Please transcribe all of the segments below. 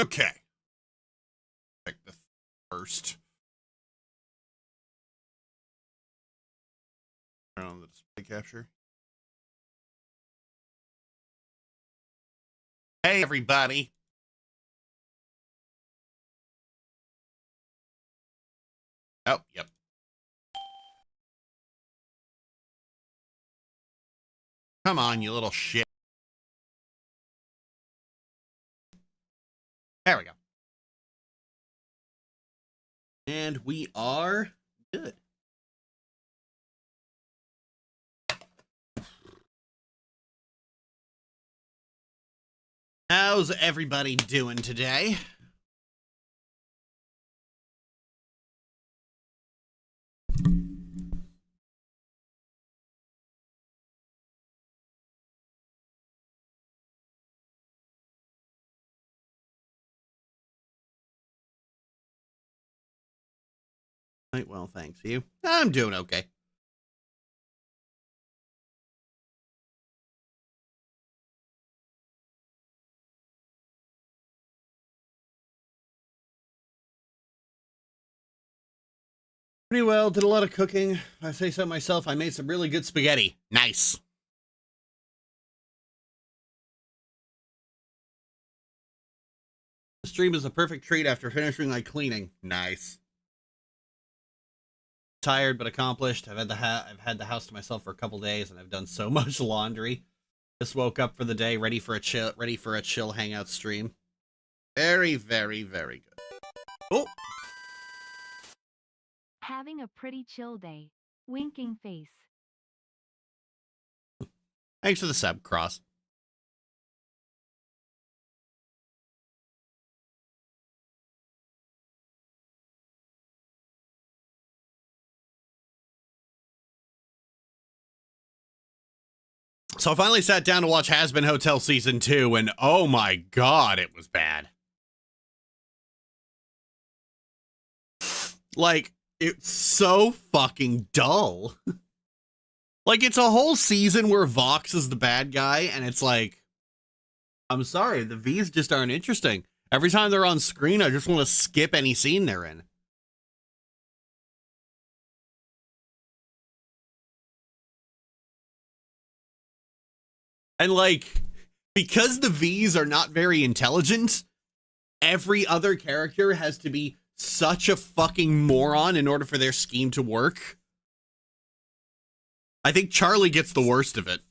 Okay. Check the first. Turn on the display capture. Hey, everybody. Oh, yep. Come on, you little shit. There we go. And we are good. How's everybody doing today? Right, well, thanks you. I'm doing okay. Pretty well, did a lot of cooking. If I say so myself, I made some really good spaghetti. Nice. The stream is a perfect treat after finishing my cleaning. Nice. Tired but accomplished. I've had the house to myself for a couple days, and I've done so much laundry. Just woke up for the day, ready for a chill hangout stream. Very, very, very good. Oh, Having a pretty chill day. Winking face. thanks for the sub, Cross. So I finally sat down to watch Has-Been Hotel Season 2, and oh my god, it was bad. Like, it's so fucking dull. Like, it's a whole season where Vox is the bad guy, and it's like, I'm sorry, the V's just aren't interesting. Every time they're on screen, I just want to skip any scene they're in. And like, because the V's are not very intelligent, every other character has to be such a fucking moron in order for their scheme to work. I think Charlie gets the worst of it.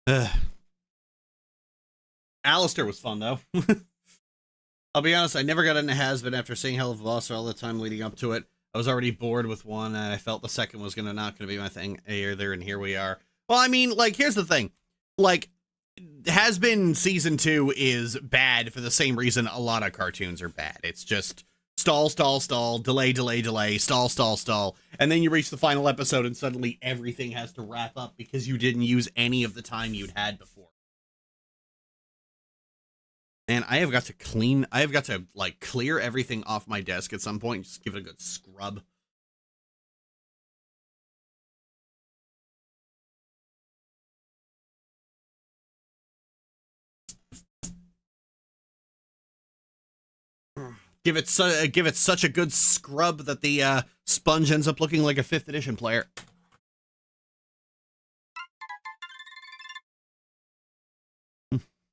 Ugh. Alistair was fun, though. I'll be honest, I never got into Has-Been after seeing Hell of a Boss all the time leading up to it. I was already bored with one, and I felt the second was not gonna be my thing either, and here we are. Well, I mean, like, here's the thing. Like, Has-Been Season 2 is bad for the same reason a lot of cartoons are bad. It's just stall, stall, stall, delay, delay, delay, stall, stall, stall, and then you reach the final episode and suddenly everything has to wrap up because you didn't use any of the time you'd had before. And I have got to like clear everything off my desk at some point, just give it a good scrub. Give it such a good scrub that the sponge ends up looking like a 5th edition player.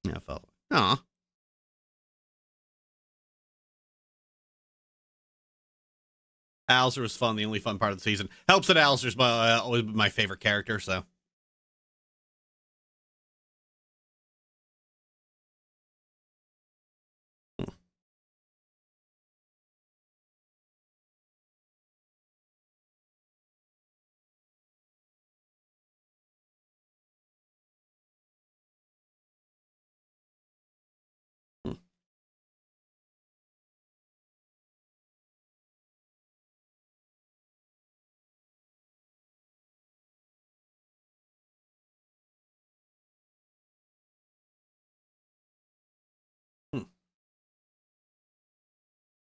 Yeah, felt. Aw. Alistair was fun, the only fun part of the season. Helps that Alistair's always been my favorite character, so.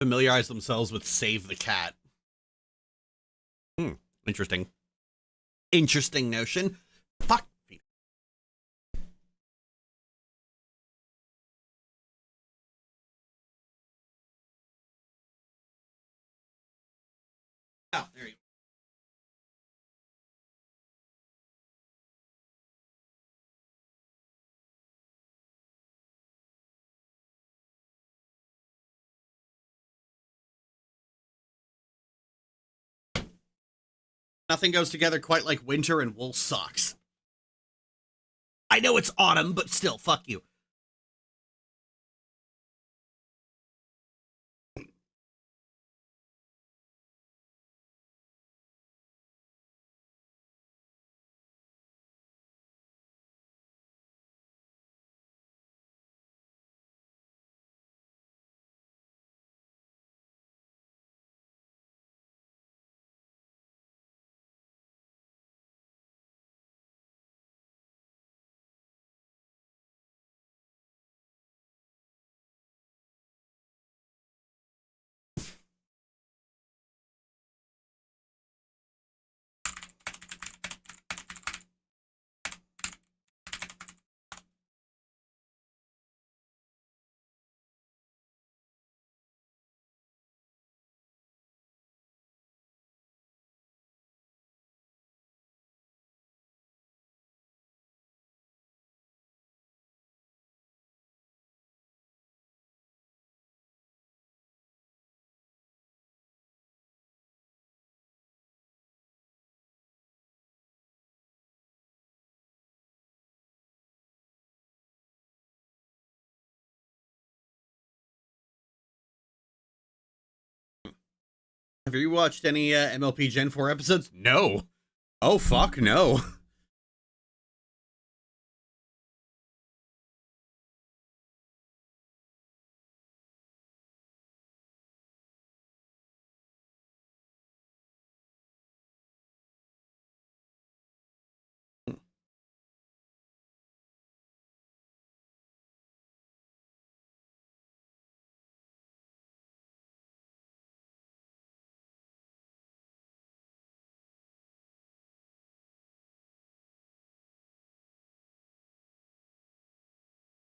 familiarize themselves with Save the Cat. Interesting. Interesting notion. Fuck. Oh, there you go. Nothing goes together quite like winter and wool socks. I know it's autumn, but still, fuck you. Have you watched any MLP Gen 4 episodes? No. Oh, fuck, no.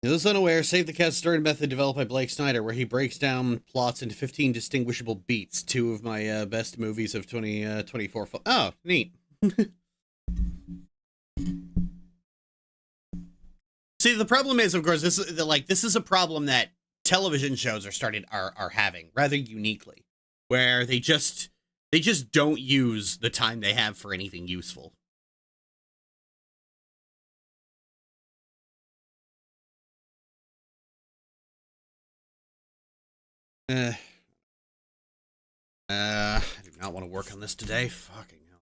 Those unaware, Save the Cat story method developed by Blake Snyder, where he breaks down plots into 15 distinguishable beats. Two of my best movies of 2024. Oh, neat. See, the problem is, of course, this is a problem that television shows are having rather uniquely, where they just don't use the time they have for anything useful. I do not want to work on this today. Fucking hell.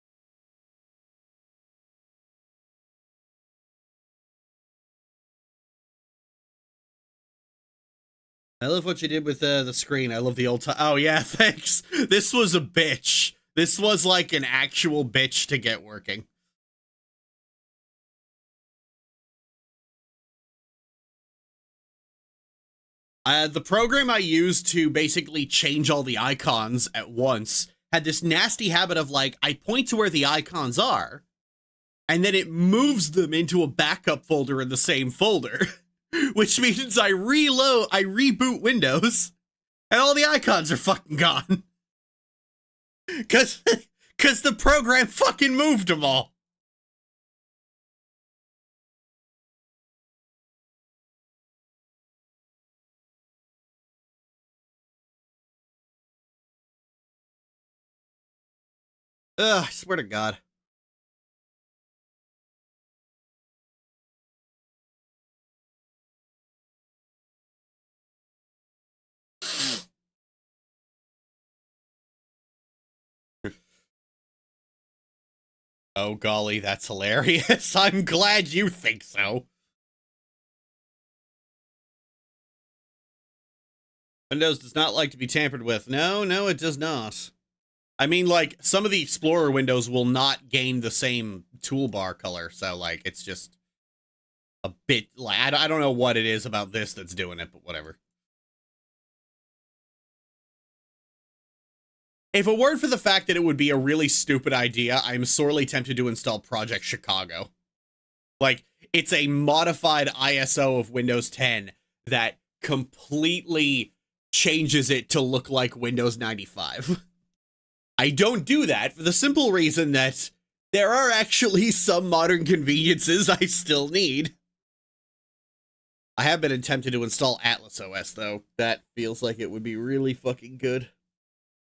I love what you did with the screen. I love the old time. Oh, yeah, thanks. This was a bitch. This was like an actual bitch to get working. The program I used to basically change all the icons at once had this nasty habit of, like, I point to where the icons are, and then it moves them into a backup folder in the same folder, which means I reboot Windows, and all the icons are fucking gone. Cause the program fucking moved them all. Ugh, I swear to God. Oh, golly, that's hilarious. I'm glad you think so. Windows does not like to be tampered with. No, it does not. I mean, like, some of the Explorer windows will not gain the same toolbar color, so, like, it's just a bit, like, I don't know what it is about this that's doing it, but whatever. If it weren't for the fact that it would be a really stupid idea, I'm sorely tempted to install Project Chicago. Like, it's a modified ISO of Windows 10 that completely changes it to look like Windows 95. I don't do that for the simple reason that there are actually some modern conveniences I still need. I have been tempted to install Atlas OS, though. That feels like it would be really fucking good.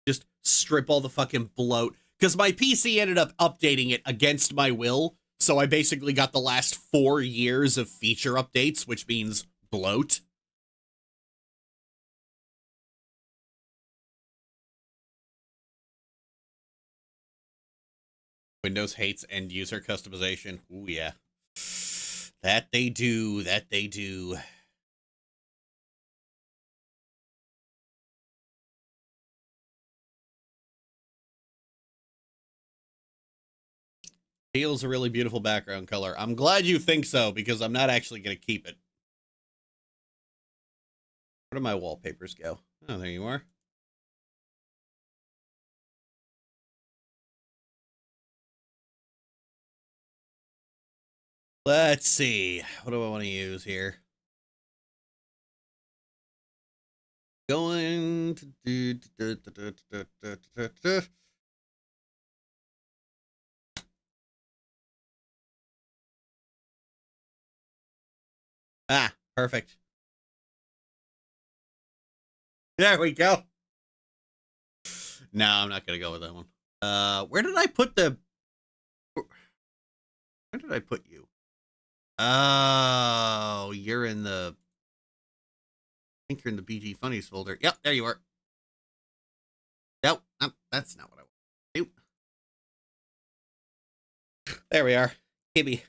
Just strip all the fucking bloat. Because my PC ended up updating it against my will, so I basically got the last 4 years of feature updates, which means bloat. Windows hates end-user customization. Ooh, yeah. That they do. That they do. Teal's a really beautiful background color. I'm glad you think so, because I'm not actually going to keep it. Where do my wallpapers go? Oh, there you are. Let's see. What do I want to use here? Going to do... Ah, perfect. There we go. No, I'm not going to go with that one. Where did I put the... Where did I put you? Oh, you're in the... I think you're in the BG Funnies folder. Yep, there you are. Nope, that's not what I want to do. There we are. Gibby.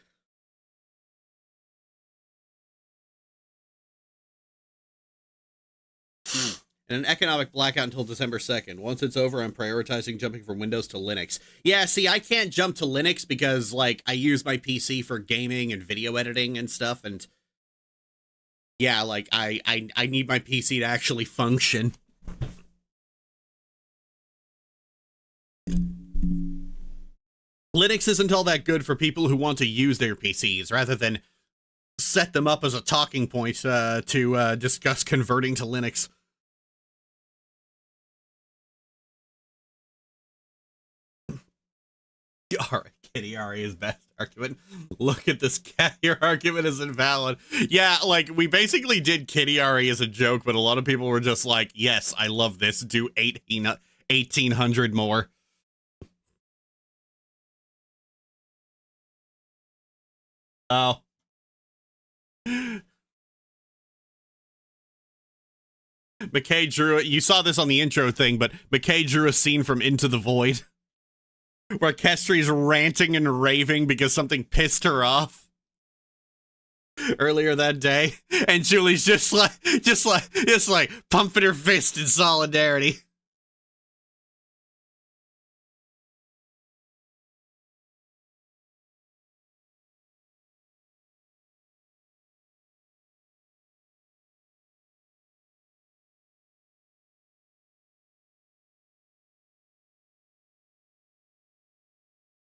And an economic blackout until December 2nd. Once it's over, I'm prioritizing jumping from Windows to Linux. Yeah, see, I can't jump to Linux because, like, I use my PC for gaming and video editing and stuff, and yeah, like, I need my PC to actually function. Linux isn't all that good for people who want to use their PCs, rather than set them up as a talking point to discuss converting to Linux. Alright, Kitty Ari is best argument. Look at this cat. Your argument is invalid. Yeah, like, we basically did Kitty Ari as a joke, but a lot of people were just like, yes, I love this. Do 1,800 more. Oh. McKay drew it. You saw this on the intro thing, but McKay drew a scene from Into the Void where Kestri's ranting and raving because something pissed her off earlier that day, and Julie's just like pumping her fist in solidarity.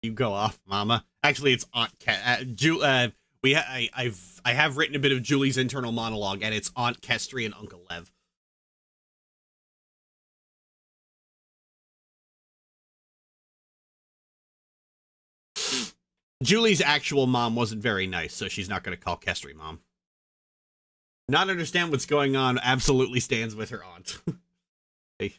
You go off, Mama. Actually, it's Aunt Cat. I have written a bit of Julie's internal monologue, and it's Aunt Kestri and Uncle Lev. Julie's actual mom wasn't very nice, so she's not going to call Kestri mom. Not understand what's going on absolutely stands with her aunt. Hey.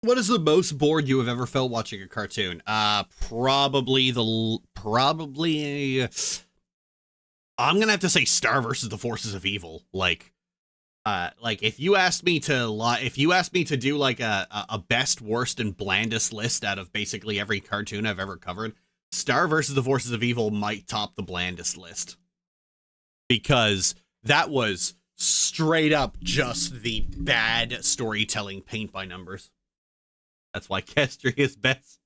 What is the most bored you have ever felt watching a cartoon? Probably I'm gonna have to say Star versus the Forces of Evil. Like if you asked me to do like a best, worst, and blandest list out of basically every cartoon I've ever covered, Star versus the Forces of Evil might top the blandest list. Because that was straight up just the bad storytelling paint by numbers. That's why Kestri is best.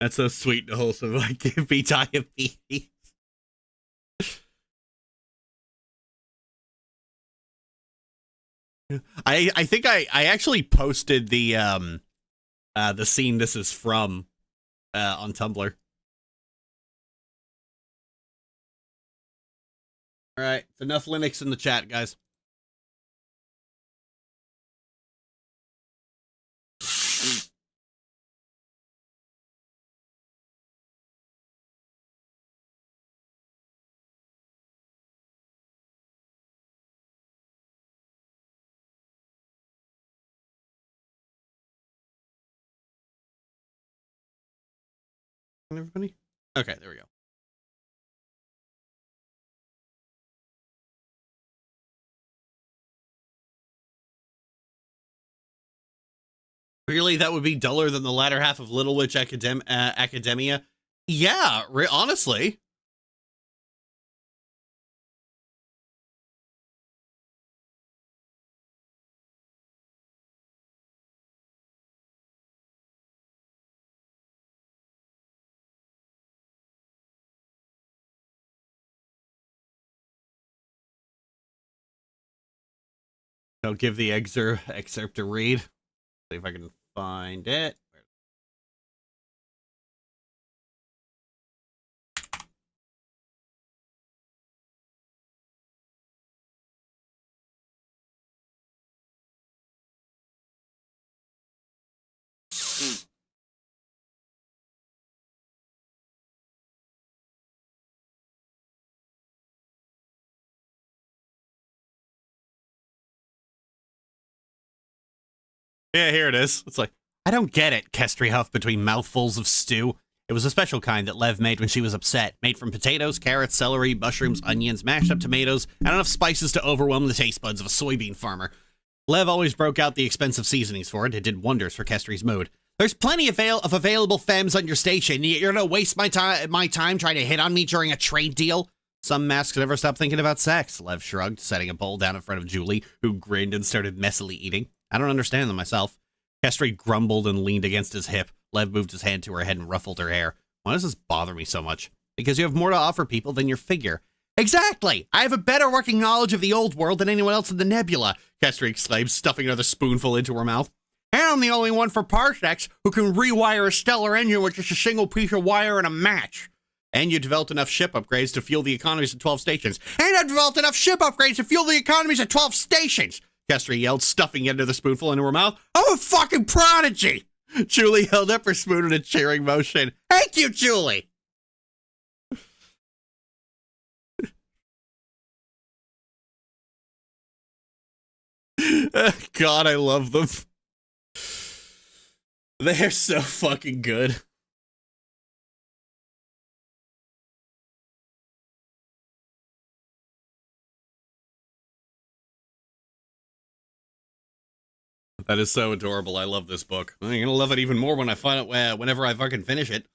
That's so sweet and wholesome. Like, give me diabetes. I think I actually posted the scene this is from on Tumblr. All right, it's enough Linux in the chat, guys. Everybody? Okay, there we go. Really, that would be duller than the latter half of Little Witch Academia? Yeah, honestly. I'll give the excerpt a read. See if I can find it. Yeah, here it is. It's like, I don't get it, Kestri huffed between mouthfuls of stew. It was a special kind that Lev made when she was upset. Made from potatoes, carrots, celery, mushrooms, onions, mashed up tomatoes, and enough spices to overwhelm the taste buds of a soybean farmer. Lev always broke out the expensive seasonings for it. It did wonders for Kestri's mood. There's plenty of available femmes on your station. You're gonna waste my time trying to hit on me during a trade deal? Some masks never stop thinking about sex, Lev shrugged, setting a bowl down in front of Julie, who grinned and started messily eating. I don't understand them myself. Kestri grumbled and leaned against his hip. Lev moved his hand to her head and ruffled her hair. Why does this bother me so much? Because you have more to offer people than your figure. Exactly! I have a better working knowledge of the old world than anyone else in the nebula, Kestri exclaimed, stuffing another spoonful into her mouth. And I'm the only one for parsecs who can rewire a stellar engine with just a single piece of wire and a match. And you developed enough ship upgrades to fuel the economies of 12 stations. And I developed enough ship upgrades to fuel the economies of 12 stations! Kestri yelled, stuffing another spoonful into her mouth. I'm a fucking prodigy! Julie held up her spoon in a cheering motion. Thank you, Julie! God, I love them. They're so fucking good. That is so adorable. I love this book. I'm gonna love it even more when I find it whenever I fucking finish it.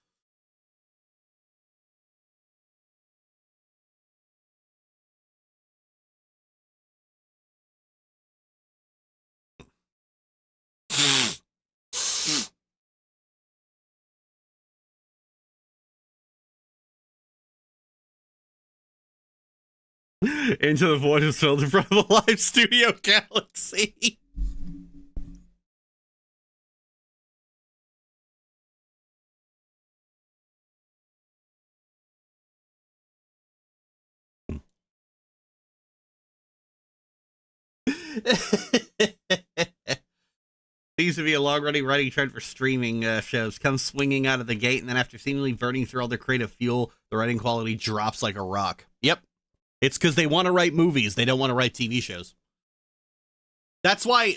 Into the Void is filled in front of a live studio galaxy. Seems to be a long-running writing trend for streaming shows. Come swinging out of the gate, and then after seemingly burning through all their creative fuel, the writing quality drops like a rock. Yep. It's because they want to write movies. They don't want to write TV shows. That's why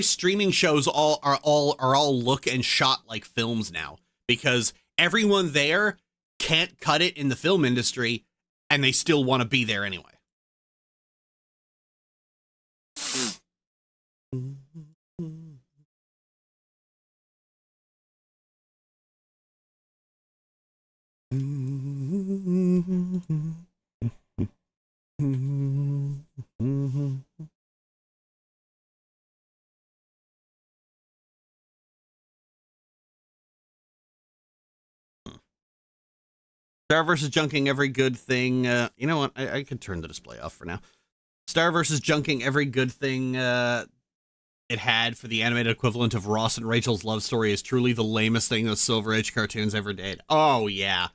streaming shows are all look and shot like films now, because everyone there can't cut it in the film industry, and they still want to be there anyway. Star versus junking every good thing. You know what? I could turn the display off for now. Star versus junking every good thing it had for the animated equivalent of Ross and Rachel's love story is truly the lamest thing those Silver Age cartoons ever did. Oh yeah.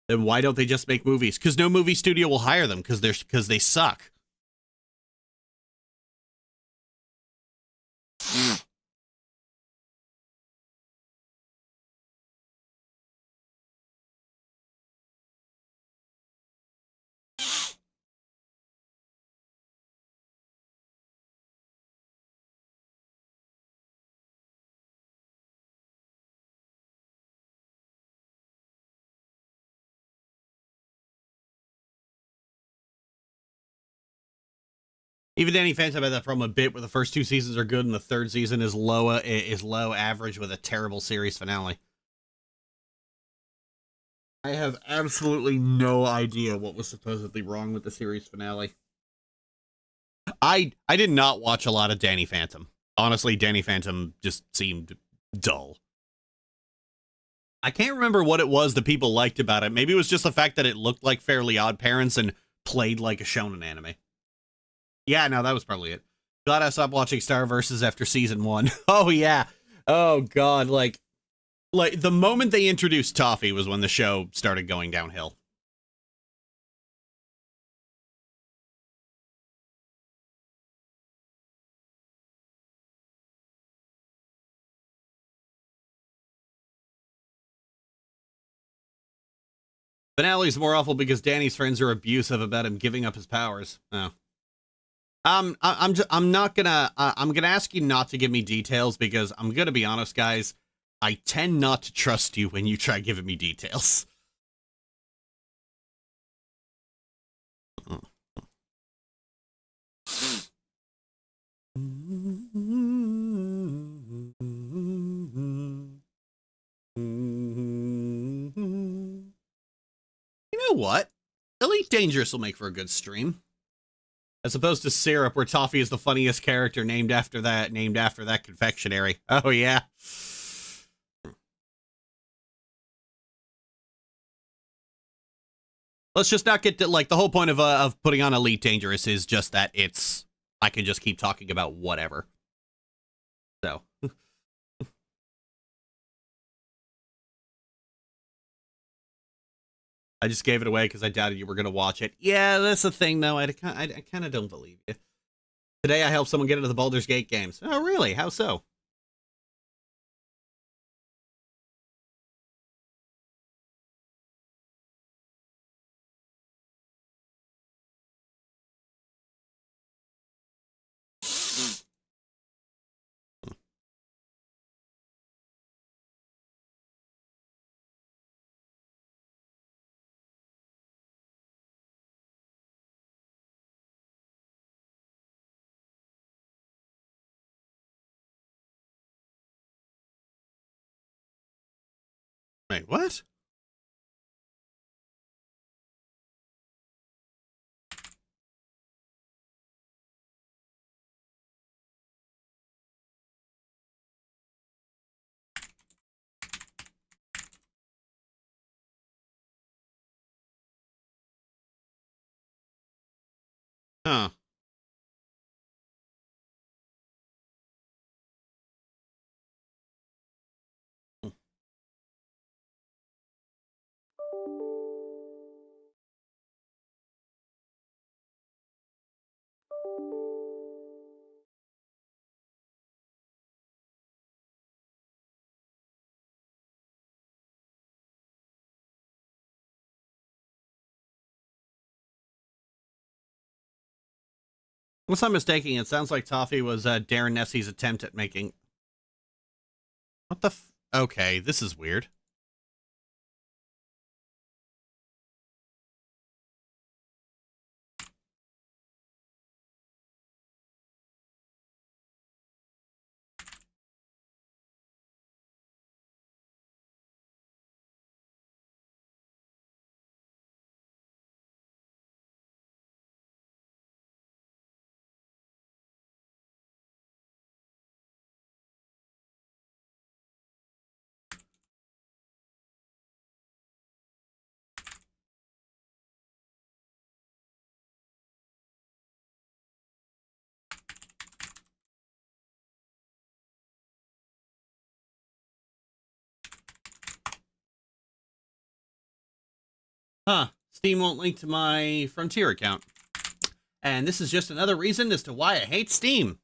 Then why don't they just make movies? Because no movie studio will hire them because they suck. Even Danny Phantom had that problem a bit where the first two seasons are good and the third season is low average with a terrible series finale. I have absolutely no idea what was supposedly wrong with the series finale. I did not watch a lot of Danny Phantom. Honestly, Danny Phantom just seemed dull. I can't remember what it was that people liked about it. Maybe it was just the fact that it looked like Fairly Odd Parents and played like a shonen anime. Yeah, no, that was probably it. Glad I stopped watching Star Versus after season 1. Oh yeah. Oh god, like the moment they introduced Toffee was when the show started going downhill. Finale's more awful because Danny's friends are abusive about him giving up his powers. Oh. I'm not gonna, I'm gonna ask you not to give me details because I'm gonna be honest, guys. I tend not to trust you when you try giving me details. You know what? Elite Dangerous will make for a good stream. As opposed to Syrup, where Toffee is the funniest character named after that confectionery. Oh yeah. Let's just not get to, like, the whole point of putting on Elite Dangerous is just that I can just keep talking about whatever. So. I just gave it away because I doubted you were going to watch it. Yeah, that's the thing, though. I kind of don't believe you. Today I helped someone get into the Baldur's Gate games. Oh, really? How so? Wait, what? Huh. Unless I'm mistaken, it sounds like Toffee was Darren Nessie's attempt at making... What the Okay, this is weird. Huh. Steam won't link to my Frontier account. And this is just another reason as to why I hate Steam.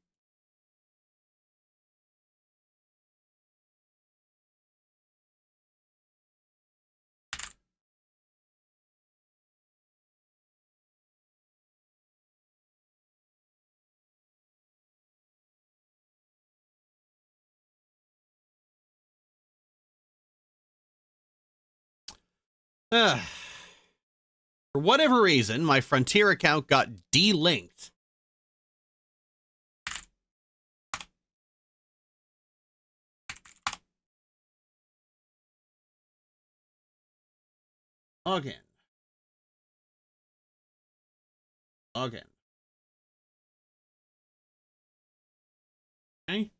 For whatever reason, my Frontier account got delinked. Login. Login. Okay.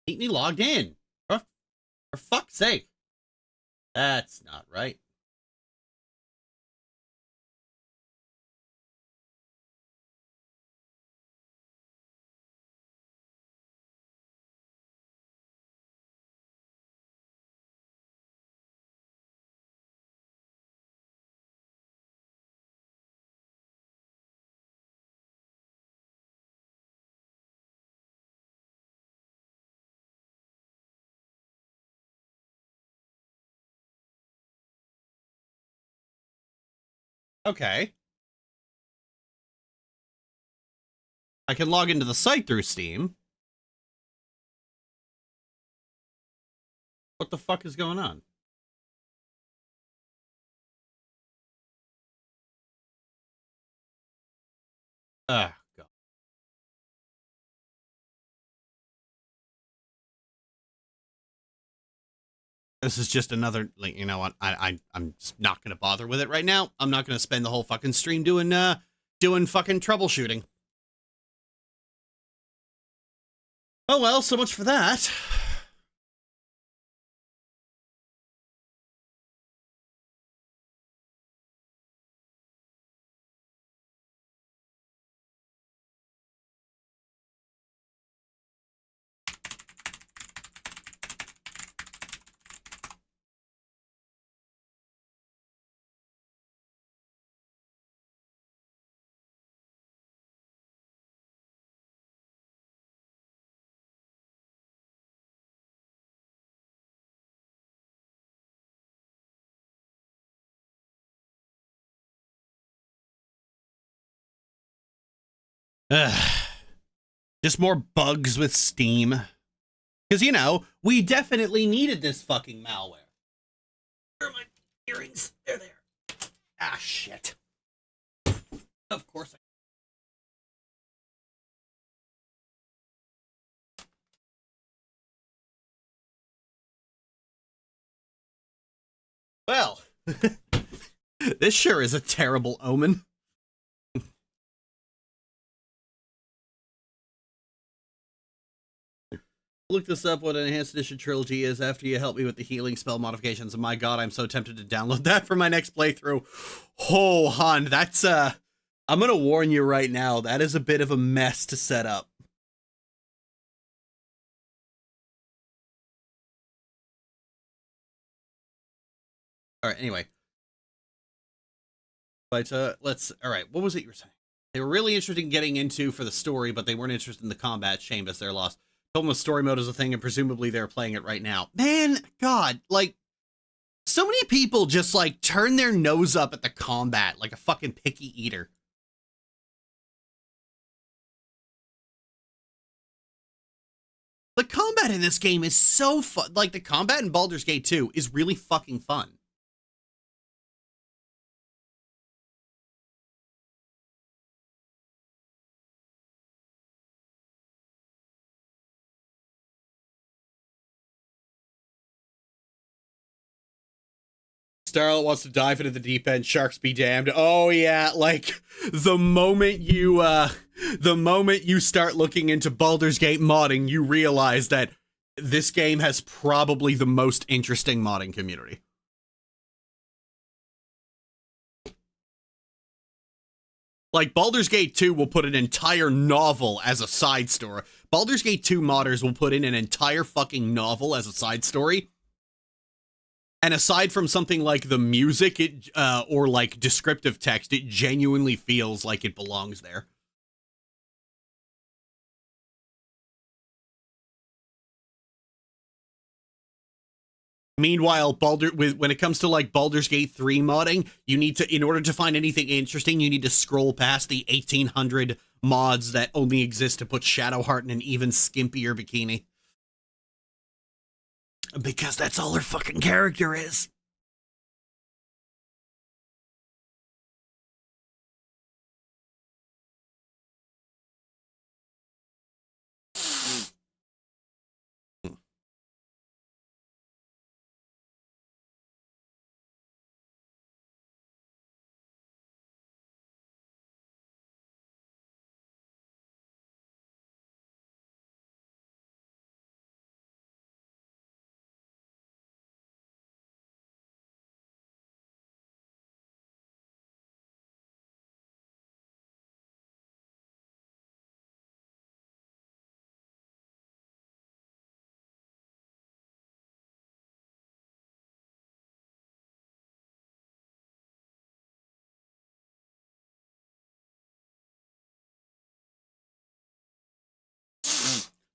Keep me logged in. For fuck's sake. That's not right. Okay. I can log into the site through Steam. What the fuck is going on? God. This is just another, like, you know what? I'm just not gonna bother with it right now. I'm not gonna spend the whole fucking stream doing fucking troubleshooting. Oh well, so much for that. Ugh. Just more bugs with Steam. Because, you know, we definitely needed this fucking malware. Where are my earrings? They're there. Ah, shit. Of course I... Well, this sure is a terrible omen. Look this up, what an enhanced edition trilogy is after you help me with the healing spell modifications. And my god, I'm so tempted to download that for my next playthrough. Oh, Han, that's I'm gonna warn you right now, that is a bit of a mess to set up. Alright, anyway. But alright, what was it you were saying? They were really interested in getting into for the story, but they weren't interested in the combat. Shame, as their loss. Told them the story mode is a thing, and presumably they're playing it right now. Man, God, like, so many people just, like, turn their nose up at the combat like a fucking picky eater. The combat in this game is so fun. Like, the combat in Baldur's Gate 2 is really fucking fun. Starlight wants to dive into the deep end, sharks be damned. Oh yeah, like the moment you start looking into Baldur's Gate modding, you realize that this game has probably the most interesting modding community. Like, Baldur's Gate 2 will put an entire novel as a side story. Baldur's Gate 2 modders will put in an entire fucking novel as a side story. And aside from something like the music, or like descriptive text, it genuinely feels like it belongs there. Meanwhile, when it comes to like Baldur's Gate 3 modding, you need to, in order to find anything interesting, you need to scroll past the 1800 mods that only exist to put Shadowheart in an even skimpier bikini. Because that's all her fucking character is.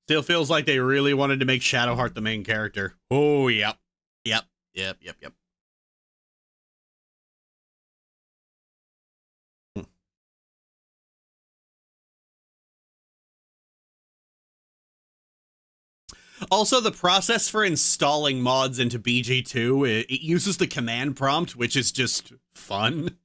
Still feels like they really wanted to make Shadowheart the main character. Oh, yep. Yep. Yep, yep, yep. Also, the process for installing mods into BG2, it uses the command prompt, which is just fun.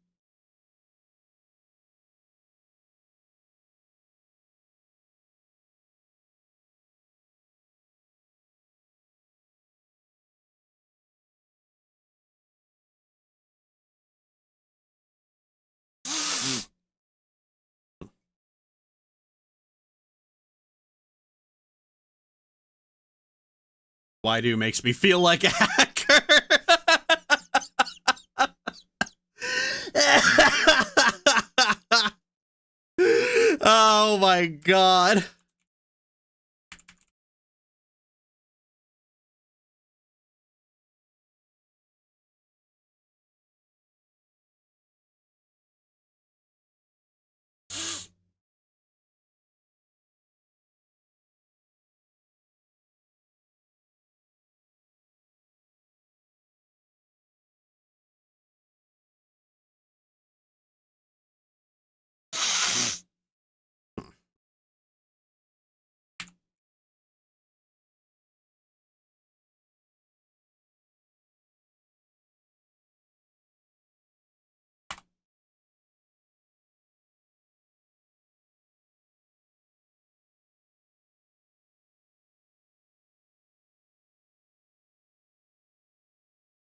Waidu makes me feel like a hacker. Oh my god.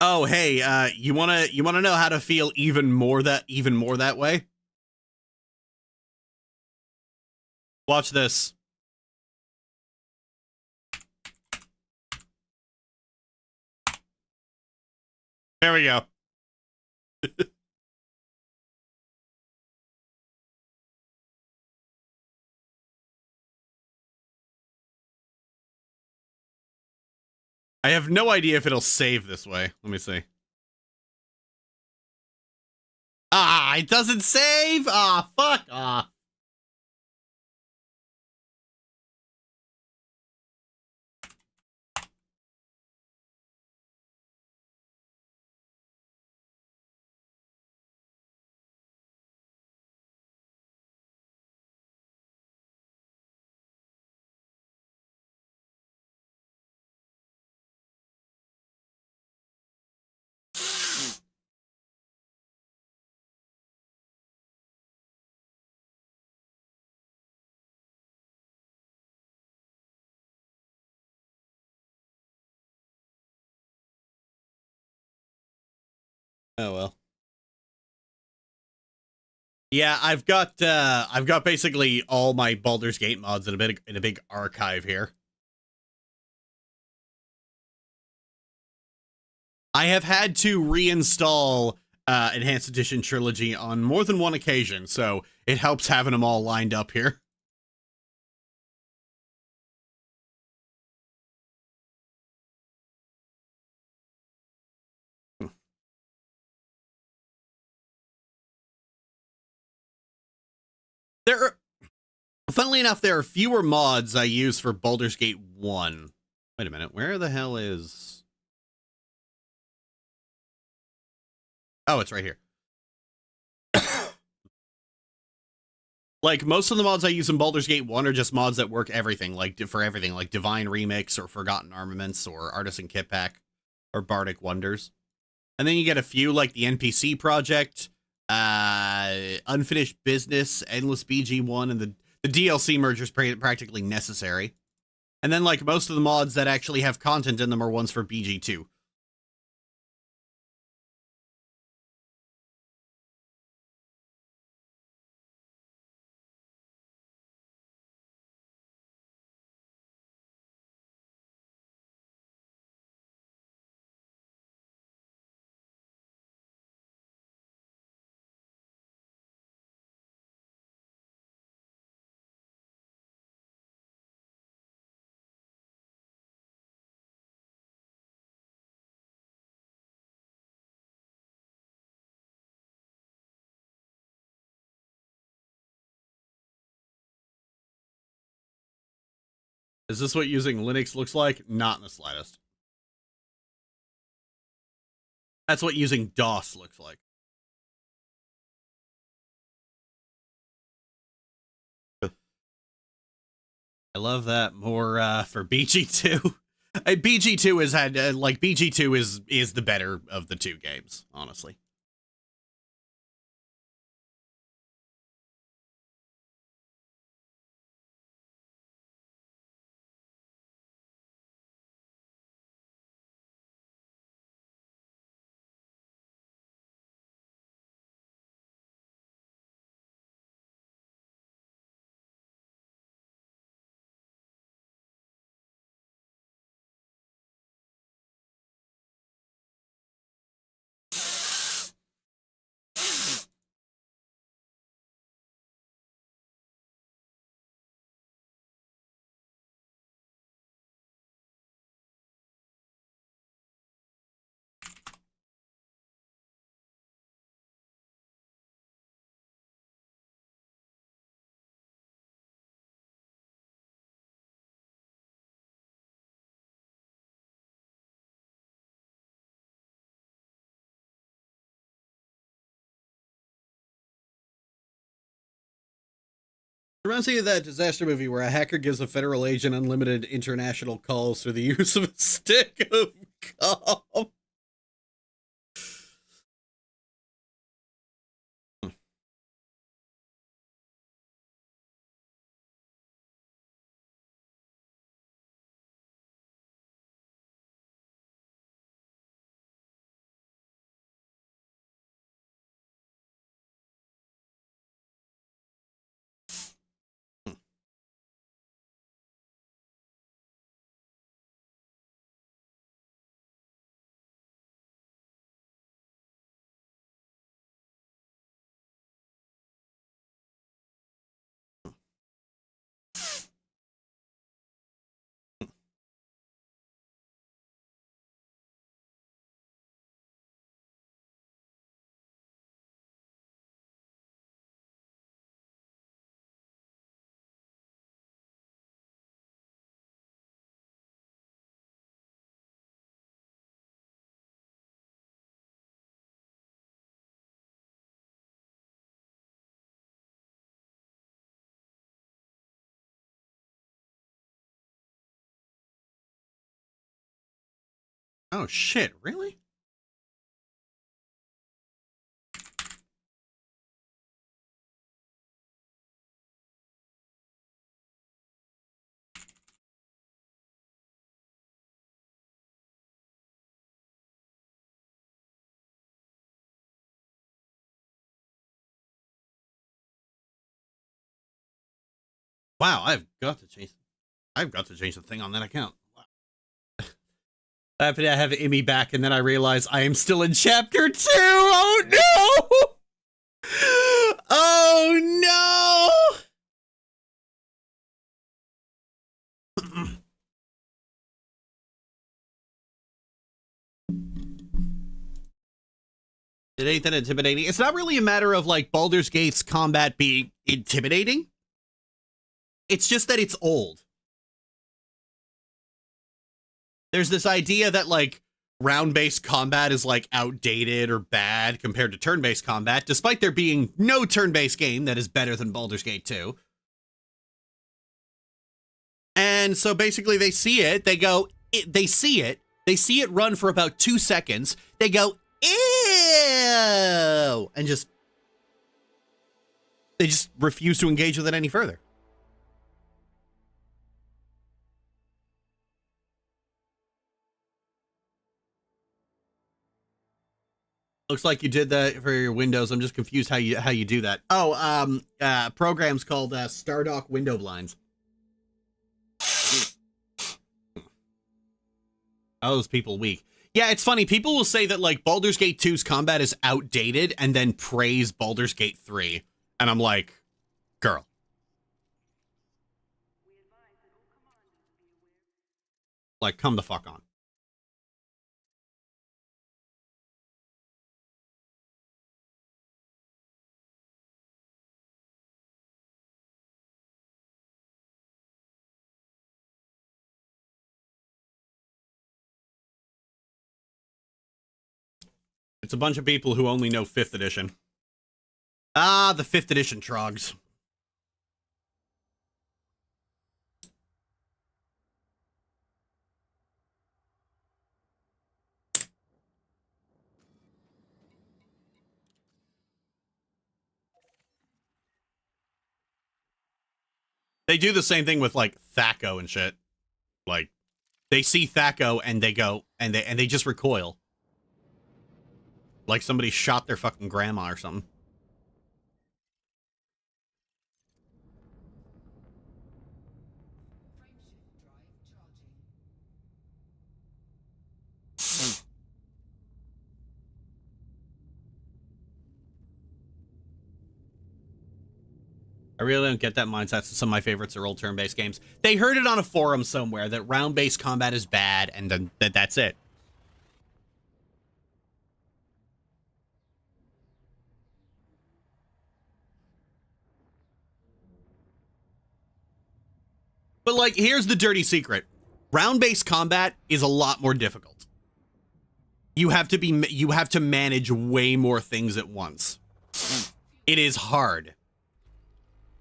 Oh, hey, you wanna know how to feel even more that way? Watch this. There we go. I have no idea if it'll save this way. Let me see. Ah, it doesn't save? Ah, fuck off. Oh well. Yeah, I've got basically all my Baldur's Gate mods in a big archive here. I have had to reinstall Enhanced Edition trilogy on more than one occasion, so it helps having them all lined up here. There are, funnily enough, there are fewer mods I use for Baldur's Gate 1. Wait a minute, where the hell is... Oh, it's right here. Like, most of the mods I use in Baldur's Gate 1 are just mods that work everything, like, for everything, like Divine Remix, or Forgotten Armaments, or Artisan Kit Pack, or Bardic Wonders. And then you get a few, like the NPC Project, Unfinished Business, Endless BG1, and the DLC merger is practically necessary. And then, like, most of the mods that actually have content in them are ones for BG2. Is this what using Linux looks like? Not in the slightest. That's what using DOS looks like. I love that more for BG2. BG2 has had like BG2 is the better of the two games, honestly. Reminds me of that disaster movie where a hacker gives a federal agent unlimited international calls through the use of a stick of gum. Oh shit, really? Wow, I've got to change the thing on that account. I happen to have Immy back, and then I realize I am still in chapter 2. Oh no! Oh no! It ain't that intimidating. It's not really a matter of like Baldur's Gate's combat being intimidating. It's just that it's old. There's this idea that like round-based combat is like outdated or bad compared to turn-based combat, despite there being no turn-based game that is better than Baldur's Gate 2. And so basically they see it, they go, they see it run for about 2 seconds, they go, ew, and they just refuse to engage with it any further. Looks like you did that for your Windows. I'm just confused how you do that. Oh, program's called Stardock Window Blinds. Oh, those people weak. Yeah, it's funny. People will say that like Baldur's Gate 2's combat is outdated and then praise Baldur's Gate 3. And I'm like, girl. Like, come the fuck on. It's a bunch of people who only know 5th edition. Ah, the 5th edition trogs. They do the same thing with like Thaco and shit. Like, they see Thaco and they go and they just recoil. Like somebody shot their fucking grandma or something. I really don't get that mindset. Some of my favorites are old turn-based games. They heard it on a forum somewhere that round-based combat is bad, and then that's it. But like, here's the dirty secret: round-based combat is a lot more difficult. You have to manage way more things at once. It is hard.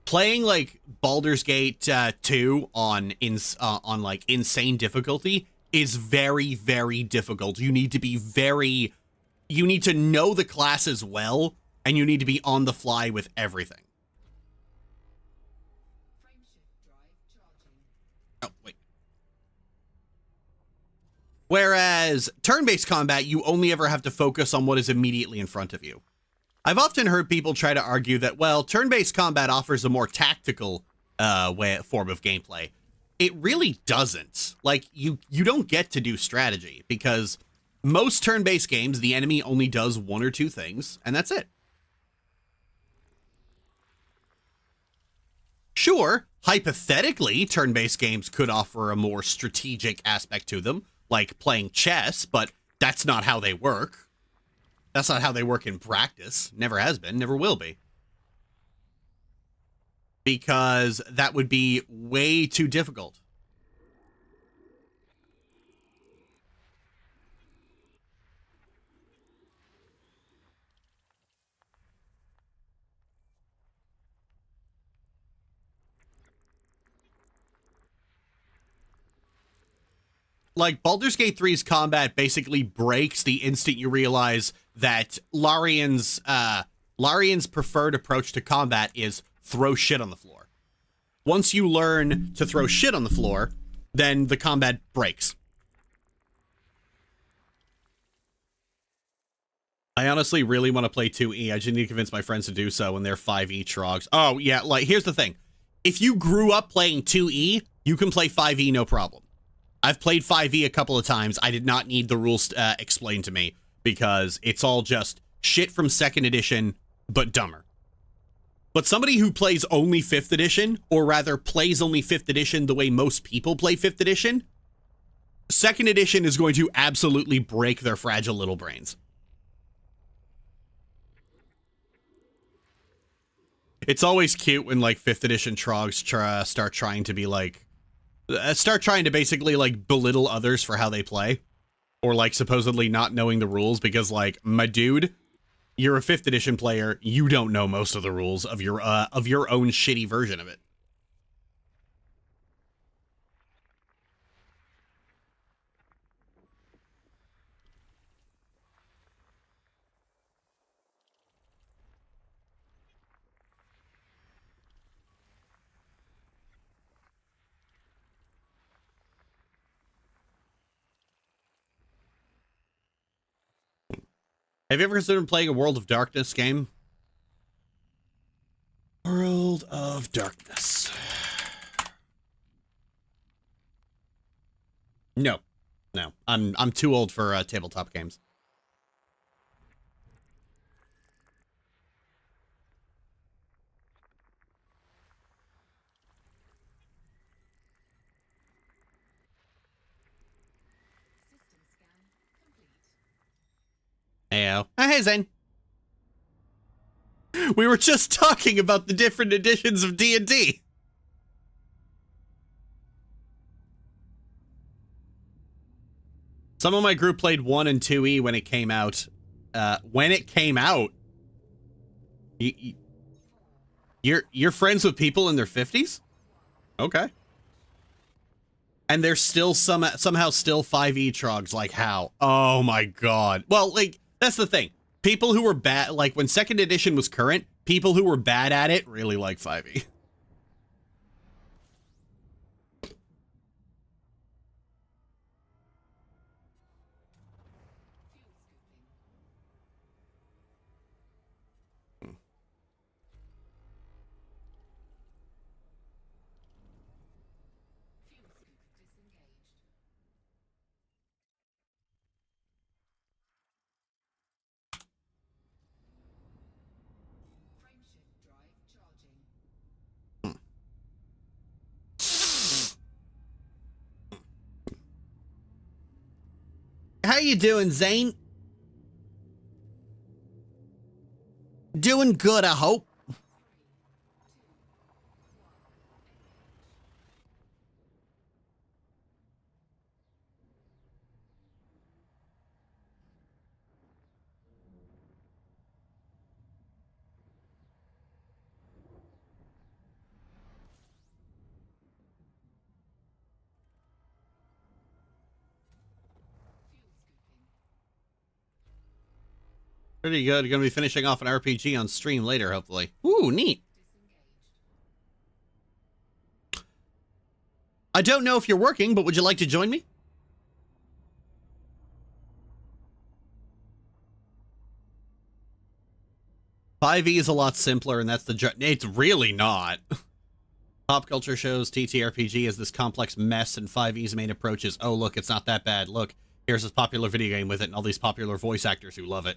Playing like Baldur's Gate 2 on like insane difficulty is very, very difficult. You need to know the classes well, and you need to be on the fly with everything. Oh, wait. Whereas turn-based combat, you only ever have to focus on what is immediately in front of you. I've often heard people try to argue that, well, turn-based combat offers a more tactical form of gameplay. It really doesn't. Like, you don't get to do strategy, because most turn-based games, the enemy only does 1 or 2 things, and that's it. Sure, hypothetically, turn-based games could offer a more strategic aspect to them, like playing chess, but that's not how they work. That's not how they work in practice. Never has been, never will be. Because that would be way too difficult. Like, Baldur's Gate 3's combat basically breaks the instant you realize that Larian's preferred approach to combat is throw shit on the floor. Once you learn to throw shit on the floor, then the combat breaks. I honestly really want to play 2E. I just need to convince my friends to do so, and they're 5E trogs. Oh, yeah, like, here's the thing. If you grew up playing 2E, you can play 5E no problem. I've played 5e a couple of times. I did not need the rules explained to me because it's all just shit from 2nd edition, but dumber. But somebody who plays only 5th edition, or rather plays only 5th edition the way most people play 5th edition, 2nd edition is going to absolutely break their fragile little brains. It's always cute when, like, 5th edition trogs start trying to be, like, start trying to basically, like, belittle others for how they play. Or, like, supposedly not knowing the rules because, like, my dude, you're a 5th edition player, you don't know most of the rules of your own shitty version of it. Have you ever considered playing a World of Darkness game? World of Darkness. No. No. I'm too old for tabletop games. Heyo. Oh, hey, Zane. We were just talking about the different editions of D&D. Some of my group played 1 and 2e when it came out. You're friends with people in their 50s? Okay. And they're still somehow still 5e trogs. Like, how? Oh my god. Well, like, that's the thing. People who were bad, like, when 2nd edition was current, people who were bad at it really like 5e. How you doing, Zane? Doing good, I hope. Pretty good. Gonna be finishing off an RPG on stream later, hopefully. Ooh, neat. I don't know if you're working, but would you like to join me? .5e is a lot simpler, and that's the... It's really not. Pop culture shows TTRPG as this complex mess, and 5e's main approach is, oh, look, it's not that bad. Look, here's this popular video game with it, and all these popular voice actors who love it.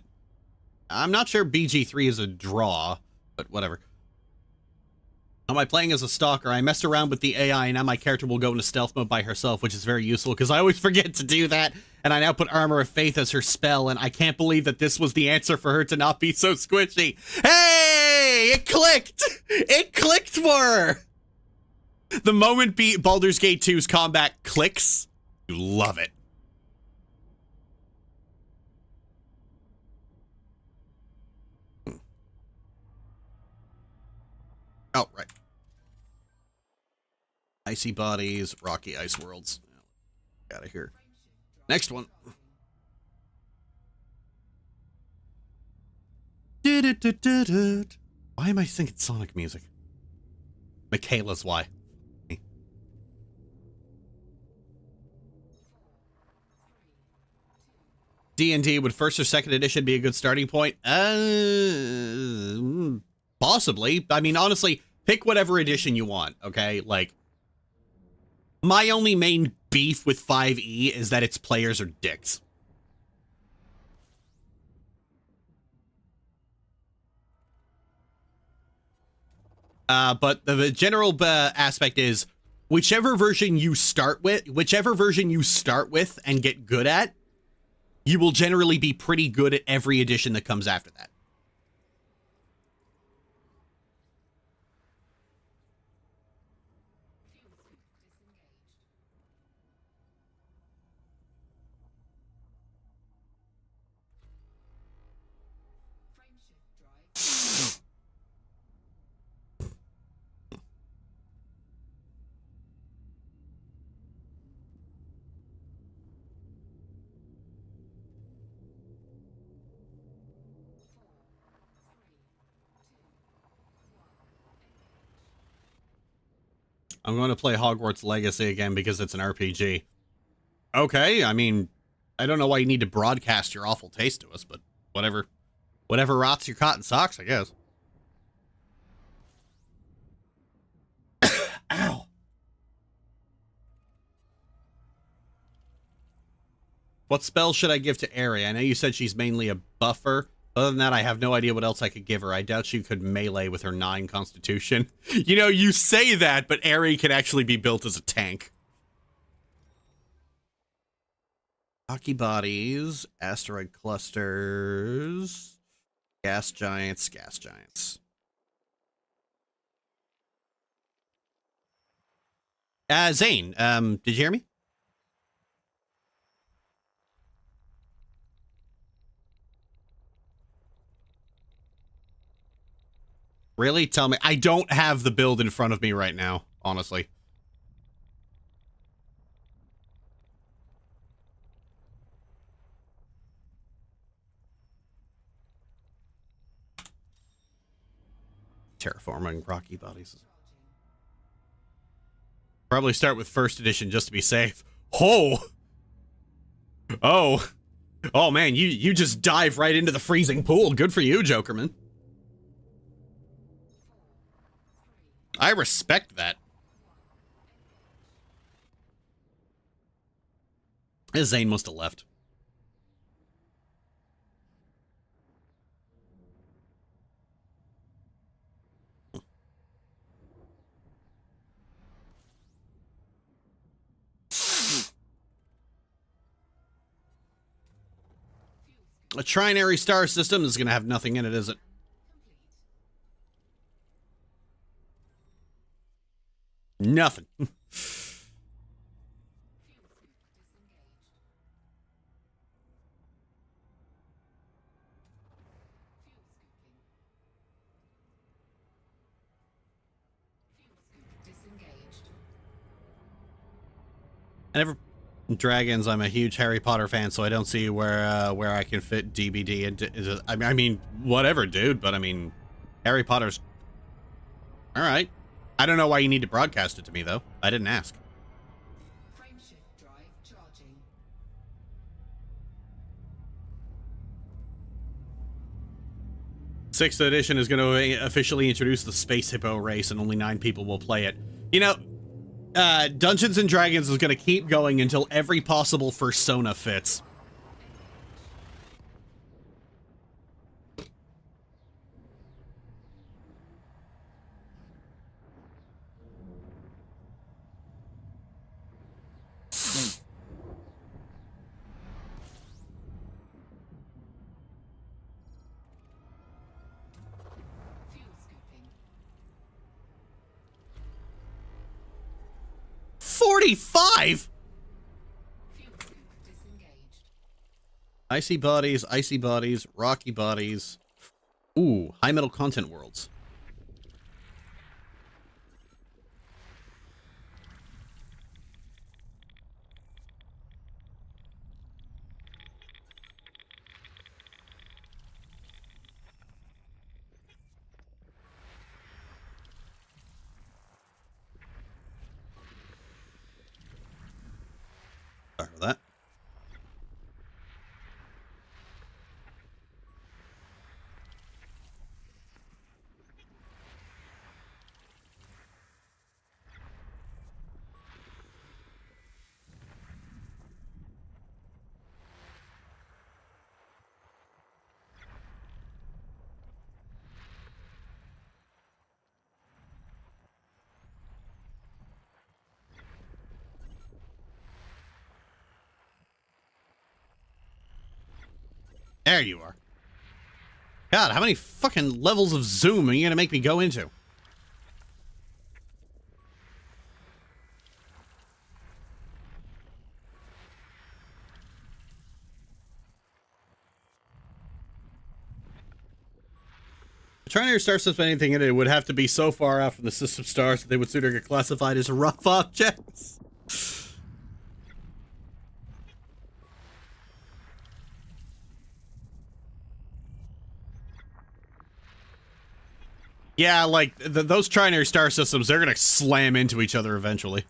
I'm not sure BG3 is a draw, but whatever. Am I playing as a stalker? I messed around with the AI, and now my character will go into stealth mode by herself, which is very useful, because I always forget to do that, and I now put Armor of Faith as her spell, and I can't believe that this was the answer for her to not be so squishy. Hey! It clicked! It clicked for her! The moment Baldur's Gate 2's combat clicks, you love it. Oh, right. Icy bodies, rocky ice worlds. Out of here. Next one. Why am I thinking Sonic music? Michaela's why. D&D, would 1st or 2nd edition be a good starting point? Possibly. I mean, honestly, pick whatever edition you want, okay? Like, my only main beef with 5e is that its players are dicks. But the general aspect is whichever version you start with and get good at, you will generally be pretty good at every edition that comes after that. I'm going to play Hogwarts Legacy again because it's an RPG. Okay, I mean, I don't know why you need to broadcast your awful taste to us, but whatever. Whatever rots your cotton socks, I guess. Ow. What spell should I give to Aerie? I know you said she's mainly a buffer. Other than that, I have no idea what else I could give her. I doubt she could melee with her 9 constitution. You know, you say that, but Aerie can actually be built as a tank. Hockey bodies, asteroid clusters, gas giants, gas giants. Zane, did you hear me? Really? Tell me. I don't have the build in front of me right now, honestly. Terraforming rocky bodies. Probably start with first edition just to be safe. Oh! Oh! Oh man, you just dive right into the freezing pool. Good for you, Jokerman. I respect that. Zane must have left. A trinary star system is going to have nothing in it, is it? Nothing. I never dragons. I'm a huge Harry Potter fan, so I don't see where I can fit DBD into. I mean, whatever, dude. But I mean, Harry Potter's all right. I don't know why you need to broadcast it to me, though. I didn't ask. Frameshift drive charging. Sixth edition is going to officially introduce the Space Hippo race, and only 9 people will play it. You know, Dungeons and Dragons is going to keep going until every possible fursona fits. Fuel scooping. 45? Fuel scoop disengaged. Icy bodies, rocky bodies. Ooh, high metal content worlds. Sorry for that. There you are. God, how many fucking levels of zoom are you gonna make me go into? Trying to star system anything in it would have to be so far out from the system stars that they would sooner get classified as rough objects. Yeah, like, those trinary star systems, they're gonna slam into each other eventually.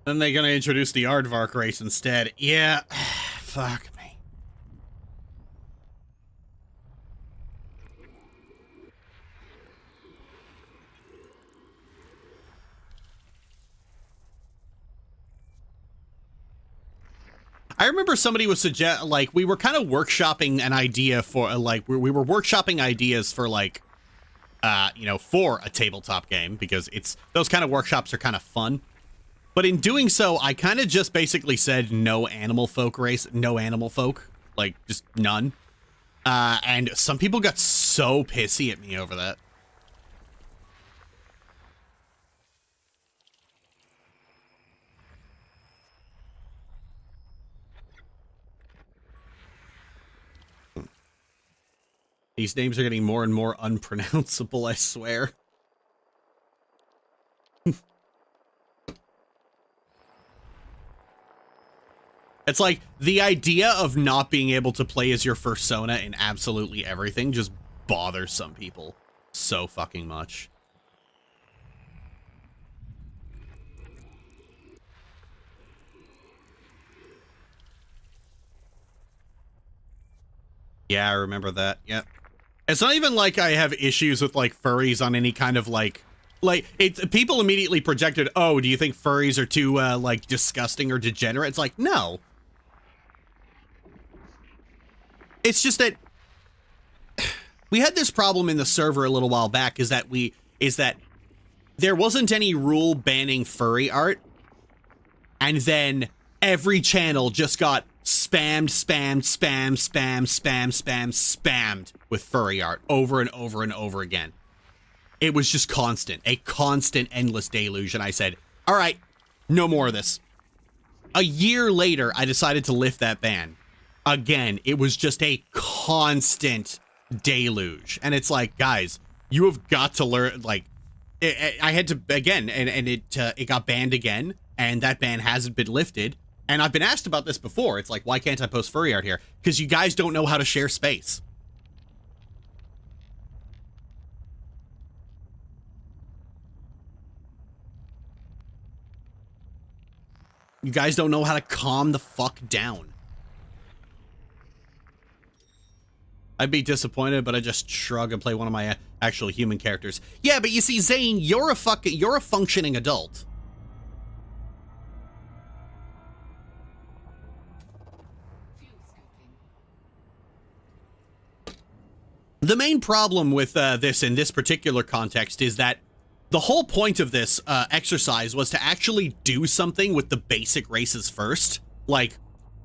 Then they're gonna introduce the Aardvark race instead. Yeah, fuck me. I remember somebody was like, we were kind of workshopping an idea for, like, we were workshopping ideas for, like, you know, for a tabletop game, because those kind of workshops are kind of fun. But in doing so, I kind of just basically said no animal folk race, no animal folk, like, just none. And some people got so pissy at me over that. These names are getting more and more unpronounceable, I swear. It's like, the idea of not being able to play as your persona in absolutely everything just bothers some people so fucking much. Yeah, I remember that. Yep. It's not even like I have issues with, like, furries on any kind of, like, people immediately projected, oh, do you think furries are too, like, disgusting or degenerate? It's like, no. It's just that we had this problem in the server a little while back, is that there wasn't any rule banning furry art, and then every channel just got spammed with furry art over and over and over again. It was just constant, a constant, endless deluge, and I said, all right, no more of this. A year later, I decided to lift that ban. Again, it was just a constant deluge. And it's like, guys, you have got to learn, like, I had to, again, and it got banned again, and that ban hasn't been lifted. And I've been asked about this before. It's like, why can't I post furry art here? Because you guys don't know how to share space. You guys don't know how to calm the fuck down. I'd be disappointed, but I just shrug and play one of my actual human characters. Yeah, but you see, Zane, you're a functioning adult. Fuel scooping. The main problem with this in this particular context is that the whole point of this exercise was to actually do something with the basic races first. Like,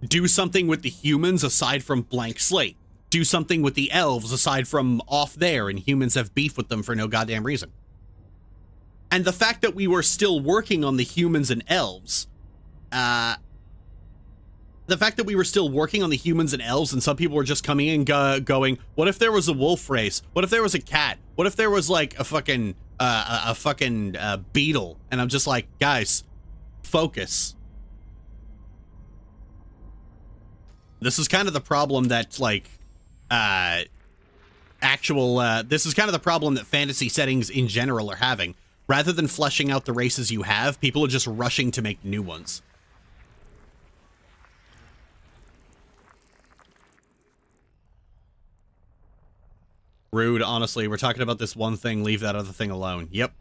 do something with the humans aside from blank slate. Do something with the elves aside from off there and humans have beef with them for no goddamn reason. And the fact that we were still working on the humans and elves, and some people were just coming in going, what if there was a wolf race? What if there was a cat? What if there was like a fucking beetle? And I'm just like, guys, focus. This is kind of the problem that, like, this is kind of the problem that fantasy settings in general are having. Rather than fleshing out the races you have, people are just rushing to make new ones. Rude, honestly. We're talking about this one thing, leave that other thing alone. Yep.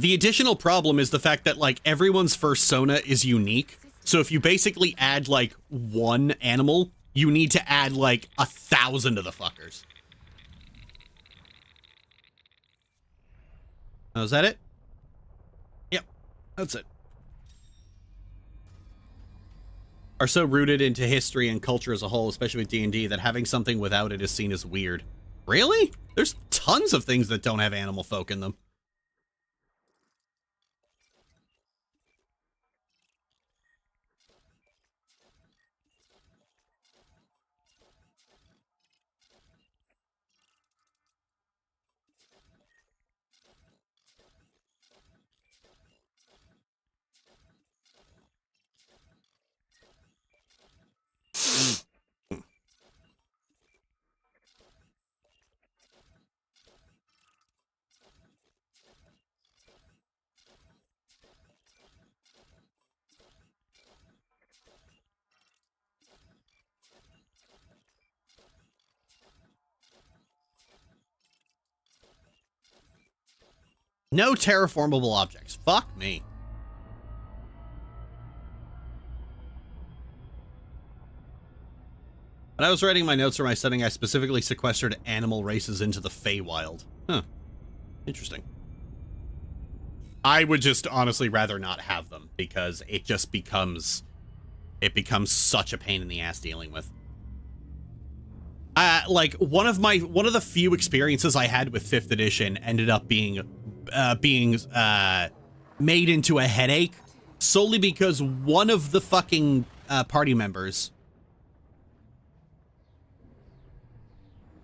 The additional problem is the fact that, like, everyone's fursona is unique. So if you basically add, like, one animal, you need to add, like, 1,000 of the fuckers. Oh, is that it? Yep, that's it. Are so rooted into history and culture as a whole, especially with D&D, that having something without it is seen as weird. Really? There's tons of things that don't have animal folk in them. No terraformable objects. Fuck me. When I was writing my notes for my setting, I specifically sequestered animal races into the Feywild. Huh. Interesting. I would just honestly rather not have them because it just becomes such a pain in the ass dealing with. Like one of the few experiences I had with 5th edition ended up being made into a headache solely because one of the fucking party members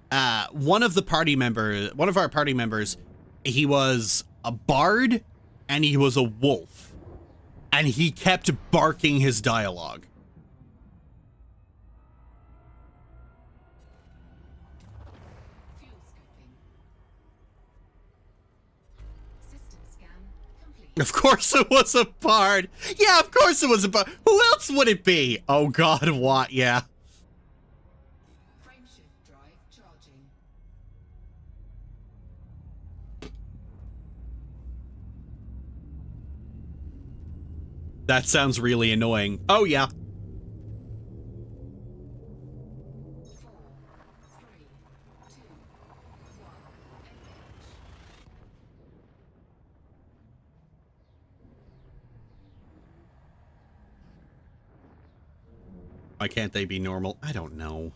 one of our party members, he was a bard and he was a wolf, and he kept barking his dialogue. Fuel scoping. System scan complete. Of course it was a bard. Yeah, of course it was a bard. Who else would it be? Oh god, what? Yeah. Frameshift drive charging. That sounds really annoying. Oh yeah. 4, 3, 2, 1. Engage. Why can't they be normal? I don't know.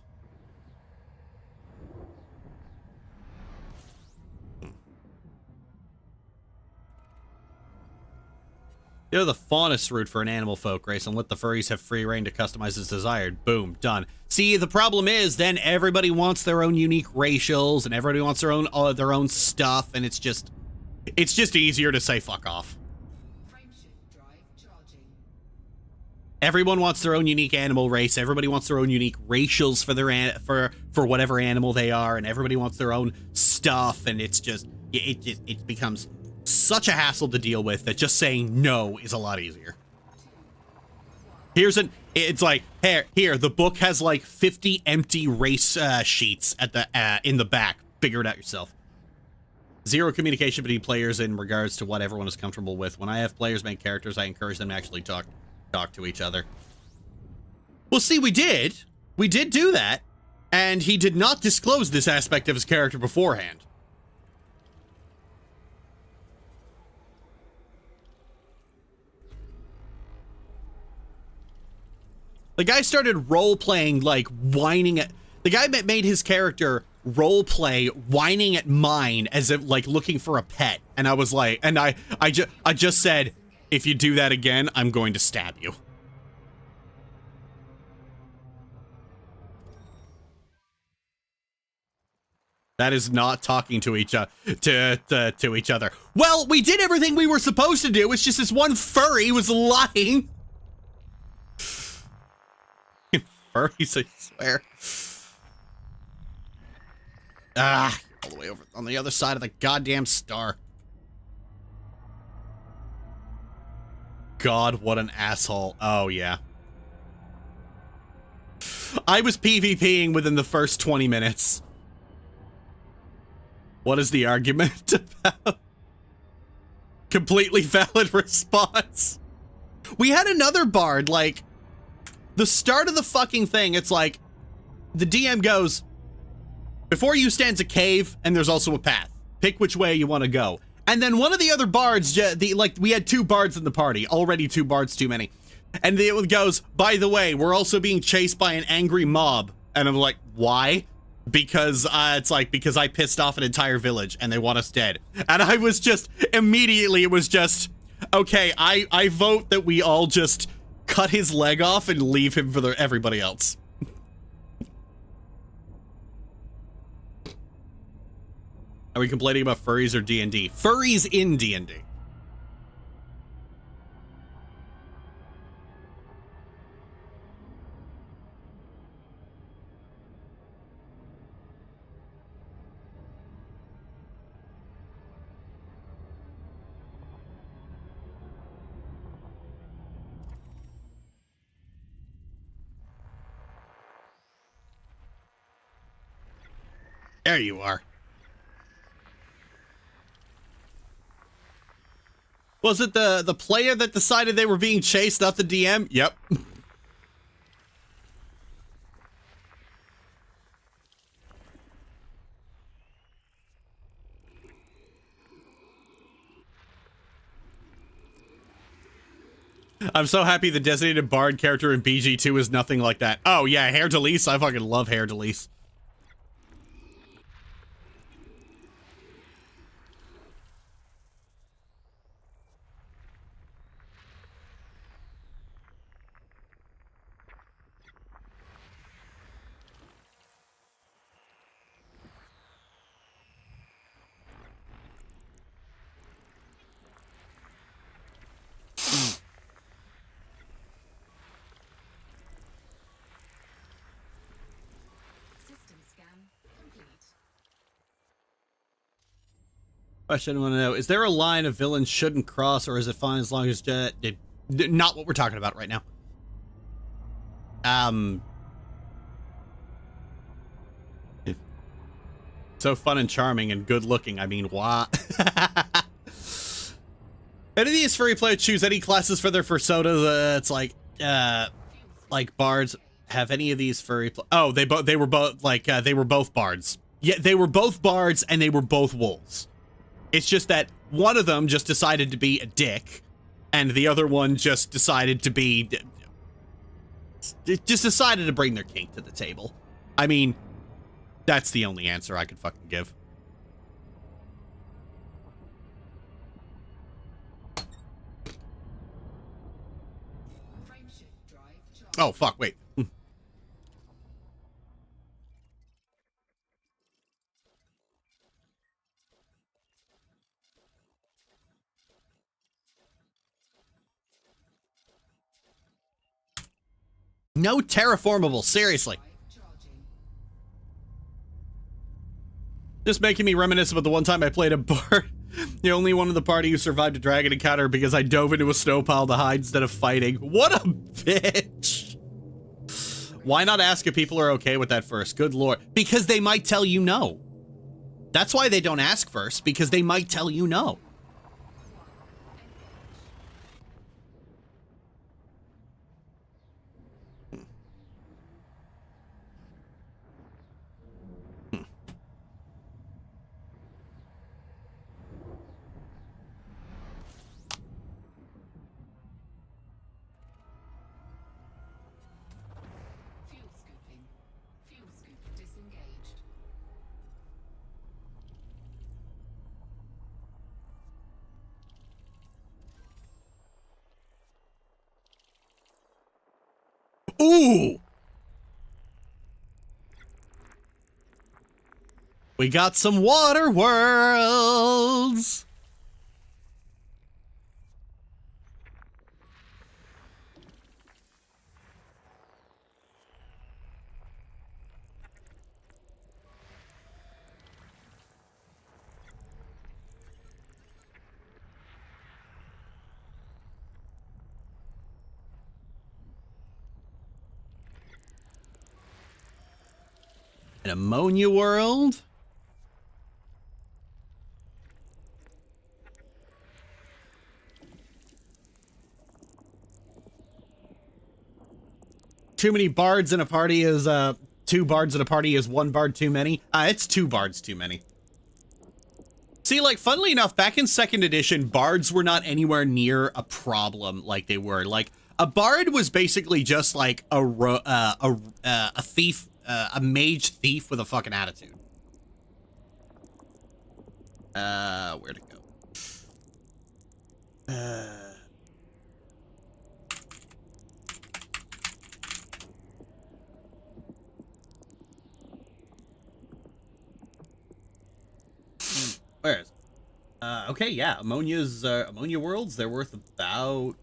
They're the faunest route for an animal folk race and let the furries have free reign to customize as desired. Boom, done. See, the problem is then everybody wants their own unique racials and everybody wants their own stuff, and it's just easier to say fuck off. Frameshift drive charging. Everyone wants their own unique animal race. Everybody wants their own unique racials for their for whatever animal they are, and everybody wants their own stuff, and it becomes such a hassle to deal with that just saying no is a lot easier. It's like, here, the book has like 50 empty race sheets at the in the back. Figure it out yourself. Zero communication between players in regards to what everyone is comfortable with. When I have players make characters, I encourage them to actually talk to each other. Well, see, we did do that, and he did not disclose this aspect of his character beforehand. The guy started role-playing, like, whining at... The guy that made his character role-play whining at mine as if, like, looking for a pet. And I was like... And I just said, if you do that again, I'm going to stab you. That is not talking to each to each other. Well, we did everything we were supposed to do. It's just this one furry was lying. Furries, I swear. Ah, all the way over on the other side of the goddamn star. God, what an asshole. Oh, yeah. I was PvPing within the first 20 minutes. What is the argument about? Completely valid response. We had another bard, like, the start of the fucking thing, it's like, the DM goes, before you stands a cave, and there's also a path. Pick which way you want to go. And then one of the other bards, we had 2 bards in the party. Already 2 bards too many. And it goes, by the way, we're also being chased by an angry mob. And I'm like, why? Because because I pissed off an entire village and they want us dead. And I was just, immediately it was just, okay, I vote that we all just cut his leg off and leave him for everybody else. Are we complaining about furries or D&D? Furries in D&D. There you are. Was it the player that decided they were being chased, not the DM? Yep. I'm so happy the designated bard character in BG2 is nothing like that. Oh yeah, Hair Delise. I fucking love Hair Delise. System scan complete. Question I want to know, is there a line a villain shouldn't cross, or is it fine as long as not what we're talking about right now? So fun and charming and good looking. I mean, what? Any of these furry players choose any classes for their personas? It's like bards. Have any of these furry? Oh, they were both bards. Yeah, they were both bards and they were both wolves. It's just that one of them just decided to be a dick, and the other one just decided to be, just decided to bring their kink to the table. I mean, that's the only answer I could fucking give. Frameshift drive charging. Oh, fuck, wait. No terraformable, seriously. Drive charging. Just making me reminisce about the one time I played a bard. The only one in the party who survived a dragon encounter because I dove into a snow pile to hide instead of fighting. What a bitch! Why not ask if people are okay with that first? Good lord. Because they might tell you no. That's why they don't ask first, because they might tell you no. Fuel scooping. Fuel scoop disengaged. Ooh! We got some water worlds! An ammonia world? too many bards in a party is, 2 bards in a party is 1 bard too many. It's 2 bards too many. See, like, funnily enough, back in 2nd edition, bards were not anywhere near a problem like they were. Like, a bard was basically just like a thief, a mage thief with a fucking attitude. Where'd it go? Where is it? Okay, yeah, ammonia worlds, they're worth about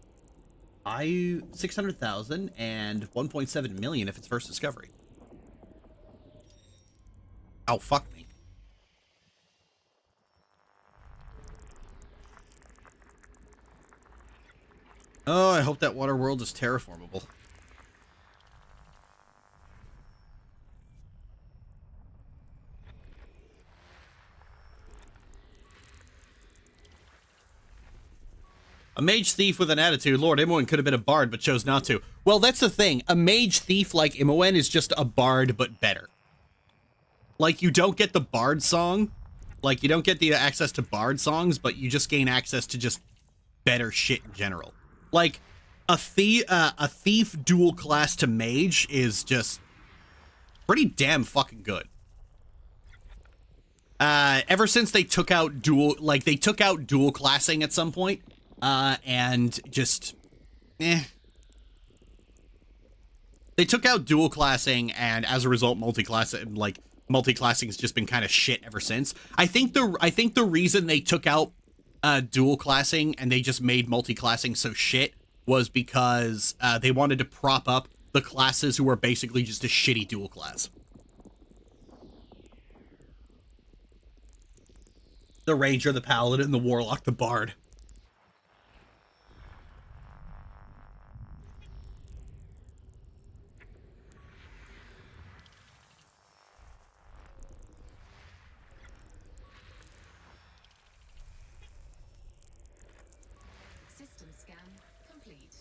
600,000 and 1.7 million if it's first discovery. Oh, fuck me. Oh, I hope that water world is terraformable. A mage thief with an attitude. Lord Imoen could have been a bard, but chose not to. Well, that's the thing. A mage thief like Imoen is just a bard, but better. Like, you don't get the bard song. Like, you don't get the access to bard songs, but you just gain access to just better shit in general. Like, a thief dual class to mage is just pretty damn fucking good. Ever since they took out dual classing at some point, and just, They took out dual classing, and as a result, multi-classing has just been kind of shit ever since. I think the reason they took out dual classing and they just made multi-classing so shit was because they wanted to prop up the classes who were basically just a shitty dual class. The ranger, the paladin, the warlock, the bard. System scan complete.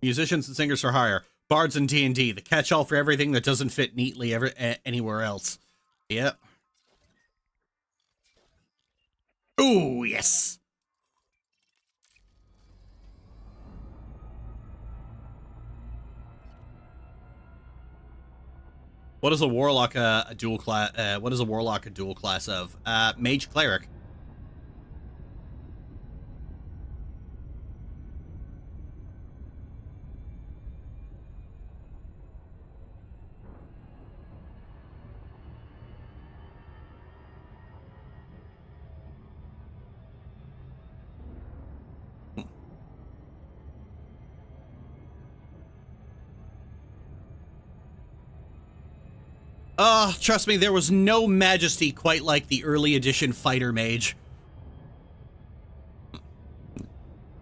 Musicians and singers for hire. Bards and D&D, the catch-all for everything that doesn't fit neatly anywhere else. Yep. Ooh, yes. What is a warlock a dual class? What is a warlock a dual class of? Mage cleric. Trust me, there was no majesty quite like the early edition fighter mage.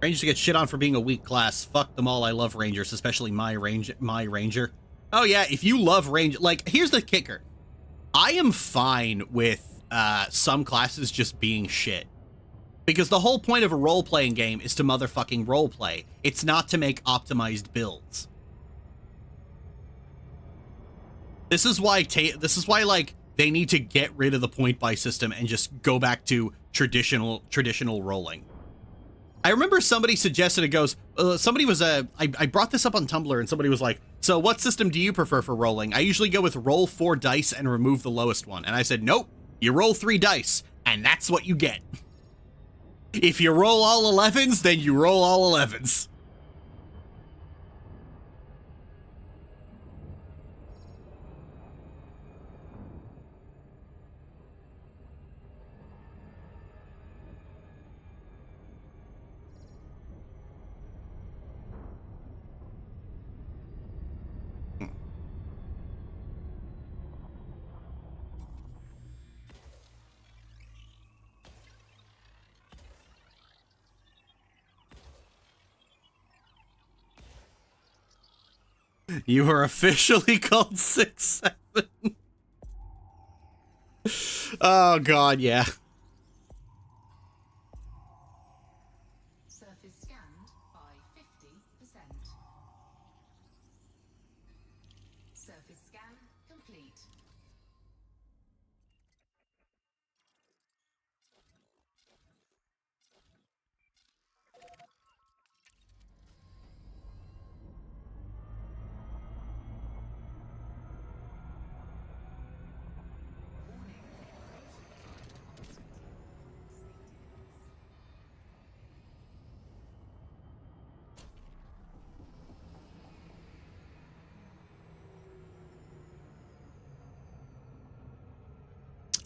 Rangers get shit on for being a weak class. Fuck them all. I love rangers, especially my ranger. Oh yeah, if you love range, like, here's the kicker. I am fine with some classes just being shit. Because the whole point of a role-playing game is to motherfucking roleplay. It's not to make optimized builds. This is why like they need to get rid of the point buy system and just go back to traditional rolling. I remember somebody suggested, it goes, I brought this up on Tumblr and somebody was like, so what system do you prefer for rolling? I usually go with roll 4 dice and remove the lowest one. And I said, nope, you roll 3 dice and that's what you get. If you roll all 11s, then you roll all 11s. You are officially called 6-7. Oh god, yeah. Surface scan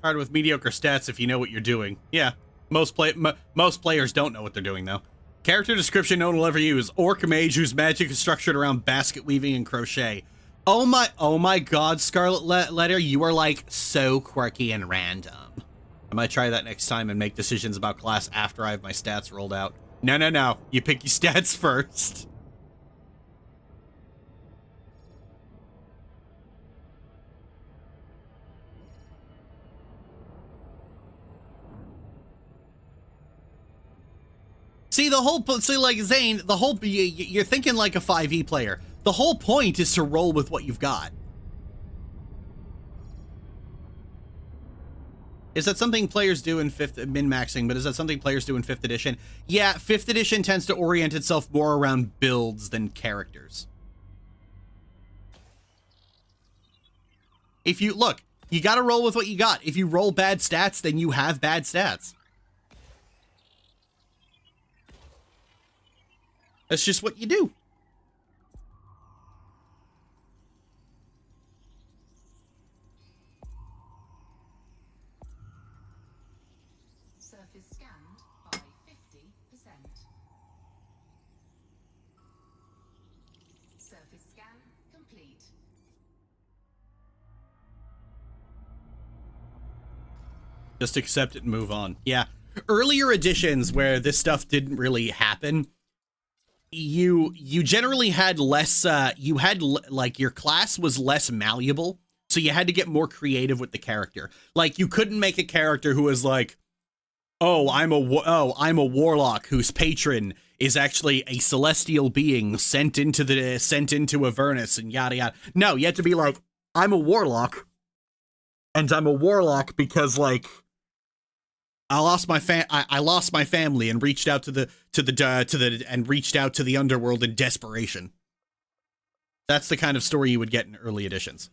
Hard with mediocre stats if you know what you're doing. Yeah, most players don't know what they're doing, though. Character description no one will ever use. Orc mage whose magic is structured around basket weaving and crochet. Oh my god, Scarlet Letter, you are, like, so quirky and random. I might try that next time and make decisions about class after I have my stats rolled out. No. You pick your stats first. See, like Zane, you're thinking like a 5e player. The whole point is to roll with what you've got. Is that something players do in min-maxing, but is that something players do in 5th edition? Yeah, 5th edition tends to orient itself more around builds than characters. If you, look, you gotta roll with what you got. If you roll bad stats, then you have bad stats. That's just what you do. Surface scanned by 50%. Surface scan complete. Just accept it and move on. Yeah. Earlier editions where this stuff didn't really happen, you generally had less, like, your class was less malleable, so you had to get more creative with the character. Like, you couldn't make a character who was like, oh, I'm a warlock whose patron is actually a celestial being sent into Avernus and yada yada. No, you had to be like, I'm a warlock, and I'm a warlock because, like, I lost my family and reached out to the underworld in desperation. That's the kind of story you would get in early editions.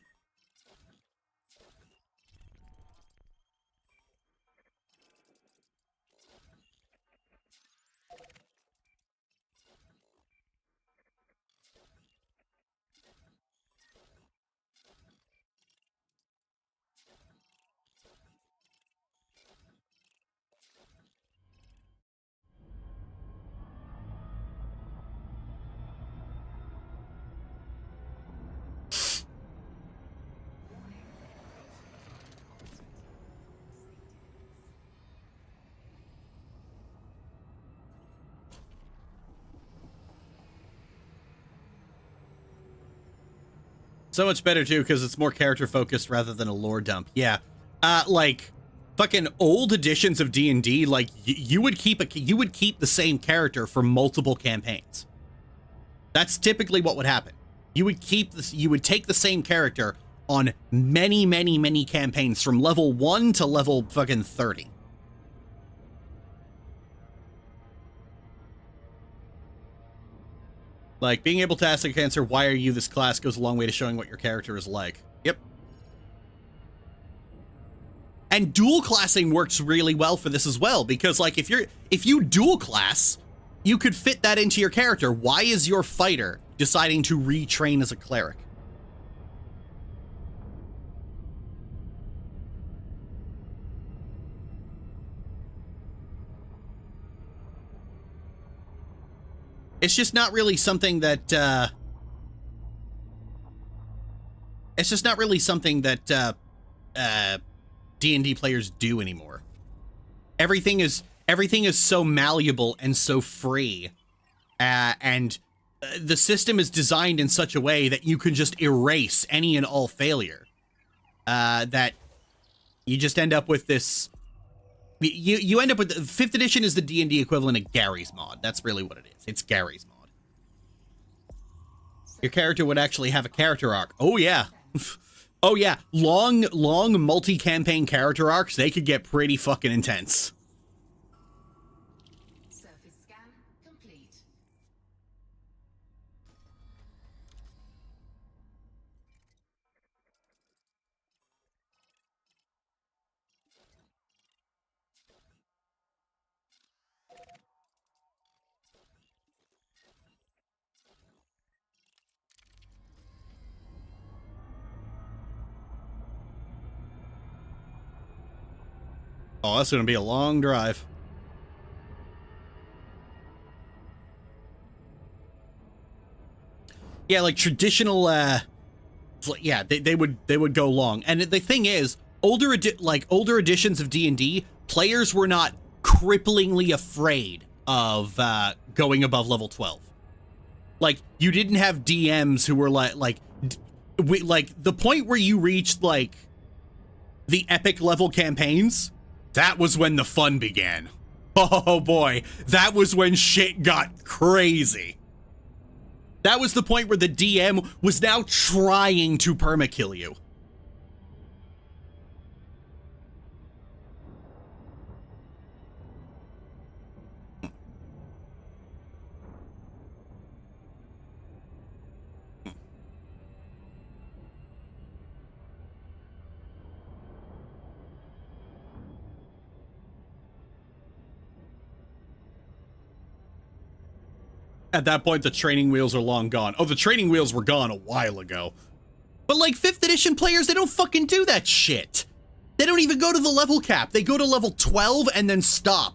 So much better, too, because it's more character-focused rather than a lore dump. Yeah. Like, fucking old editions of D&D, like, you would keep the same character for multiple campaigns. That's typically what would happen. You would take the same character on many campaigns from level 1 to level fucking 30. Like, being able to ask a cancer, why are you this class, goes a long way to showing what your character is like. Yep. And dual classing works really well for this as well, because, like, if you dual class, you could fit that into your character. Why is your fighter deciding to retrain as a cleric? It's just not really something that, D&D players do anymore. Everything is so malleable and so free, and the system is designed in such a way that you can just erase any and all failure. That you just end up with this. You end up with 5th edition is the D&D equivalent of Gary's mod. That's really what it is. It's Gary's mod. Your character would actually have a character arc. Oh yeah. Oh yeah. Long multi-campaign character arcs, they could get pretty fucking intense. Surface scan complete. Oh, that's gonna be a long drive. Yeah, like traditional, yeah, they would go long. And the thing is, older editions of D&D, players were not cripplingly afraid of going above level 12. Like, you didn't have DMs who were like the point where you reached like the epic level campaigns, that was when the fun began. Oh boy, that was when shit got crazy. That was the point where the DM was now trying to permakill you. At that point, the training wheels are long gone. Oh, the training wheels were gone a while ago. But like 5th edition players, they don't fucking do that shit. They don't even go to the level cap. They go to level 12 and then stop.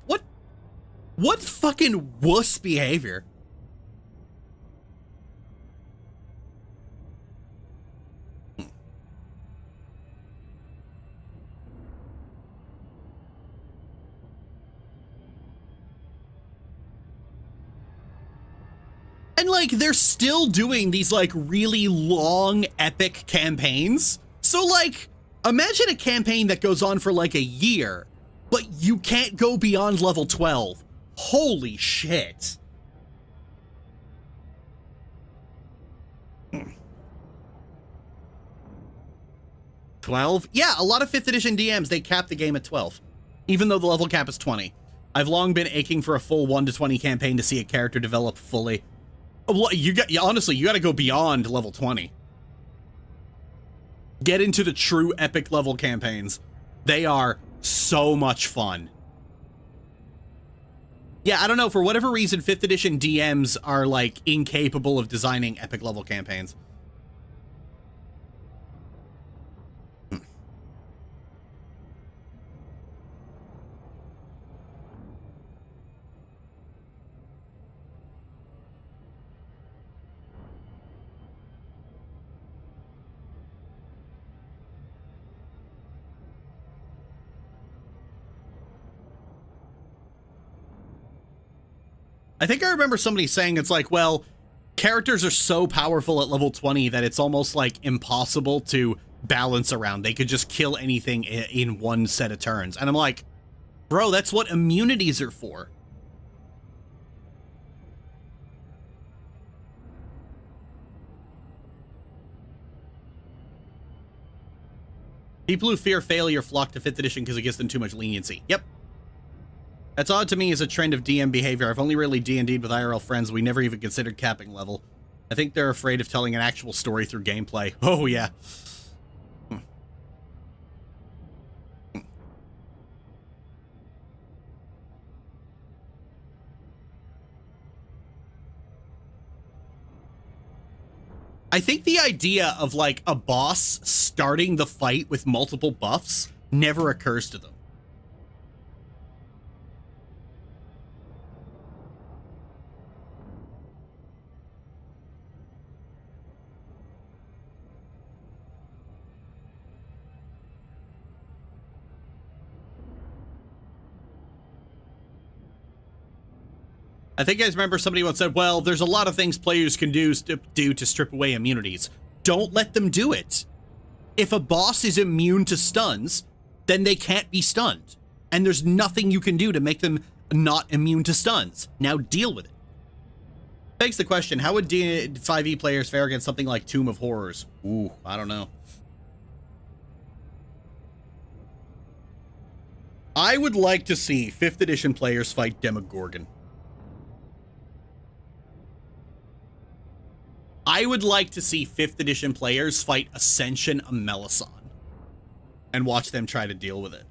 What fucking wuss behavior? And like, they're still doing these like really long epic campaigns. So like, imagine a campaign that goes on for like a year, but you can't go beyond level 12. Holy shit. 12? Yeah, a lot of 5th edition DMs, they cap the game at 12, even though the level cap is 20. I've long been aching for a full 1 to 20 campaign to see a character develop fully. Well, honestly, you got to go beyond level 20. Get into the true epic level campaigns. They are so much fun. Yeah, I don't know, for whatever reason, 5th edition DMs are like incapable of designing epic level campaigns. I think I remember somebody saying it's like, well, characters are so powerful at level 20 that it's almost like impossible to balance around. They could just kill anything in one set of turns. And I'm like, bro, that's what immunities are for. People who fear failure flock to 5th edition because it gives them too much leniency. Yep. That's odd to me as a trend of DM behavior. I've only really D&D'd with IRL friends. We never even considered capping level. I think they're afraid of telling an actual story through gameplay. Oh, yeah. I think the idea of like a boss starting the fight with multiple buffs never occurs to them. I think I remember somebody once said, well, there's a lot of things players can do to strip away immunities. Don't let them do it. If a boss is immune to stuns, then they can't be stunned. And there's nothing you can do to make them not immune to stuns. Now deal with it. Begs the question, how would 5e players fare against something like Tomb of Horrors? Ooh, I don't know. I would like to see 5th edition players fight Demogorgon. I would like to see 5th edition players fight Ascension Amelisson and watch them try to deal with it.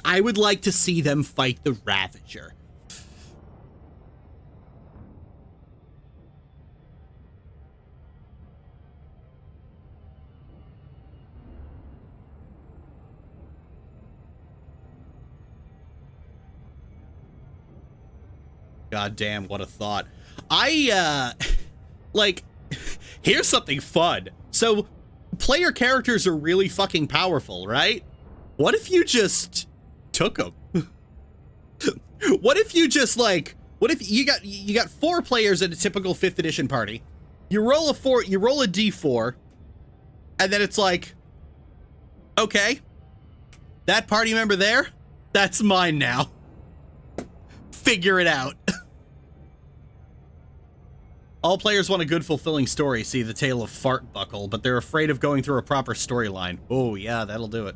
I would like to see them fight the Ravager. God damn, what a thought. Like, here's something fun. So, player characters are really fucking powerful, right? What if you just took them? What if you just, like, what if you got 4 players in a typical 5th edition party? You roll a d4, and then it's like, okay, that party member there, that's mine now. Figure it out. All players want a good, fulfilling story. See the tale of Fart Buckle, but they're afraid of going through a proper storyline. Oh, yeah, that'll do it.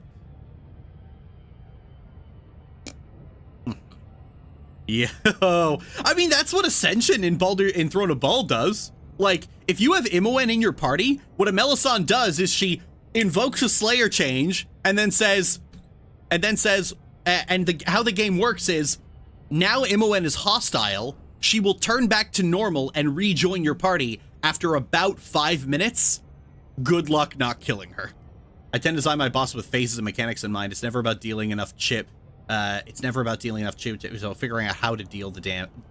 Yo, I mean, that's what Ascension in Throne of Ball does. Like, if you have Imoen in your party, what a Melisande does is she invokes a Slayer change and then says, how the game works is, now Imoen is hostile, she will turn back to normal and rejoin your party after about 5 minutes. Good luck not killing her. I tend to design my boss with phases and mechanics in mind. It's never about dealing enough chip. So figuring out how to deal the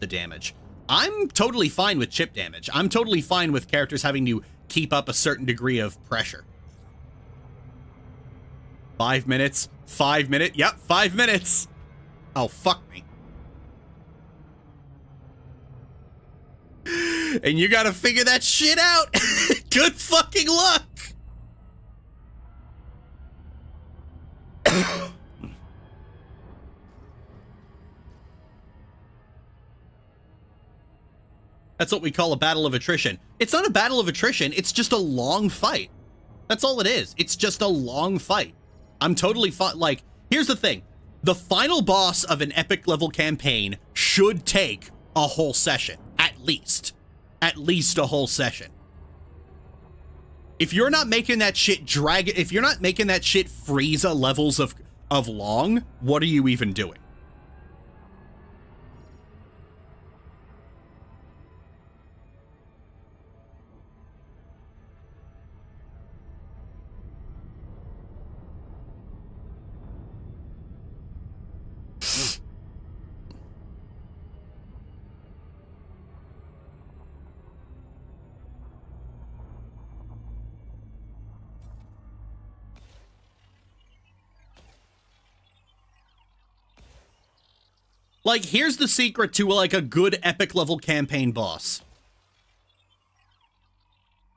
damage. I'm totally fine with chip damage. I'm totally fine with characters having to keep up a certain degree of pressure. 5 minutes. 5 minutes. Yep, 5 minutes. Oh, fuck me. And you gotta figure that shit out. Good fucking luck. That's what we call a battle of attrition. It's not a battle of attrition, it's just a long fight. That's all it is. It's just a long fight. I'm totally fine. Like, here's the thing. The final boss of an epic level campaign should take a whole session. At least. At least a whole session. If you're not making that shit if you're not making that shit Frieza levels of long, what are you even doing? Like, here's the secret to, like, a good epic level campaign boss.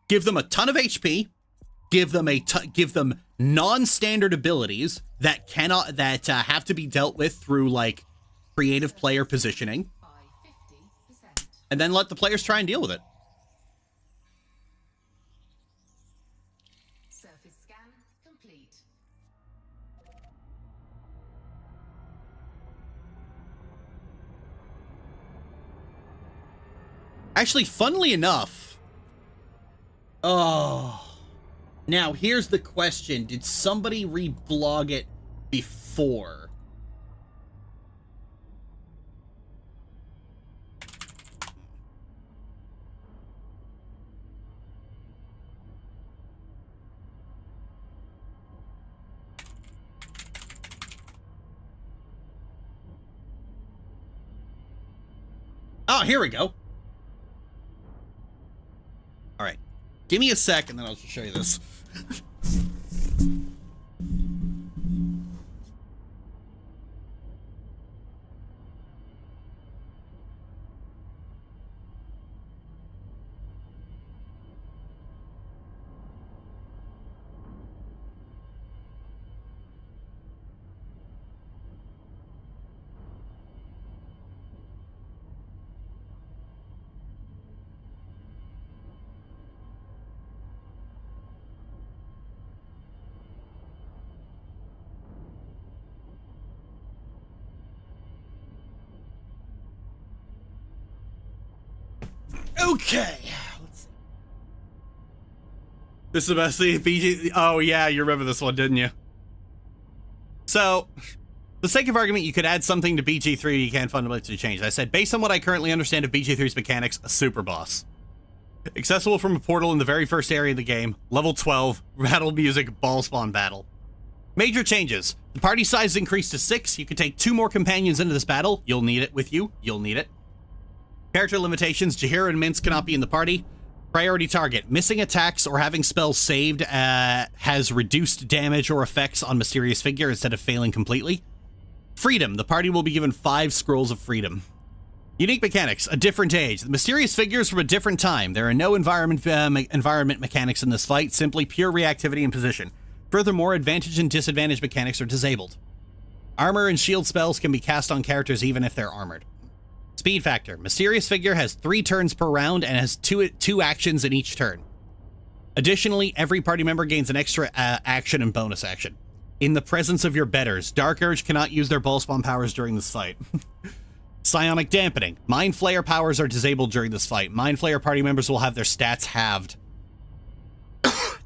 Give them a ton of HP, give them non-standard abilities that have to be dealt with through, like, creative player positioning, By 50%. and then let the players try and deal with it. Surface scan complete. Actually, funnily enough... Oh... Now, here's the question. Did somebody reblog it before? Oh, here we go. All right. Give me a sec, and then I'll show you this. Okay. Let's see. This is about the BG. Oh, yeah, you remember this one, didn't you? So, for the sake of argument, you could add something to BG3 you can't fundamentally change. I said, based on what I currently understand of BG3's mechanics, a super boss. Accessible from a portal in the very first area of the game. Level 12. Battle music. Ball spawn battle. Major changes. The party size is increased to 6. You can take 2 more companions into this battle. You'll need it with you. You'll need it. Character limitations. Jahira and Mince cannot be in the party. Priority target. Missing attacks or having spells saved has reduced damage or effects on Mysterious Figure instead of failing completely. Freedom. The party will be given 5 scrolls of freedom. Unique mechanics. A different age. The Mysterious Figures from a different time. There are no environment mechanics in this fight, simply pure reactivity and position. Furthermore, advantage and disadvantage mechanics are disabled. Armor and shield spells can be cast on characters even if they're armored. Speed factor. Mysterious Figure has 3 turns per round and has two actions in each turn. Additionally, every party member gains an extra action and bonus action. In the presence of your betters, Dark Urge cannot use their ball spawn powers during this fight. Psionic dampening. Mind Flayer powers are disabled during this fight. Mind Flayer party members will have their stats halved.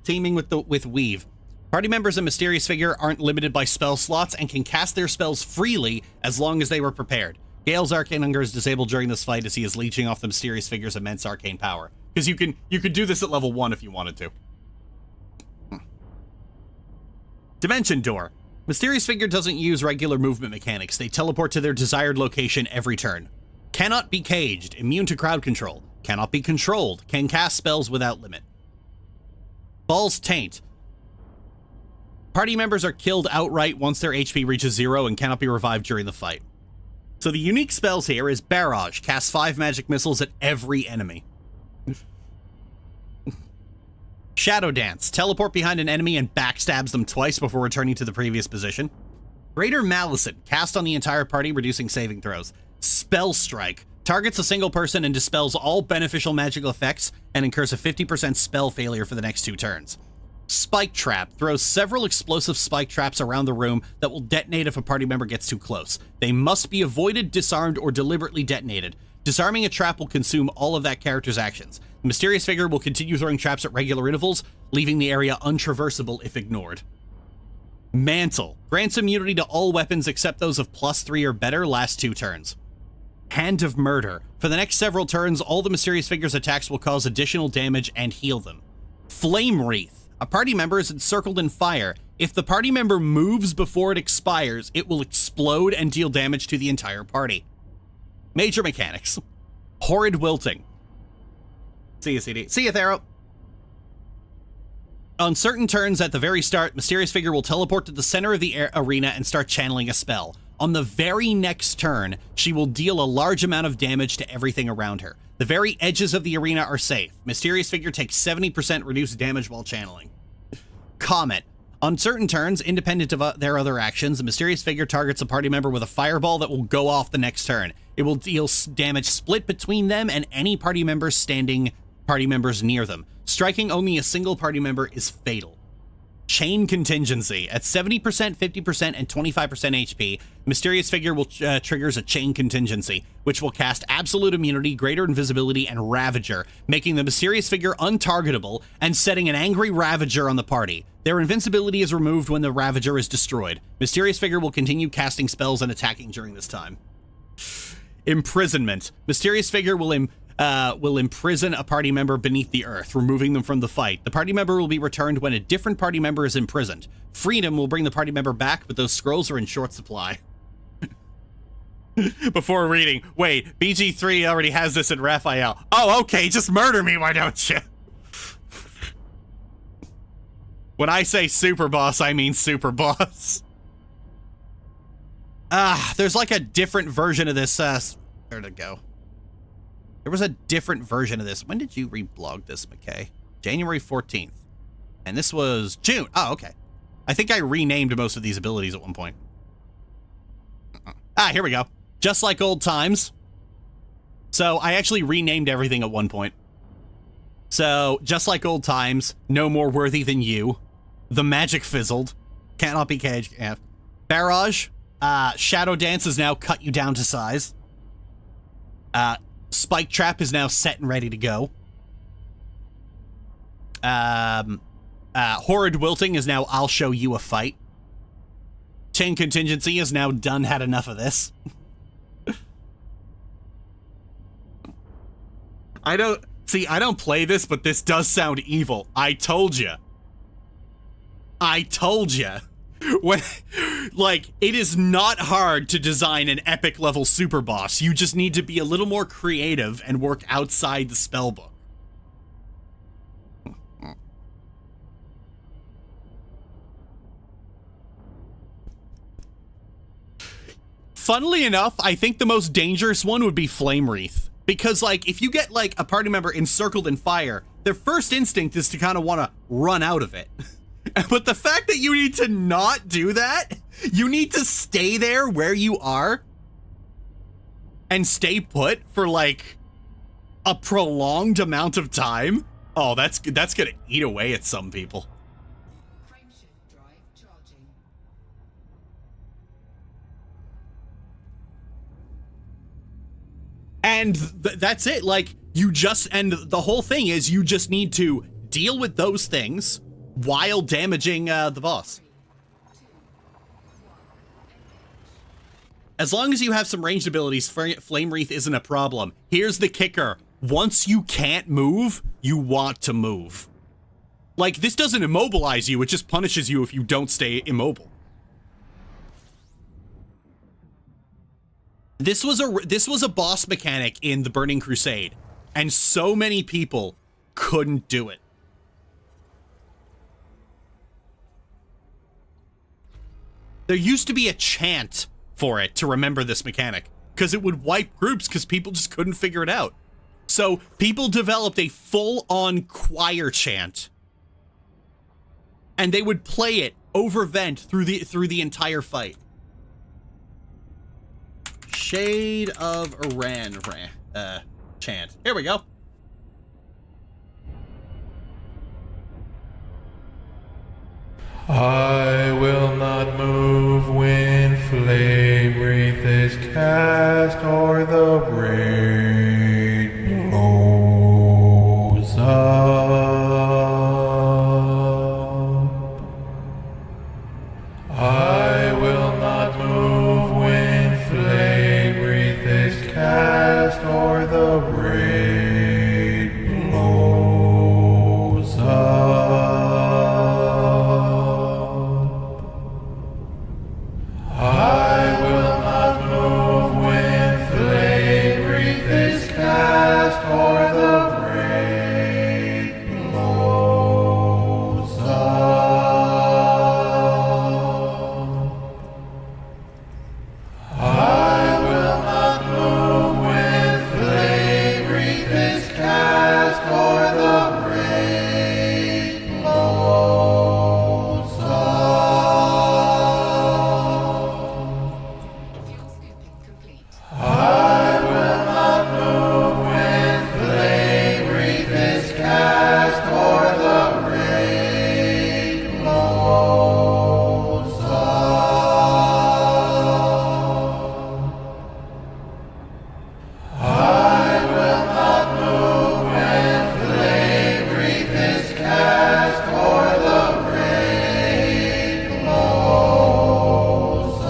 Teaming with Weave. Party members in Mysterious Figure aren't limited by spell slots and can cast their spells freely as long as they were prepared. Gale's Arcane Hunger is disabled during this fight as he is leeching off the Mysterious Figure's immense arcane power. Because you could do this at level 1 if you wanted to. Dimension Door. Mysterious Figure doesn't use regular movement mechanics. They teleport to their desired location every turn. Cannot be caged. Immune to crowd control. Cannot be controlled. Can cast spells without limit. Ball's Taint. Party members are killed outright once their HP reaches 0 and cannot be revived during the fight. So the unique spells here is Barrage. Casts 5 magic missiles at every enemy. Shadow Dance. Teleport behind an enemy and backstabs them twice before returning to the previous position. Greater Malison. Cast on the entire party, reducing saving throws. Spell Strike. Targets a single person and dispels all beneficial magical effects and incurs a 50% spell failure for the next 2 turns. Spike Trap. Throws several explosive spike traps around the room that will detonate if a party member gets too close. They must be avoided, disarmed, or deliberately detonated. Disarming a trap will consume all of that character's actions. The Mysterious Figure will continue throwing traps at regular intervals, leaving the area untraversable if ignored. Mantle. Grants immunity to all weapons except those of +3 or better last 2 turns. Hand of Murder. For the next several turns, all the Mysterious Figure's attacks will cause additional damage and heal them. Flame Wreath. A party member is encircled in fire. If the party member moves before it expires, it will explode and deal damage to the entire party. Major mechanics. Horrid Wilting. See ya, CD. See ya, Thero. On certain turns at the very start, Mysterious Figure will teleport to the center of the arena and start channeling a spell. On the very next turn, she will deal a large amount of damage to everything around her. The very edges of the arena are safe. Mysterious Figure takes 70% reduced damage while channeling. Comet. On certain turns, independent of their other actions, the Mysterious Figure targets a party member with a fireball that will go off the next turn. It will deal damage split between them and any party members near them. Striking only a single party member is fatal. Chain Contingency. At 70%, 50%, and 25% HP, Mysterious Figure will triggers a Chain Contingency, which will cast Absolute Immunity, Greater Invisibility, and Ravager, making the Mysterious Figure untargetable and setting an angry Ravager on the party. Their invincibility is removed when the Ravager is destroyed. Mysterious Figure will continue casting spells and attacking during this time. Imprisonment. Mysterious Figure will imprison a party member beneath the earth, removing them from the fight. The party member will be returned when a different party member is imprisoned. Freedom will bring the party member back, but those scrolls are in short supply. Before reading, wait, BG3 already has this in Raphael. Oh, okay, just murder me, why don't you? When I say super boss, I mean super boss. There's like a different version of this, where'd it go? There was a different version of this. When did you reblog this, McKay? January 14th. And this was June. Oh, okay. I think I renamed most of these abilities at one point. Here we go. Just like old times. So I actually renamed everything at one point. So, just like old times, no more worthy than you. The magic fizzled. Cannot be caged. Barrage. Shadow Dance is now cut you down to size. Spike Trap is now set and ready to go. Horrid Wilting is now I'll show you a fight. Chain Contingency is now done, had enough of this. I don't play this, but this does sound evil. I told ya. When Like, it is not hard to design an epic level super boss. You just need to be a little more creative and work outside the spellbook. Funnily enough, I think the most dangerous one would be Flame Wreath. Because, like, if you get, like, a party member encircled in fire, their first instinct is to kind of want to run out of it. But the fact that you need to not do that, you need to stay there where you are and stay put for, like, a prolonged amount of time. Oh, that's gonna eat away at some people. Frameshift drive charging. And that's it. Like, you just, and the whole thing is you just need to deal with those things while damaging the boss. As long as you have some ranged abilities, Flame Wreath isn't a problem. Here's the kicker. Once you can't move, you want to move. Like, this doesn't immobilize you, it just punishes you if you don't stay immobile. This was a boss mechanic in the Burning Crusade, and so many people couldn't do it. There used to be a chant for it to remember this mechanic, because it would wipe groups because people just couldn't figure it out. So people developed a full-on choir chant, and they would play it over vent through the entire fight. Shade of Iran chant. Here we go. I will not move when flame wreath is cast or the rain blows up. I will not move when flame wreath is cast or the rain blows up. I will not move when flame wreath is cast or the rain blows up. I will not move when flame wreath is cast or the rain blows up. Fuel scooping complete. I will not move when flame wreath is cast or the rain blows up. I will not move when flame wreath is cast or the rain blows up.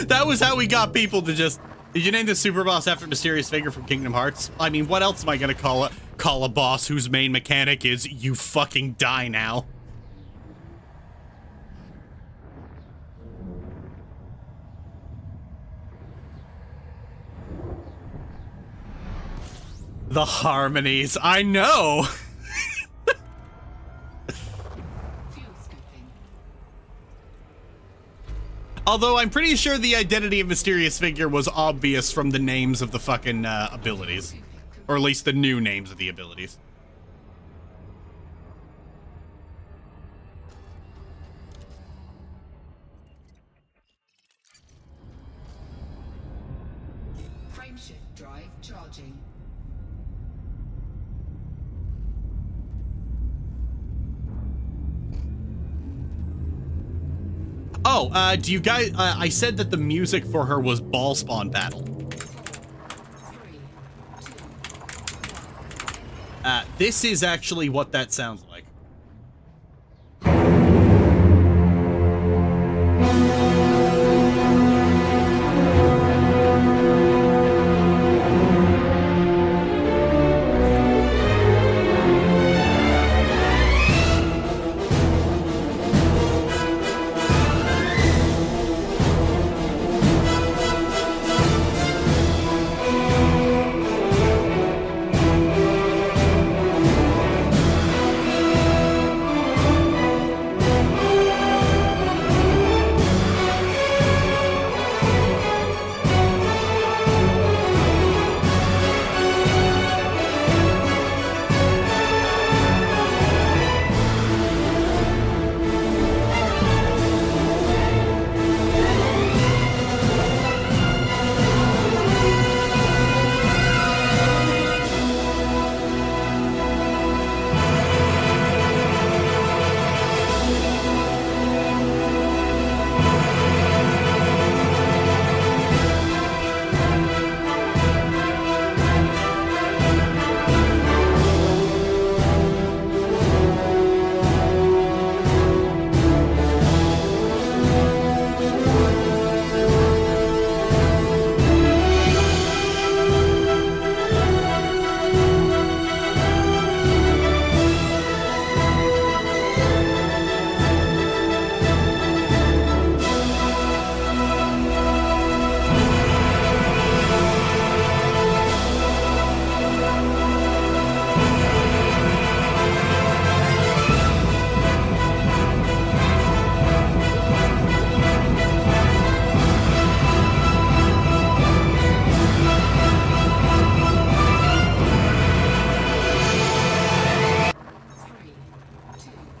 That was how we got people to just... Did you name the super boss after Mysterious Figure from Kingdom Hearts? I mean, what else am I gonna call a boss whose main mechanic is you fucking die now? The harmonies, I know! Fuel scooping. Although I'm pretty sure the identity of Mysterious Figure was obvious from the names of the fucking abilities. Or at least the new names of the abilities. Frameshift drive charging. Oh, do you guys... I said that the music for her was Ball Spawn Battle. 3, 2, This is actually what that sounds like.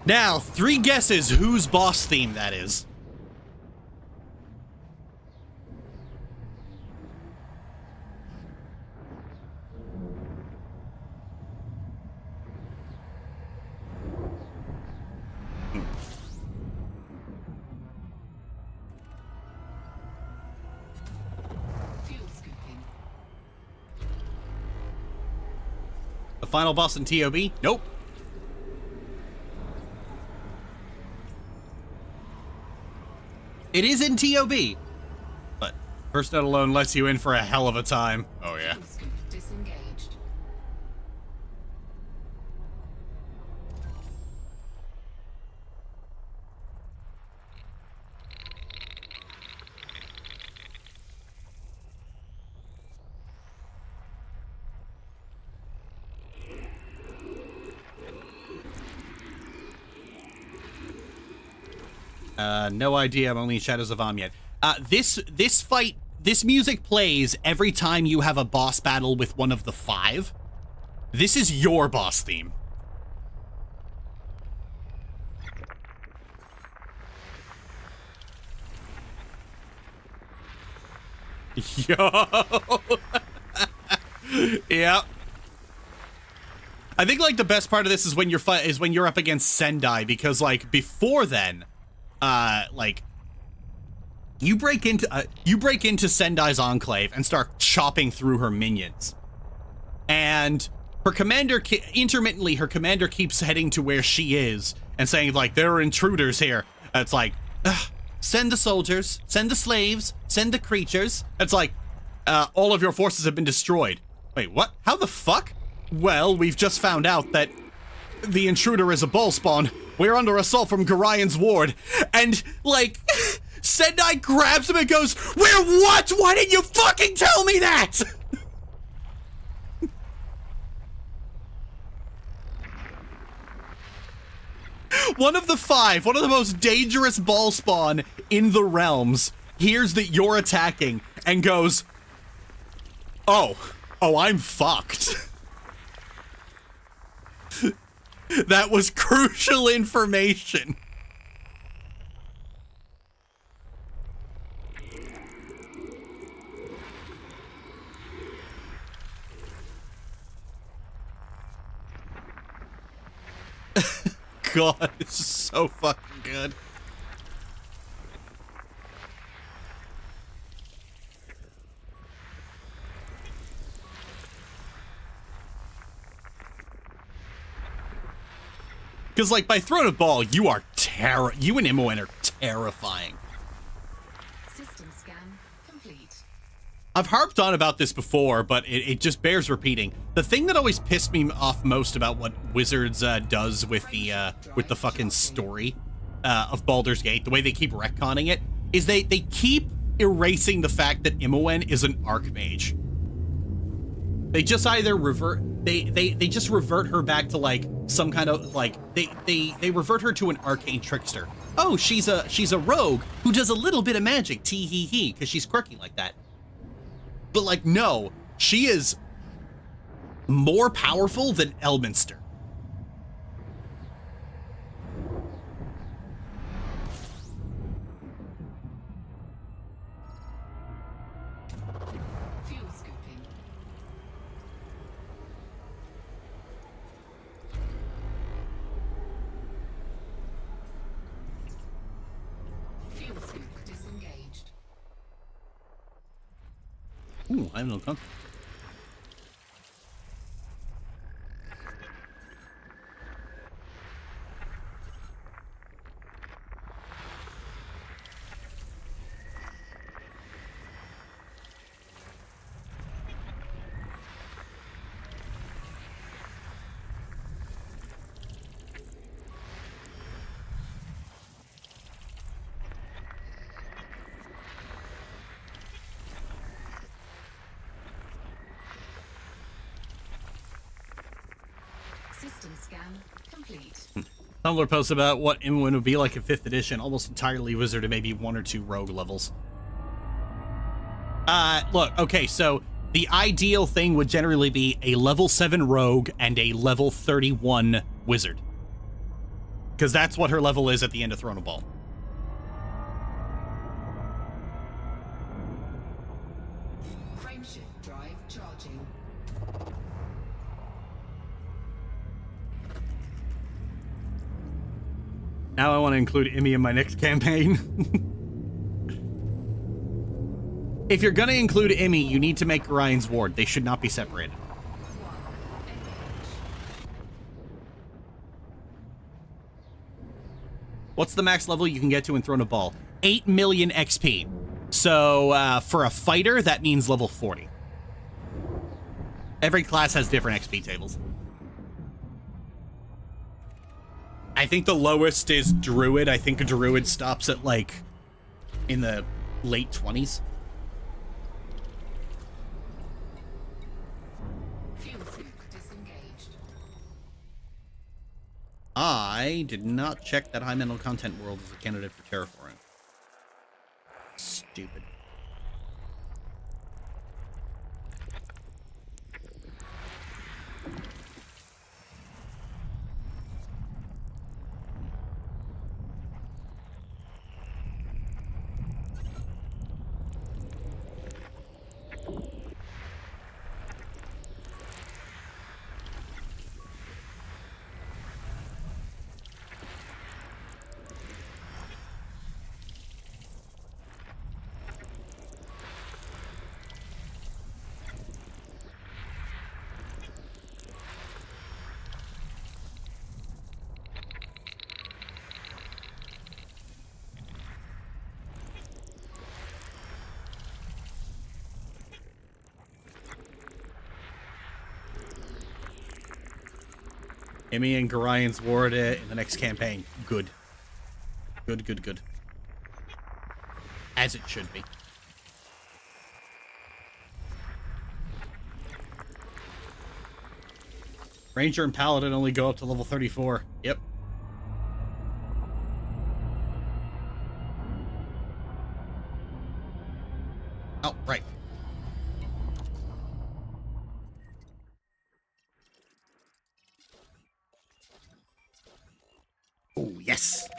Now, 3 guesses whose boss theme that is. Fuel scooping. The final boss in TOB? Nope. It is in TOB. But First Note alone lets you in for a hell of a time. Oh, yeah. Fuel scoop disengaged. No idea. I'm only in Shadows of Am yet. This fight, this music plays every time you have a boss battle with one of the 5. This is your boss theme. Yo. Yep. I think like the best part of this is when you're up against Sendai, because like before then, like you break into Sendai's enclave and start chopping through her minions, and her commander intermittently her commander keeps heading to where she is and saying like, there are intruders here. And it's like, send the soldiers, send the slaves, send the creatures. It's like, all of your forces have been destroyed. Wait, what? How the fuck? Well, we've just found out that the intruder is a bull spawn. We're under assault from Gorian's ward. And, like, Sendai grabs him and goes, "We're what? Why didn't you fucking tell me that?" One of the 5, one of the most dangerous ball spawn in the realms, hears that you're attacking and goes, oh, I'm fucked. That was crucial information. God, this is so fucking good. Because, like, by Throne of Ball, you and Imoen are terrifying. System scan complete. I've harped on about this before, but it just bears repeating. The thing that always pissed me off most about what Wizards does with the fucking story of Baldur's Gate, the way they keep retconning it, is they keep erasing the fact that Imoen is an archmage. They just either revert they just revert her back to like some kind of like they revert her to an arcane trickster. Oh, she's a rogue who does a little bit of magic, tee hee hee, because she's quirky like that. But like, no, she is more powerful than Elminster. Fuel scooping. Fuel scoop disengaged. Ooh, I have no contact. System scan complete. Tumblr posts about what Imoen would be like in 5th edition, almost entirely wizard and maybe 1 or 2 rogue levels. Look, okay, so the ideal thing would generally be a level 7 rogue and a level 31 wizard. because that's what her level is at the end of Throne of Ball. Frameshift drive charging. Now I want to include Emmy in my next campaign. If you're gonna include Emmy, you need to make Ryan's Ward. They should not be separated. What's the max level you can get to in Throne of Ball? 8 million XP. So for a fighter, that means level 40. Every class has different XP tables. I think the lowest is Druid. I think a Druid stops at like in the late 20s. Fuel scoop disengaged. I did not check that high mental content world as a candidate for terraforming. Stupid. Emmy and Garion's Ward in the next campaign. Good. Good, good, good. As it should be. Ranger and Paladin only go up to level 34. Yep. Oh, right. Oh, yes.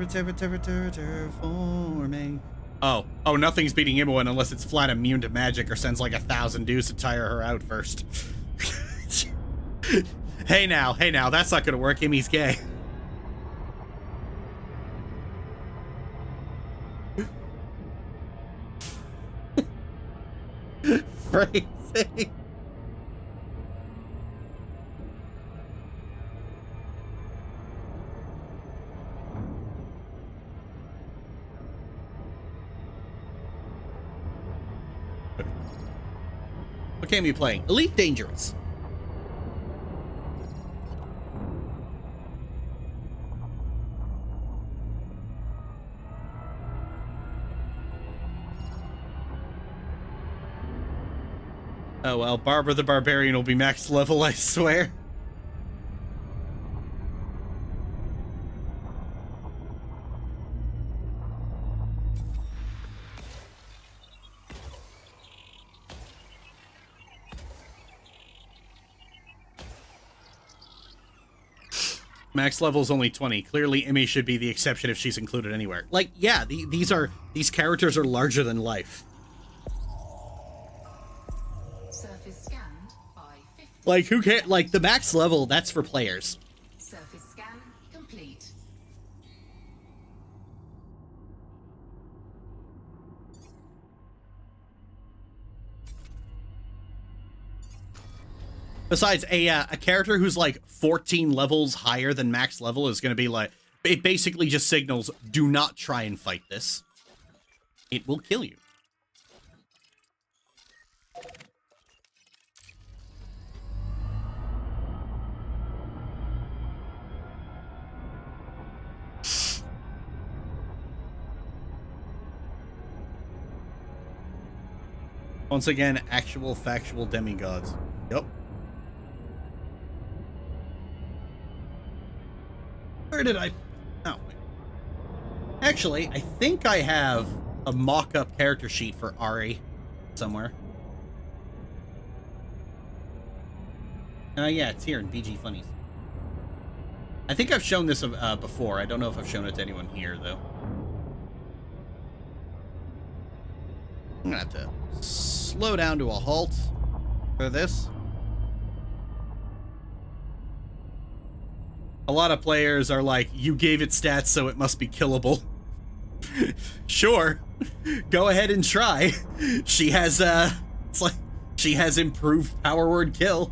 Terraforming. Oh, nothing's beating Imoen unless it's flat immune to magic or sends like 1,000 dudes to tire her out first. Hey now, that's not gonna work. Emmy's gay. Crazy. What game are you playing? Elite Dangerous. Oh well, Barbara the Barbarian will be max level, I swear. Max level is only 20. Clearly, Emmy should be the exception if she's included anywhere. Like, yeah, these characters are larger than life. Surface scanned by 50. Like, who cares? Like, the max level, that's for players. Surface scan complete. Besides, a character who's like 14 levels higher than max level is going to be like, it basically just signals, do not try and fight this. It will kill you. Once again, actual factual demigods. Yep. Where did I... Oh, wait. Actually, I think I have a mock-up character sheet for Ari somewhere. Yeah, it's here in BG Funnies. I think I've shown this before. I don't know if I've shown it to anyone here, though. I'm gonna have to slow down to a halt for this. A lot of players are like, you gave it stats, so it must be killable. Sure. Go ahead and try. She has, it's like, she has improved power word kill.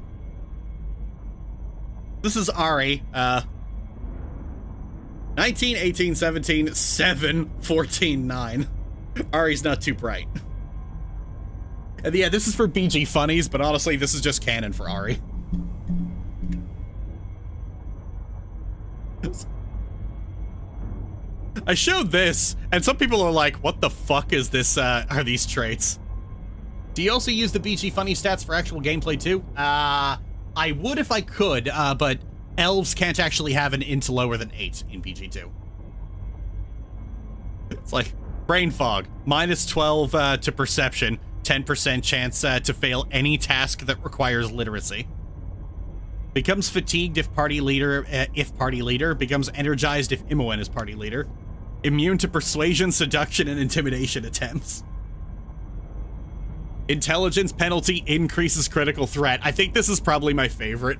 This is Ari, 19, 18, 17, 7, 14, 9. Ari's not too bright. And yeah, this is for BG Funnies, but honestly, this is just canon for Ari. I showed this, and some people are like, what the fuck is this, are these traits? Do you also use the BG Funny stats for actual gameplay too? I would if I could, but elves can't actually have an int lower than 8 in BG2. It's like, brain fog, minus 12 to perception, 10% chance to fail any task that requires literacy. Becomes fatigued if party leader, becomes energized if Imoen is party leader. Immune to persuasion, seduction, and intimidation attempts. Intelligence penalty increases critical threat. I think this is probably my favorite.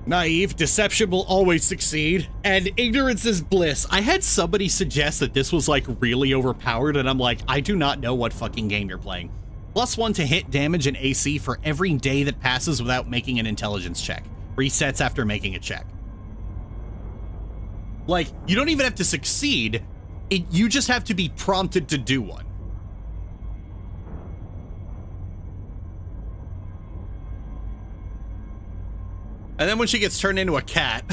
Naive, deception will always succeed, and ignorance is bliss. I had somebody suggest that this was like really overpowered, and I'm like, I do not know what fucking game you're playing. +1 to hit, damage, and AC for every day that passes without making an intelligence check. Resets after making a check. Like, you don't even have to succeed. You just have to be prompted to do one. And then when she gets turned into a cat,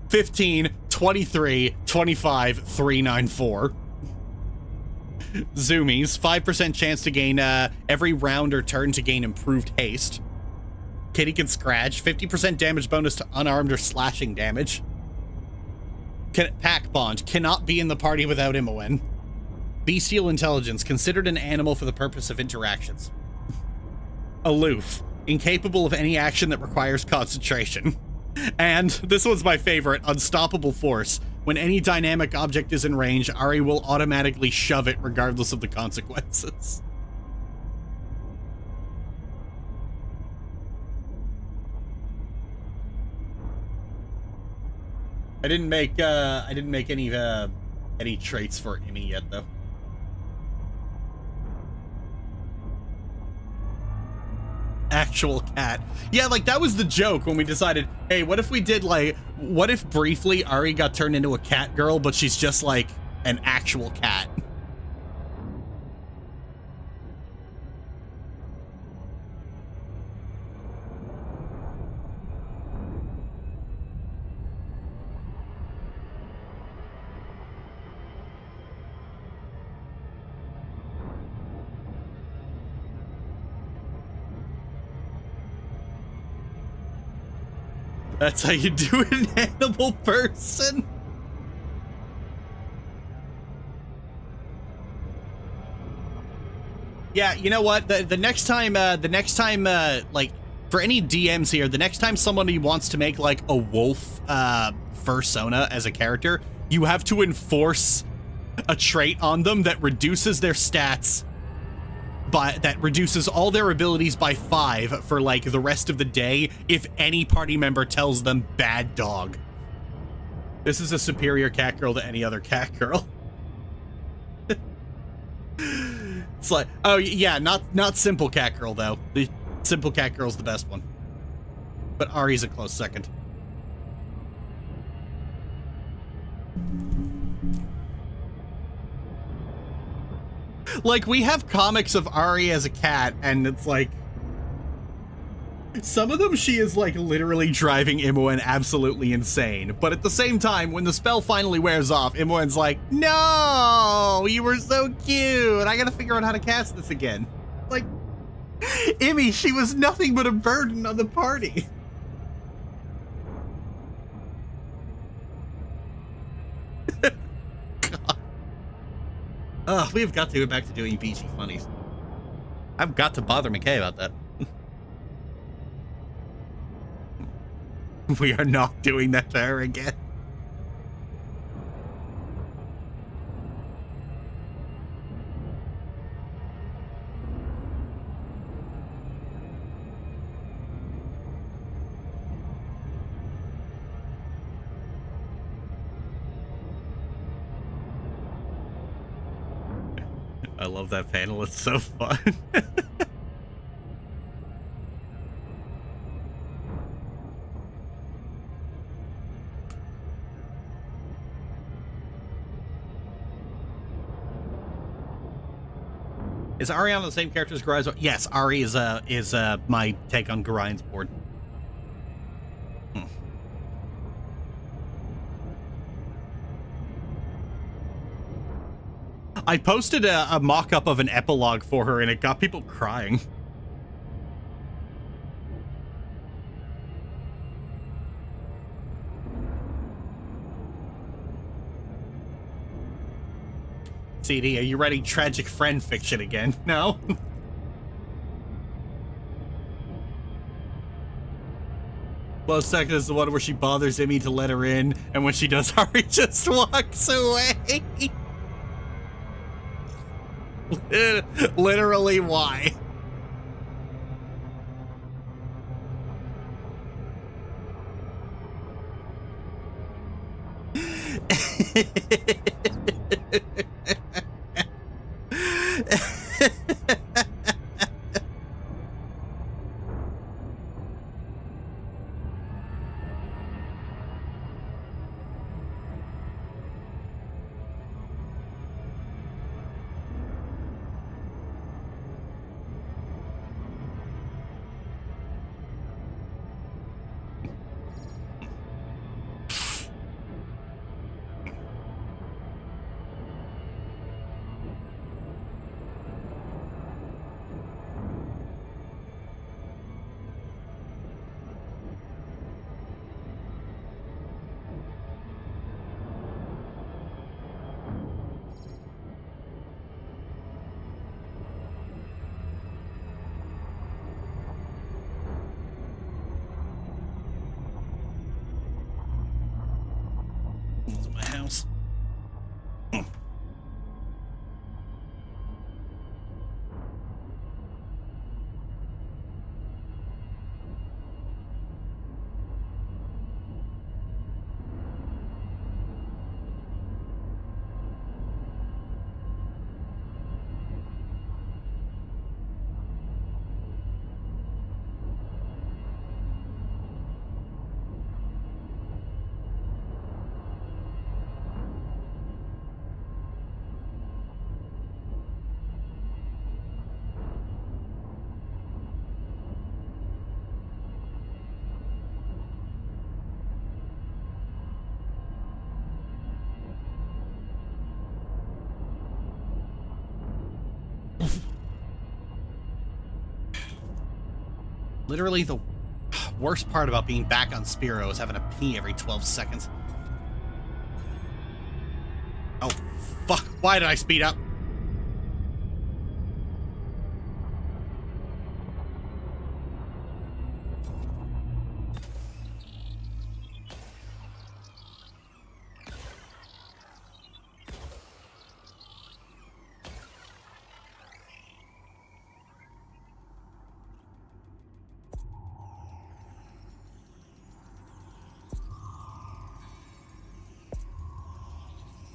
15, 23, 25, 394. Zoomies, 5% chance to gain every round or turn to gain improved haste. Kitty can scratch, 50% damage bonus to unarmed or slashing damage. Pack bond, cannot be in the party without Imoen. Bestial intelligence, considered an animal for the purpose of interactions. Aloof, incapable of any action that requires concentration. And, this one's my favorite, unstoppable force. When any dynamic object is in range, Ari will automatically shove it regardless of the consequences. I didn't make any traits for Imi yet though. Actual cat. Yeah, like that was the joke when we decided, hey, what if we did like, what if briefly Ari got turned into a cat girl, but she's just like an actual cat? That's how you do an animal person. Yeah, you know what? The next time, like, for any DMs here, the next time somebody wants to make, like, a wolf, fursona as a character, you have to enforce a trait on them that reduces their stats that reduces all their abilities by 5 for like the rest of the day if any party member tells them bad dog. This is a superior cat girl to any other cat girl. It's like, oh yeah, not simple cat girl though. The simple cat girl's the best one. But Ari's a close second. Like, we have comics of Ari as a cat, and it's like, some of them she is like literally driving Imoen absolutely insane. But at the same time, when the spell finally wears off, Imoen's like, no, you were so cute. I gotta figure out how to cast this again. Like, Imi, she was nothing but a burden on the party. God. We've got to go back to doing BG funnies. I've got to bother McKay about that. We are not doing that to her again. I love that panel. It's so fun. Is Ari on the same character as Gorine's? Yes, Ari is my take on Gorine's board. I posted a mock-up of an epilogue for her, and it got people crying. CD, are you writing tragic friend fiction again? No? Well, second is the one where she bothers Emmy to let her in, and when she does, Ari just walks away. Literally, why? This is my house. Literally, the worst part about being back on Spiro is having to pee every 12 seconds. Oh, fuck. Why did I speed up?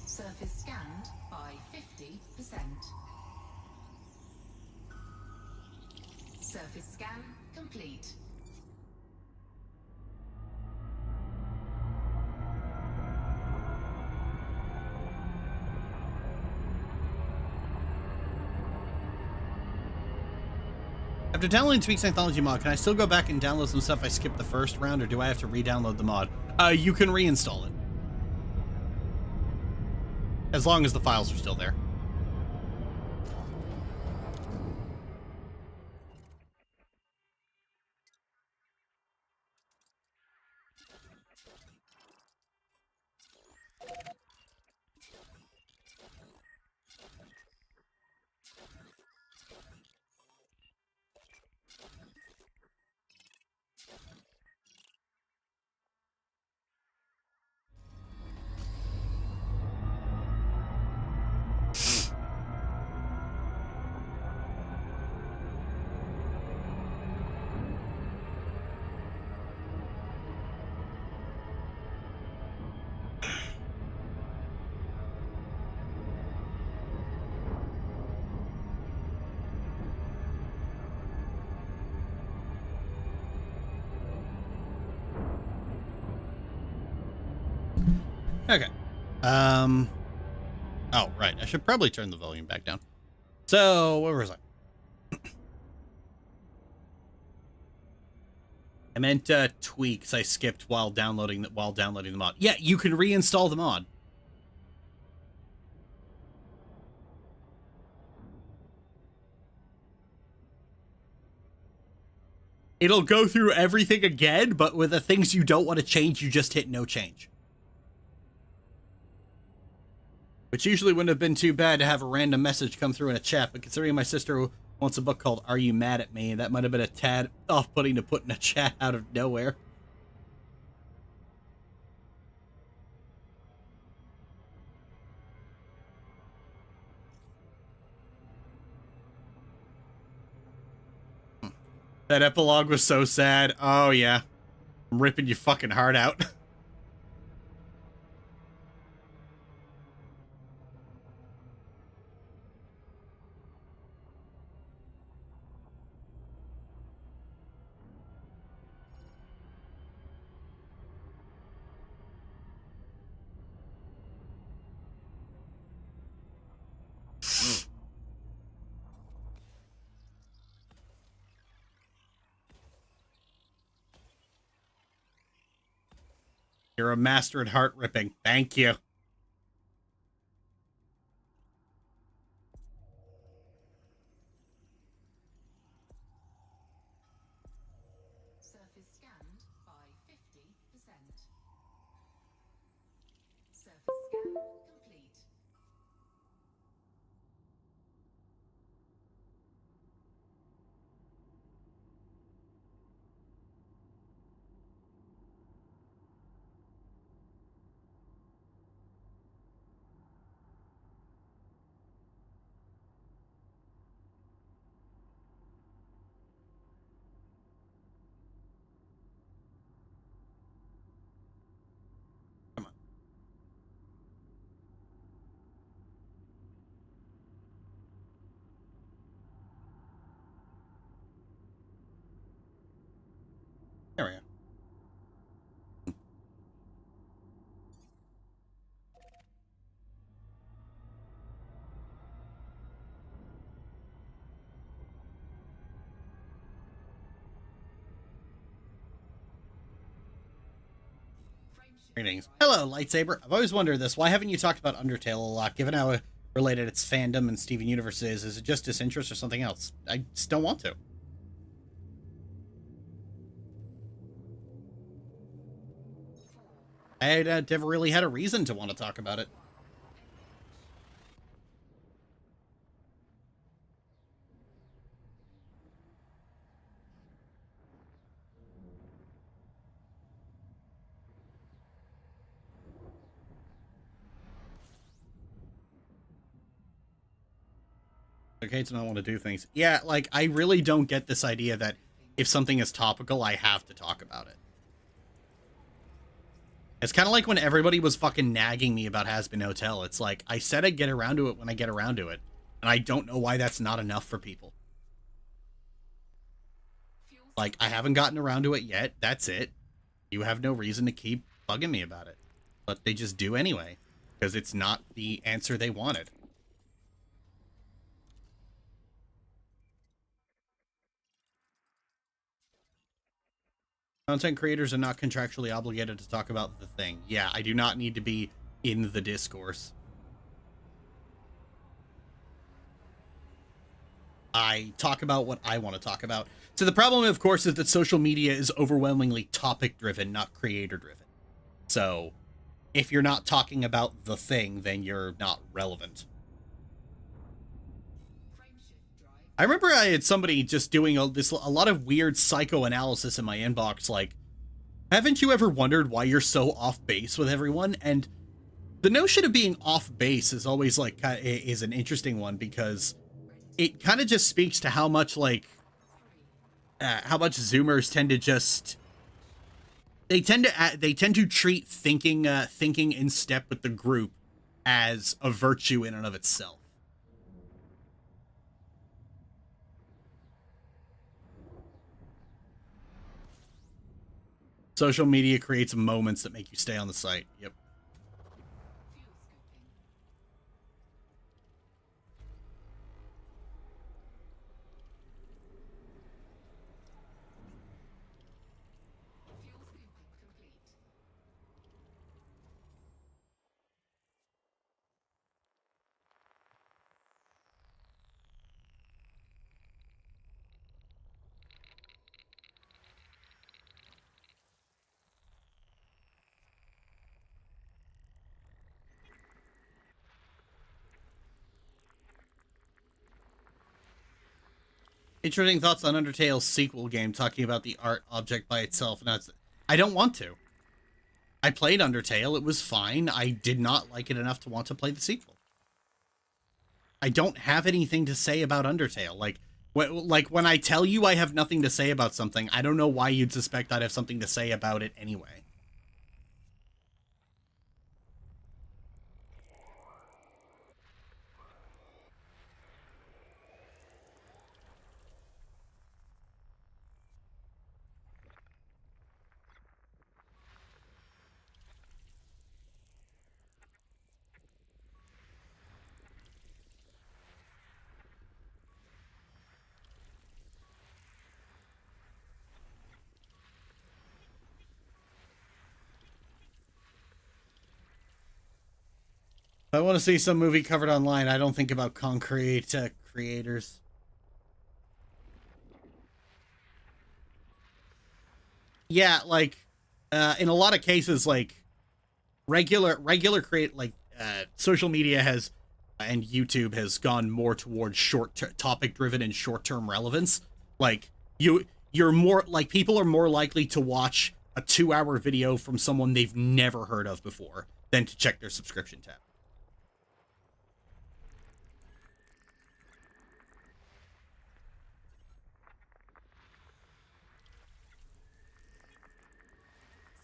Surface scanned by 50%. Surface scan complete. After downloading Tweaks Anthology mod, can I still go back and download some stuff I skipped the first round, or do I have to re-download the mod? You can reinstall it. As long as the files are still there. Okay. Oh, right. I should probably turn the volume back down. So, where was I? I meant tweaks I skipped while downloading the mod. Yeah, you can reinstall the mod. It'll go through everything again, but with the things you don't want to change, you just hit no change. Which usually wouldn't have been too bad to have a random message come through in a chat, but considering my sister wants a book called Are You Mad at Me, that might have been a tad off-putting to put in a chat out of nowhere. That epilogue was so sad. Oh, yeah. I'm ripping your fucking heart out. You're a master at heart ripping. Thank you. Surface scanned by 50%. Surface scan complete. Come on. There we go. Greetings. Hello, Lightsaber. I've always wondered this. Why haven't you talked about Undertale a lot, given how related its fandom and Steven Universe is? Is it just disinterest or something else? I just don't want to. I never really had a reason to want to talk about it. Okay to not want to do things. Yeah, like, I really don't get this idea that if something is topical, I have to talk about it. It's kind of like when everybody was fucking nagging me about Has Been Hotel. It's like, I said I'd get around to it when I get around to it. And I don't know why that's not enough for people. Like, I haven't gotten around to it yet. That's it. You have no reason to keep bugging me about it. But they just do anyway. Because it's not the answer they wanted. Content creators are not contractually obligated to talk about the thing. Yeah, I do not need to be in the discourse. I talk about what I want to talk about. So the problem, of course, is that social media is overwhelmingly topic-driven, not creator-driven. So if you're not talking about the thing, then you're not relevant. I remember I had somebody just doing a lot of weird psychoanalysis in my inbox, like, haven't you ever wondered why you're so off base with everyone? And the notion of being off base is always, like, is an interesting one, because it kind of just speaks to how much, like, how much Zoomers tend to just... They tend to treat thinking in step with the group as a virtue in and of itself. Social media creates moments that make you stay on the site. Yep. Interesting thoughts on Undertale's sequel game, talking about the art object by itself. And I don't want to. I played Undertale. It was fine. I did not like it enough to want to play the sequel. I don't have anything to say about Undertale. Like when I tell you I have nothing to say about something, I don't know why you'd suspect I'd have something to say about it anyway. If I want to see some movie covered online, I don't think about concrete creators. Yeah, like in a lot of cases, like regular create like social media has and YouTube has gone more towards topic driven and short term relevance. Like you're more like people are more likely to watch a 2-hour video from someone they've never heard of before than to check their subscription tab.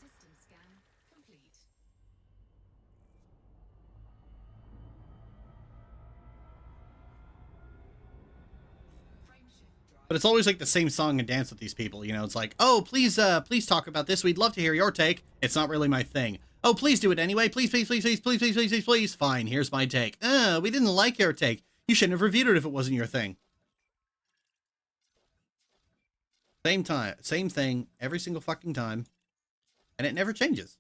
System scan complete. Frameshift drive. But it's always like the same song and dance with these people, you know. It's like, oh, please talk about this. We'd love to hear your take. It's not really my thing. Oh, please do it anyway. Please, please, please, please, please, please, please, please, please. Fine, here's my take. We didn't like your take. You shouldn't have reviewed it if it wasn't your thing. Same time, same thing, every single fucking time. And it never changes.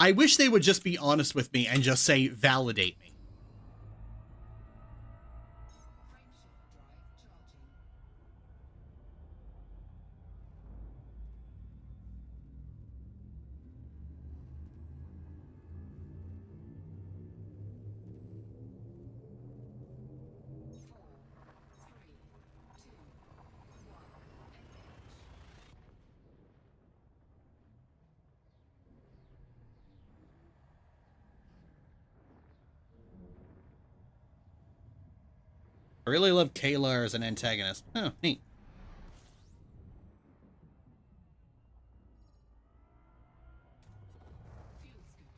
I wish they would just be honest with me and just say, validate me. Frameshift drive charging. Four, three, two, one. Engage. I really love Kayla as an antagonist. Oh, neat. Fuel scooping.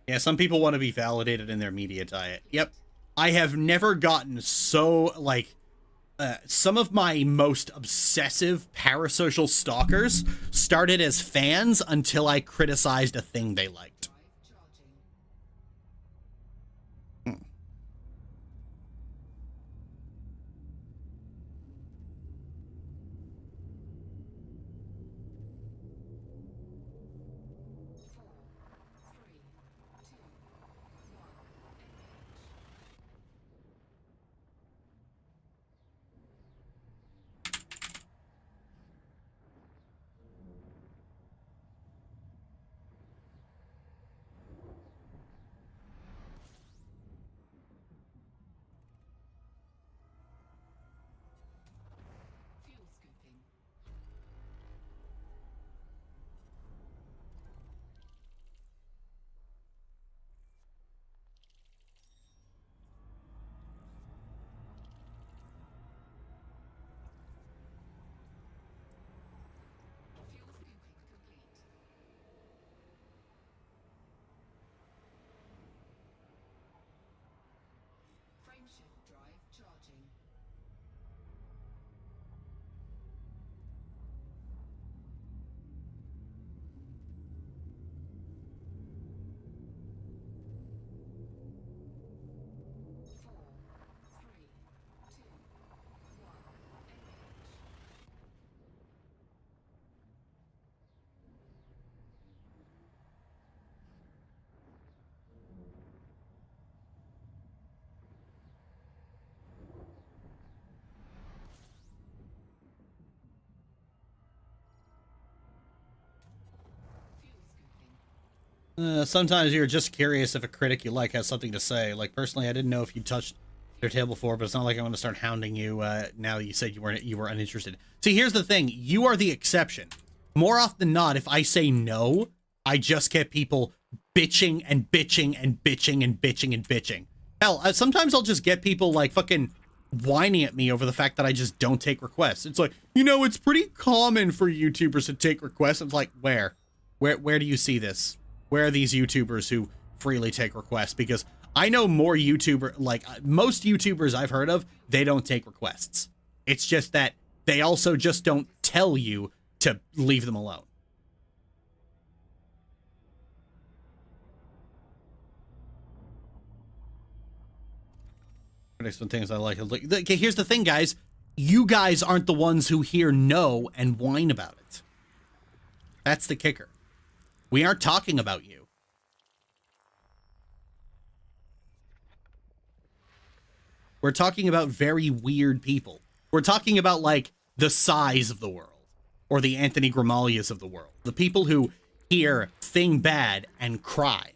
Yeah, some people want to be validated in their media diet. Yep. I have never gotten so, like, some of my most obsessive parasocial stalkers started as fans until I criticized a thing they liked. Drive charging. Four, three, two, one. Engage. Sometimes you're just curious if a critic you like has something to say. Like, personally, I didn't know if you touched their tail before, but it's not like I want to start hounding you now you said you were uninterested. See, here's the thing. You are the exception. More often than not, if I say no, I just get people bitching and bitching and bitching and bitching and bitching. Hell, sometimes I'll just get people, like, fucking whining at me over the fact that I just don't take requests. It's like, you know, it's pretty common for YouTubers to take requests. It's like, where? Where do you see this? Where are these YouTubers who freely take requests? Because I know more most YouTubers I've heard of, they don't take requests. It's just that they also just don't tell you to leave them alone. Next one things I like. Okay, here's the thing, guys. You guys aren't the ones who hear no and whine about it. That's the kicker. We aren't talking about you. We're talking about very weird people. We're talking about, like, the size of the world. Or the Anthony Grimalias of the world. The people who hear thing bad and cry.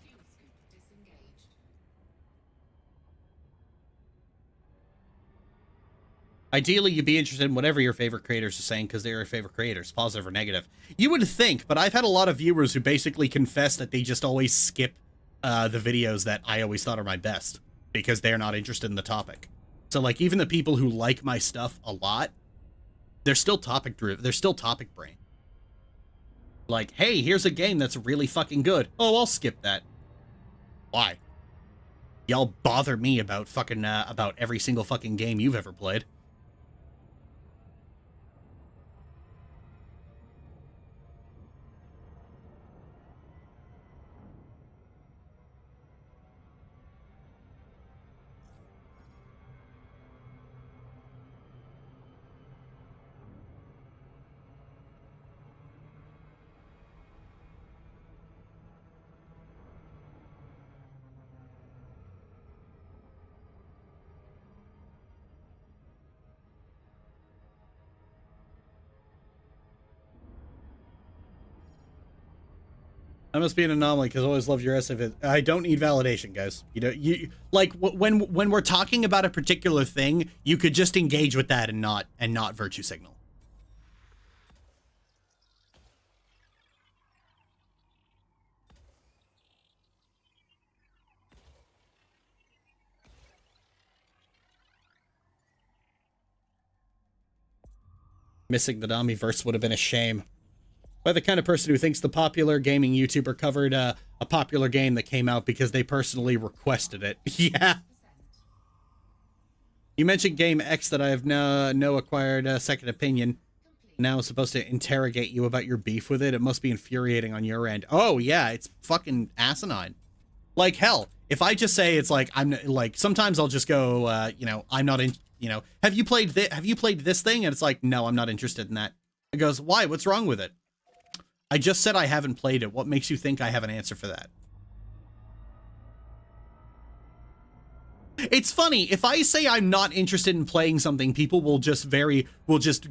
Fuel scoop disengaged. Ideally, you'd be interested in whatever your favorite creators are saying because they're your favorite creators, positive or negative. You would think, but I've had a lot of viewers who basically confess that they just always skip the videos that I always thought are my best because they're not interested in the topic. So, like, even the people who like my stuff a lot, they're still topic driven. They're still topic brain. Like, hey, here's a game that's really fucking good. Oh, I'll skip that. Why? Y'all bother me about fucking about every single fucking game you've ever played. I must be an anomaly because I always loved your essay. I don't need validation, guys. You know, like when we're talking about a particular thing, you could just engage with that and not virtue signal. Missing the Namiverse would have been a shame. By the kind of person who thinks the popular gaming YouTuber covered a popular game that came out because they personally requested it. Yeah. You mentioned Game X that I have no acquired second opinion. Now I'm supposed to interrogate you about your beef with it. It must be infuriating on your end. Oh, yeah, it's fucking asinine. Like, hell, if I just say it's like, I'm like, sometimes I'll just go, you know, I'm not in, you know, have you played this thing? And it's like, no, I'm not interested in that. It goes, why? What's wrong with it? I just said I haven't played it. What makes you think I have an answer for that? It's funny, if I say I'm not interested in playing something, people will just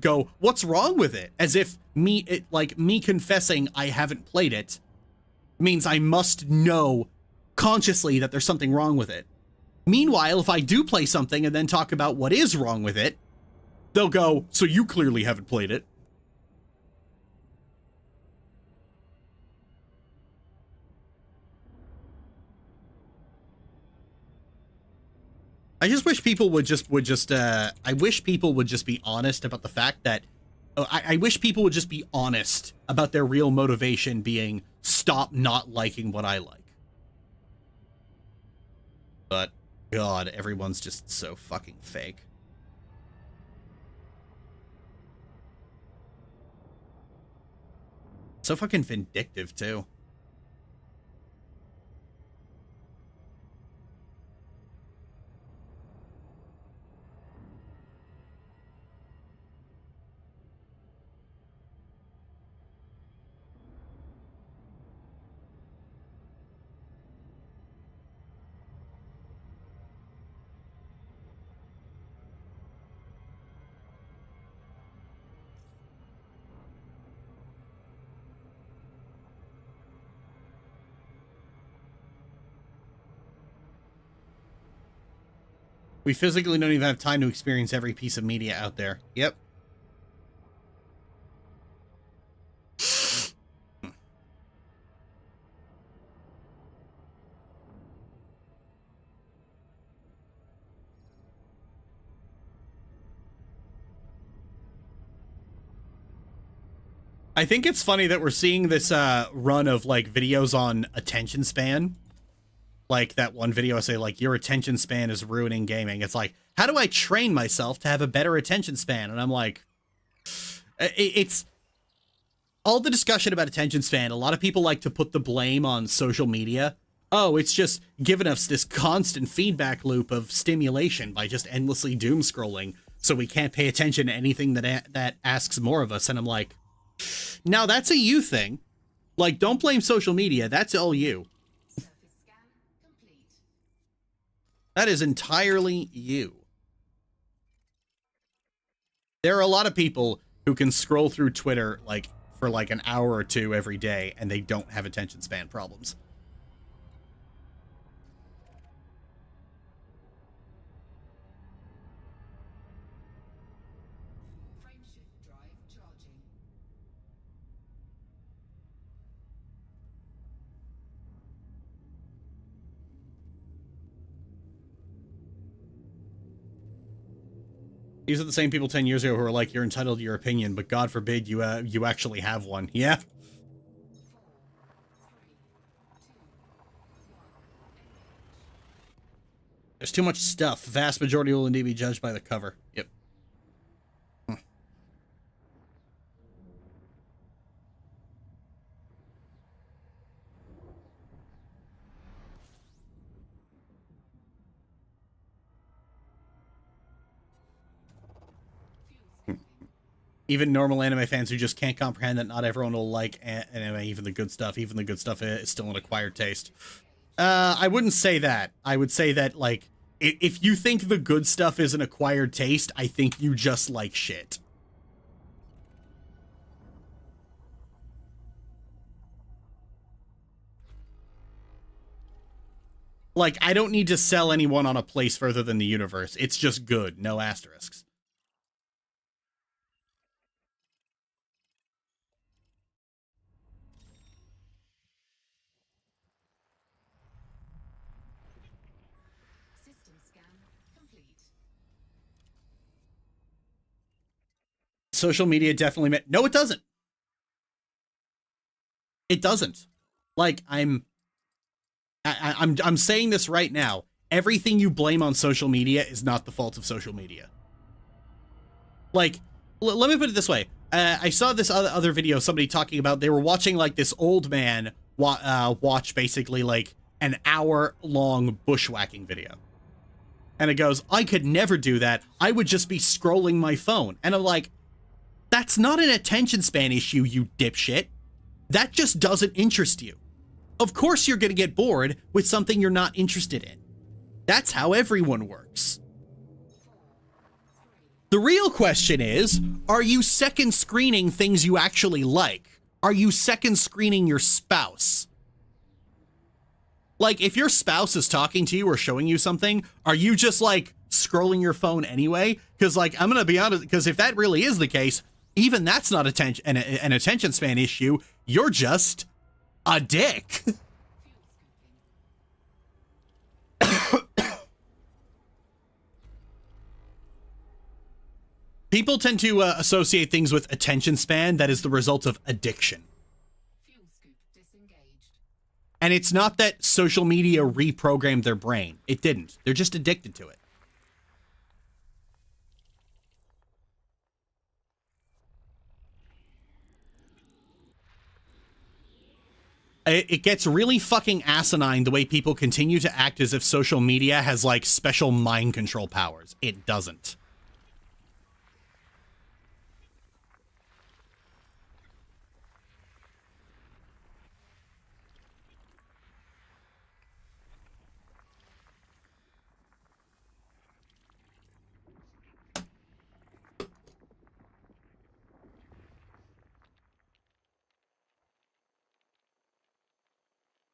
go, what's wrong with it? As if me confessing I haven't played it means I must know consciously that there's something wrong with it. Meanwhile, if I do play something and then talk about what is wrong with it, they'll go, so you clearly haven't played it. I just wish people would just I wish people would just be honest about the fact that I wish people would just be honest about their real motivation being stop not liking what I like. But God, everyone's just so fucking fake. So fucking vindictive, too. We physically don't even have time to experience every piece of media out there. Yep. I think it's funny that we're seeing this run of like videos on attention span. Like that one video I say like your attention span is ruining gaming. It's like, how do I train myself to have a better attention span? And I'm like, it's all the discussion about attention span. A lot of people like to put the blame on social media. Oh, it's just giving us this constant feedback loop of stimulation by just endlessly doom scrolling, so we can't pay attention to anything that asks more of us. And I'm like, now that's a you thing. Like, don't blame social media. That's all you. Surface scan complete. That is entirely you. There are a lot of people who can scroll through Twitter like for like an hour or two every day, and they don't have attention span problems. Frame shift drive charging. These are the same people 10 years ago who are like, you're entitled to your opinion, but God forbid you actually have one. Yeah. 4, 3, 2, 1. There's too much stuff. Vast majority will indeed be judged by the cover. Yep. Even normal anime fans who just can't comprehend that not everyone will like anime, even the good stuff. Even the good stuff is still an acquired taste. I wouldn't say that. I would say that, like, if you think the good stuff is an acquired taste, I think you just like shit. Like, I don't need to sell anyone on a place further than the universe. It's just good, no asterisks. System scan complete. Social media definitely no, it doesn't. It doesn't. Like, I'm saying this right now. Everything you blame on social media is not the fault of social media. Like, let me put it this way. I saw this other video, somebody talking about they were watching like this old man watch basically like an hour-long bushwhacking video. And it goes, I could never do that. I would just be scrolling my phone. And I'm like, that's not an attention span issue, you dipshit. That just doesn't interest you. Of course you're going to get bored with something you're not interested in. That's how everyone works. The real question is, are you second screening things you actually like? Are you second screening your spouse? Like, if your spouse is talking to you or showing you something, are you just like scrolling your phone anyway? Because like, I'm going to be honest, because if that really is the case, even that's not an attention span issue. You're just a dick. People tend to associate things with attention span that is the result of addiction. Fuel scoop disengaged. And it's not that social media reprogrammed their brain. It didn't. They're just addicted to it. It gets really fucking asinine the way people continue to act as if social media has like special mind control powers. It doesn't.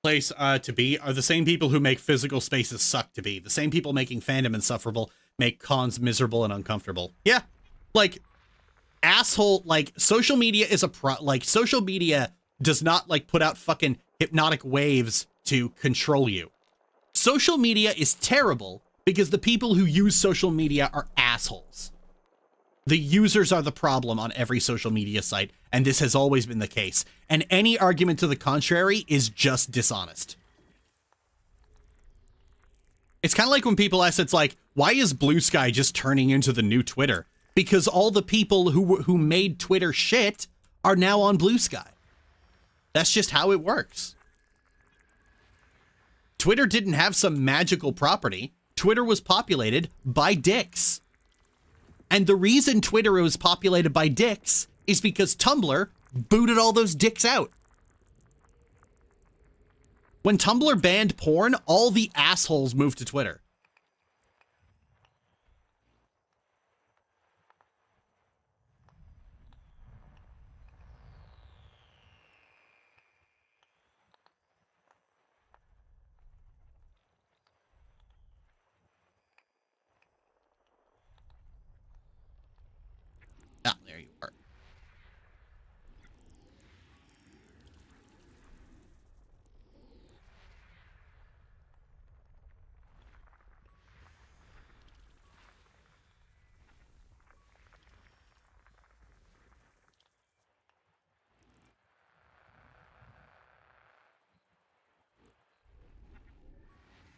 Place to be are the same people who make physical spaces suck to be. The same people making fandom insufferable make cons miserable and uncomfortable. Yeah, like asshole. Like social media is social media does not like put out fucking hypnotic waves to control you. Social media is terrible because the people who use social media are assholes. The users are the problem on every social media site, and this has always been the case. And any argument to the contrary is just dishonest. It's kind of like when people ask, it's like, why is Blue Sky just turning into the new Twitter? Because all the people who made Twitter shit are now on Blue Sky. That's just how it works. Twitter didn't have some magical property. Twitter was populated by dicks. And the reason Twitter was populated by dicks is because Tumblr booted all those dicks out. When Tumblr banned porn, all the assholes moved to Twitter. Ah, there you are.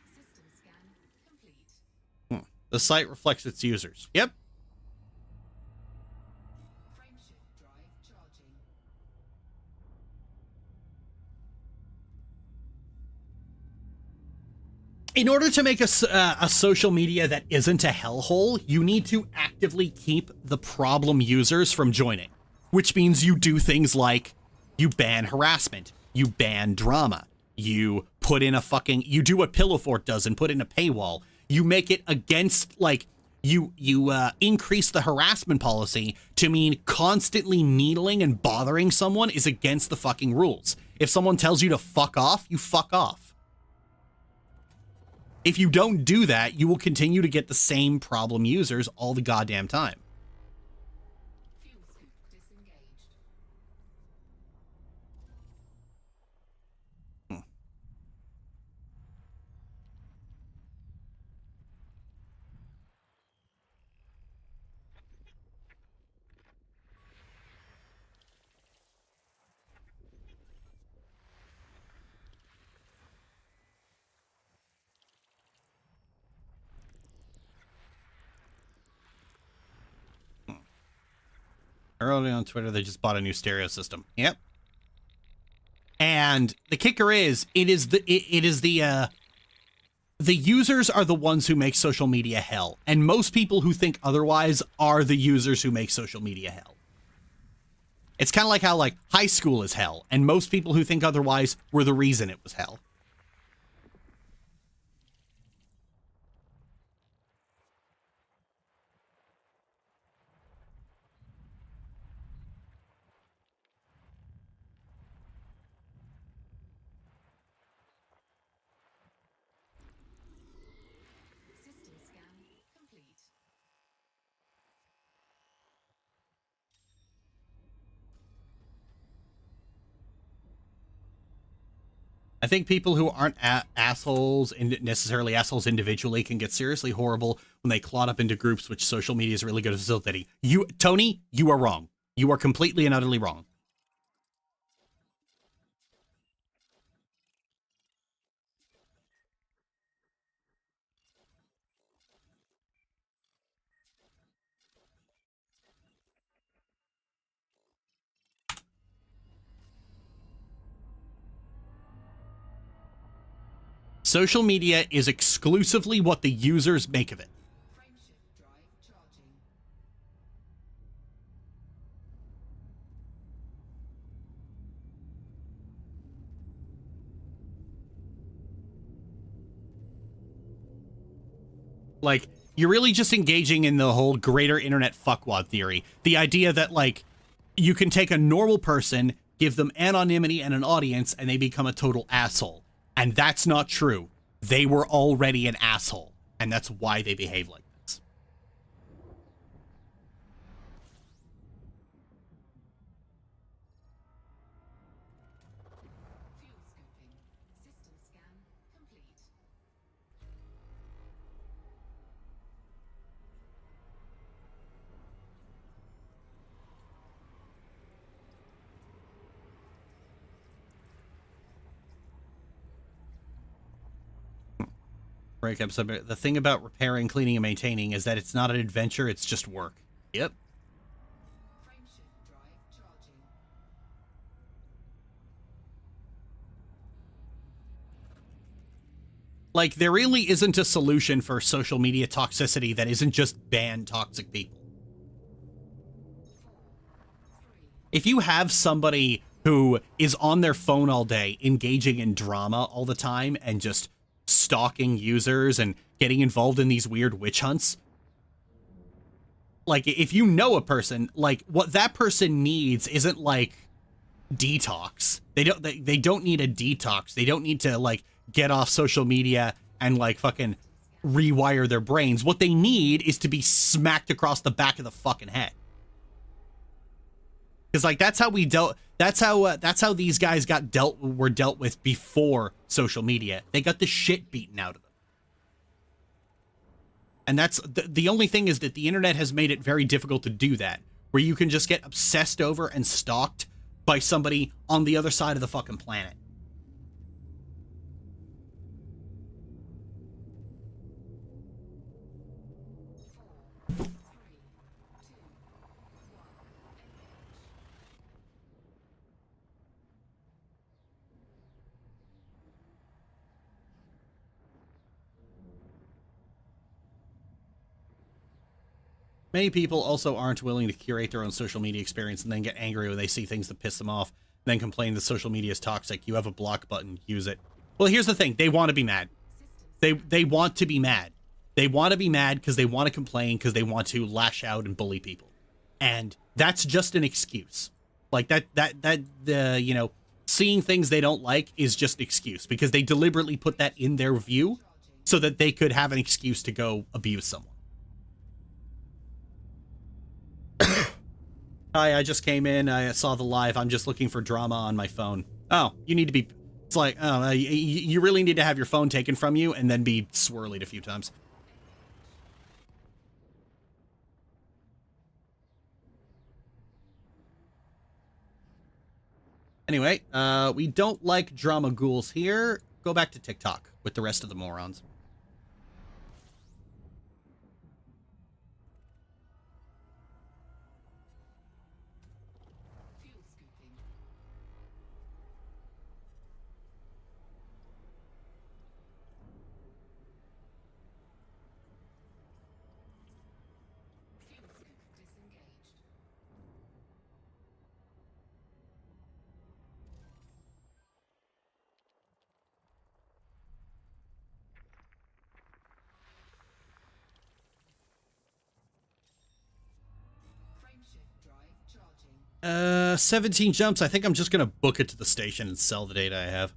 System scan complete. The site reflects its users. Yep. Frameshift drive charging. In order to make a social media that isn't a hellhole, you need to actively keep the problem users from joining, which means you do things like you ban harassment, you ban drama, you put in you do what Pillow Fort does and put in a paywall. You make it against, like, you increase the harassment policy to mean constantly needling and bothering someone is against the fucking rules. If someone tells you to fuck off, you fuck off. If you don't do that, you will continue to get the same problem users all the goddamn time. Fuel scoop disengaged. Early on Twitter, they just bought a new stereo system. Yep. And the kicker is, the users are the ones who make social media hell. And most people who think otherwise are the users who make social media hell. It's kind of like how, like, high school is hell, and most people who think otherwise were the reason it was hell. System scan complete. I think people who aren't assholes and necessarily assholes individually can get seriously horrible when they clot up into groups, which social media is really good at facilitating. Tony, you are wrong. You are completely and utterly wrong. Social media is exclusively what the users make of it. Frameshift drive charging. Like, you're really just engaging in the whole greater internet fuckwad theory. The idea that, like, you can take a normal person, give them anonymity and an audience, and they become a total asshole. And that's not true. They were already an asshole, and that's why they behave like this. Fuel scooping. System scan complete. Breakup subject. The thing about repairing, cleaning, and maintaining is that it's not an adventure, it's just work. Yep. Frameshift drive charging. Like, there really isn't a solution for social media toxicity that isn't just ban toxic people. If you have somebody who is on their phone all day, engaging in drama all the time, and just stalking users and getting involved in these weird witch hunts, like, if you know a person, like, what that person needs isn't, like, detox. They don't need a detox. They don't need to, like, get off social media and, like, fucking rewire their brains. What they need is to be smacked across the back of the fucking head. Because, like, that's how these guys were dealt with before social media. They got the shit beaten out of them. And that's the only thing is that the internet has made it very difficult to do that, where you can just get obsessed over and stalked by somebody on the other side of the fucking planet. Many people also aren't willing to curate their own social media experience and then get angry when they see things that piss them off, then complain that social media is toxic. You have a block button, use it. Well, here's the thing. They want to be mad. They want to be mad. They want to be mad because they want to complain, because they want to lash out and bully people. And that's just an excuse. Like, you know, seeing things they don't like is just an excuse, because they deliberately put that in their view so that they could have an excuse to go abuse someone. Hi, I just came in. I saw the live. I'm just looking for drama on my phone. Oh, you need to be... It's like, oh, you really need to have your phone taken from you and then be swirlied a few times. Anyway, we don't like drama ghouls here. Go back to TikTok with the rest of the morons. Fuel scooping. Fuel scoop disengaged. Frameshift drive charging. 17 jumps. I think I'm just gonna book it to the station and sell the data I have.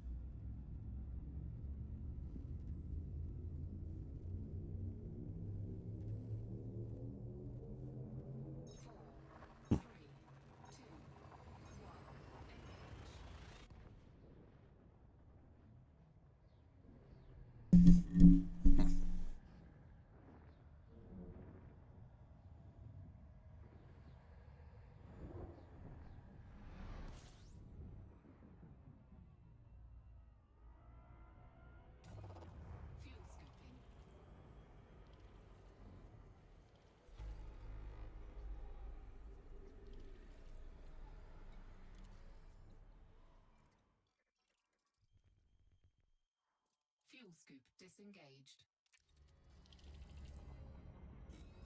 scoop disengaged.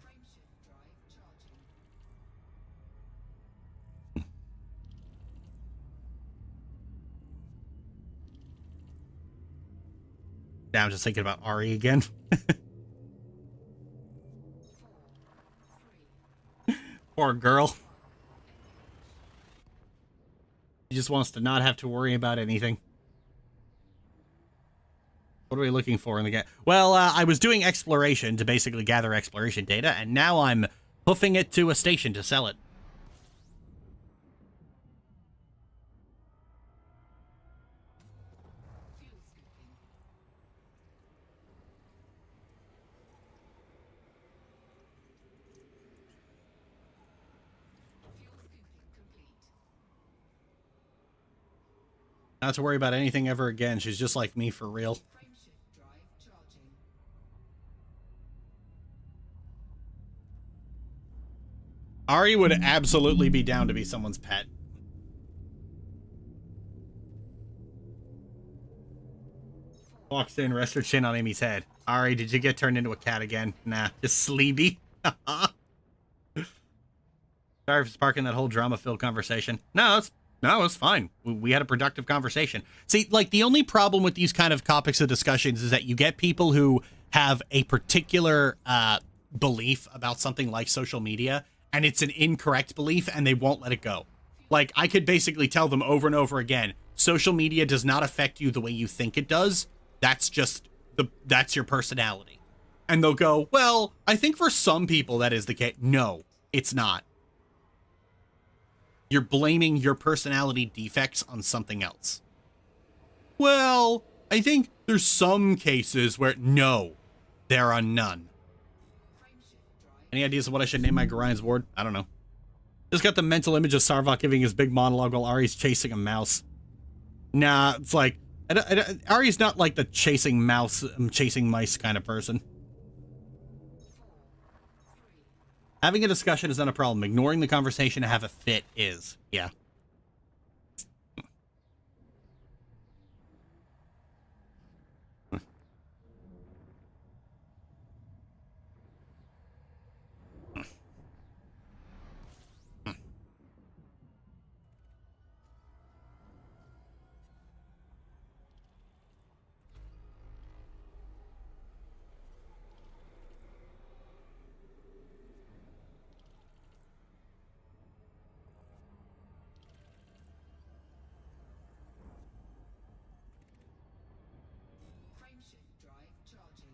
Frameshift drive charging. Now I'm just thinking about Ari again. 4, 3, Poor girl. She just wants to not have to worry about anything. What are we looking for in the game? Well, I was doing exploration to basically gather exploration data, and now I'm hoofing it to a station to sell it. fuel scooping. Fuel scooping complete. Not to worry about anything ever again. She's just like me for real. Frameshift drive charging. Ari would absolutely be down to be someone's pet. Walks in, rests her chin on Amy's head. Ari, did you get turned into a cat again? Nah, just sleepy. Sorry for sparking that whole drama-filled conversation. No, it's fine. We had a productive conversation. See, like, the only problem with these kind of topics of discussions is that you get people who have a particular belief about something like social media, and it's an incorrect belief, and they won't let it go. Like, I could basically tell them over and over again, social media does not affect you the way you think it does. That's just, that's your personality. And they'll go, well, I think for some people that is the case. No, it's not. You're blaming your personality defects on something else. Well, I think there's some cases where, no, there are none. Any ideas of what I should name my Gorian's ward? I don't know. Just got the mental image of Sarvok giving his big monologue while Ari's chasing a mouse. Nah, it's like, Ari's not like the chasing mice kind of person. Having a discussion is not a problem. Ignoring the conversation to have a fit is. Yeah. Frameshift drive charging.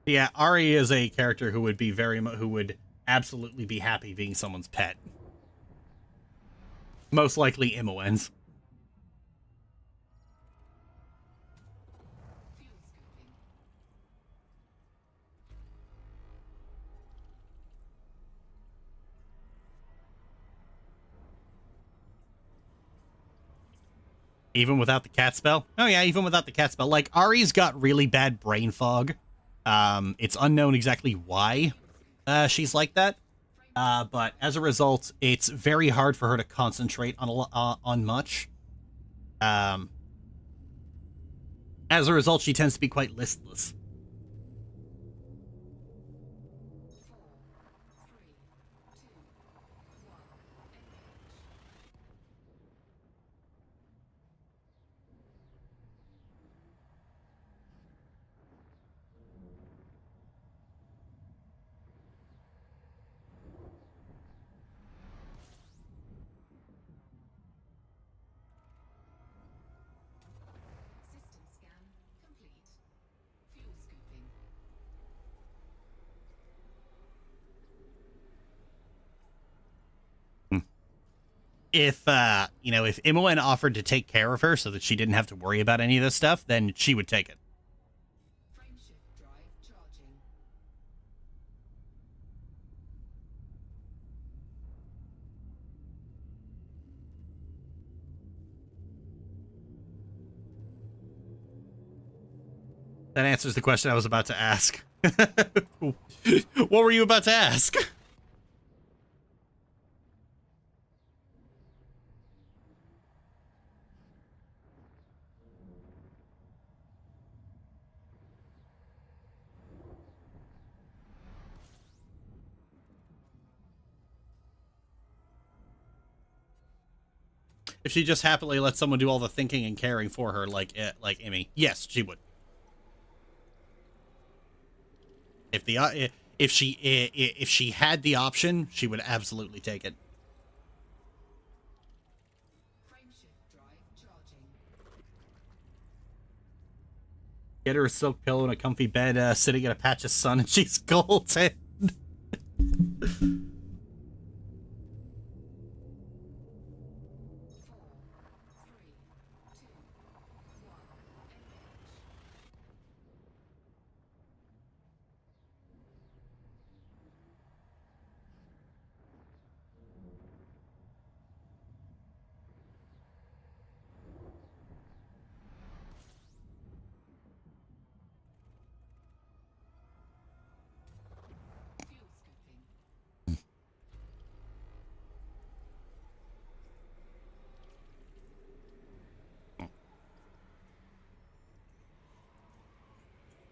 Yeah, Ari is a character who would be who would absolutely be happy being someone's pet. Most likely Imoen's. Fuel scooping. Even without the cat spell? Oh yeah, even without the cat spell. Like, Ari's got really bad brain fog. It's unknown exactly why she's like that. But as a result, it's very hard for her to concentrate on much. As a result, she tends to be quite listless. 4, 3, 2, 1. System scan complete. Fuel scooping. If, if Imoen offered to take care of her so that she didn't have to worry about any of this stuff, then she would take it. Frameshift drive charging. That answers the question I was about to ask. What were you about to ask? If she just happily let someone do all the thinking and caring for her, like Emmy, yes, she would. If she had the option, she would absolutely take it. Frameshift drive charging. Get her a silk pillow and a comfy bed, sitting in a patch of sun, and she's golden. Fuel scooping.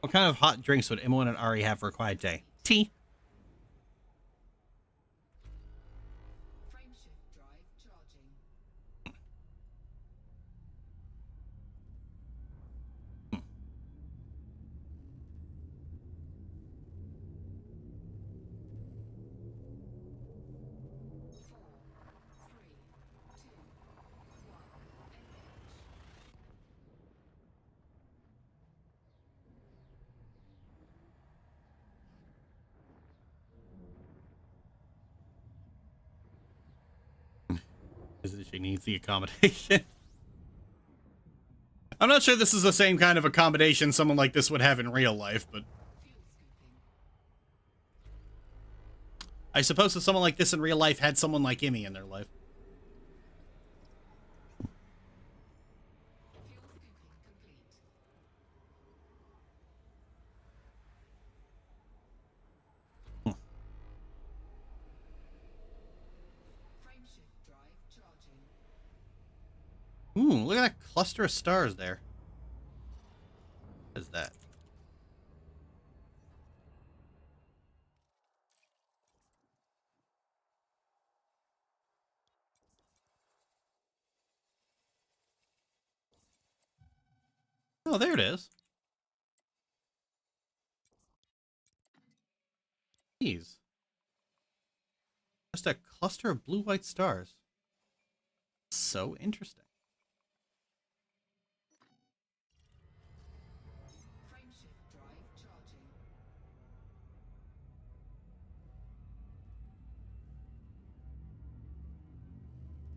What kind of hot drinks would Emily and Ari have for a quiet day? Tea. Frameshift drive charging. She needs the accommodation. I'm not sure this is the same kind of accommodation someone like this would have in real life, but Fuel scooping. I suppose if someone like this in real life had someone like Emmy in their life. Fuel scooping complete. Frameshift drive charging. Ooh, look at that cluster of stars there. What is that? Oh, there it is. Jeez. Just a cluster of blue-white stars. So interesting. Frameshift drive charging.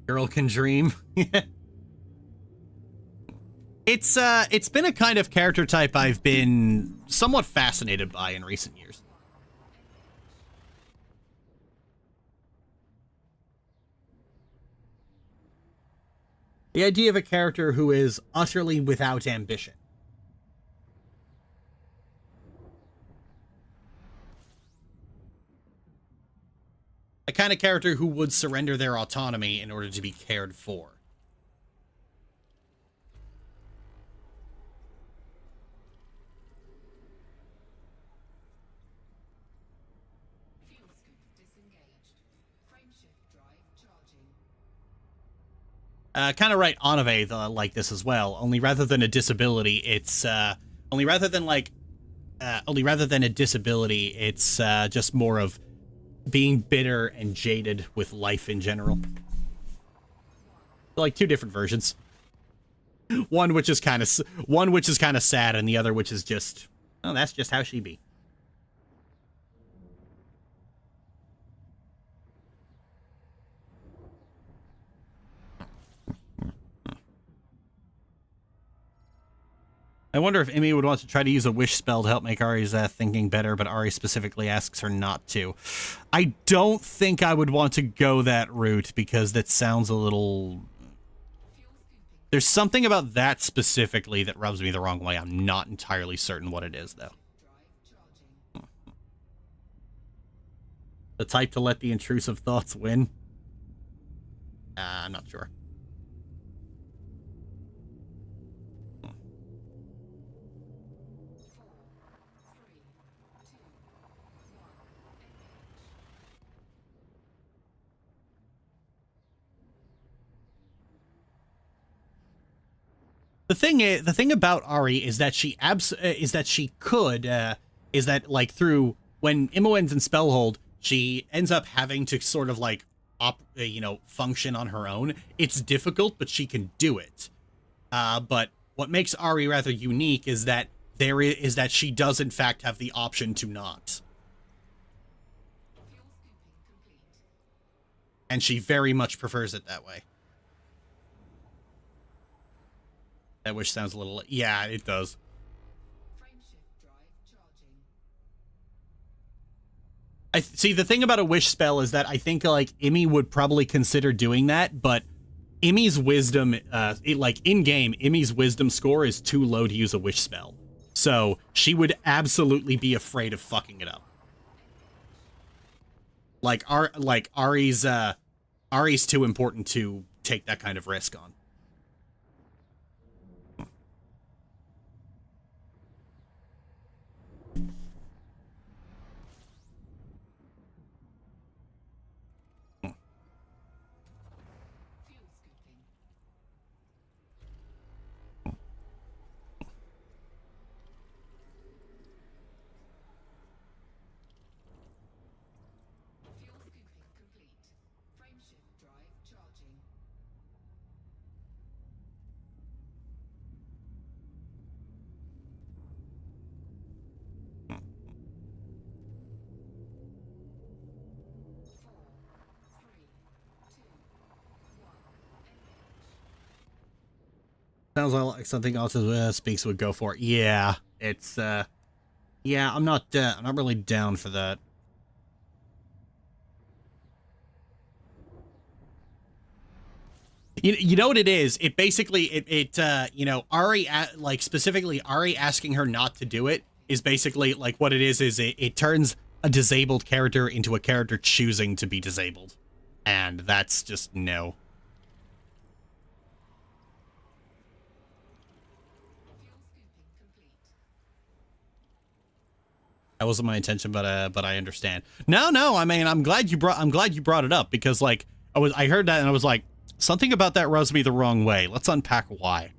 Girl can dream. It's been a kind of character type I've been somewhat fascinated by in recent years. The idea of a character who is utterly without ambition. A kind of character who would surrender their autonomy in order to be cared for. Fuel scoop disengaged. Frameshift drive charging. Kind of right Anave like this as well. Only rather than a disability, it's only rather than a disability, it's just more of being bitter and jaded with life in general. Like two different versions. One which is kind of sad, and the other which is just, oh, that's just how she be. I wonder if Emmy would want to try to use a wish spell to help make Ari's thinking better, but Ari specifically asks her not to. I don't think I would want to go that route because that sounds a little... There's something about that specifically that rubs me the wrong way. I'm not entirely certain what it is, though. The type to let the intrusive thoughts win? I'm not sure. The thing about Ari is that like through when Immo ends in Spellhold, she ends up having to sort of like function on her own. It's difficult, but she can do it. But what makes Ari rather unique is that she does in fact have the option to not. And she very much prefers it that way. That wish sounds a little... Yeah, it does. See, the thing about a wish spell is that I think, like, Immy would probably consider doing that, but Immy's wisdom, in-game, Immy's wisdom score is too low to use a wish spell. So, she would absolutely be afraid of fucking it up. Ari's too important to take that kind of risk on. Sounds like something else Speaks would go for. Yeah, it's yeah, I'm not really down for that. You know what it is? It basically Ari specifically Ari asking her not to do it is basically like what it is it turns a disabled character into a character choosing to be disabled. And that's just no. That wasn't my intention, but I understand. No, I mean, I'm glad you brought it up because like I heard that and I was like, something about that rubs me the wrong way. Let's unpack why.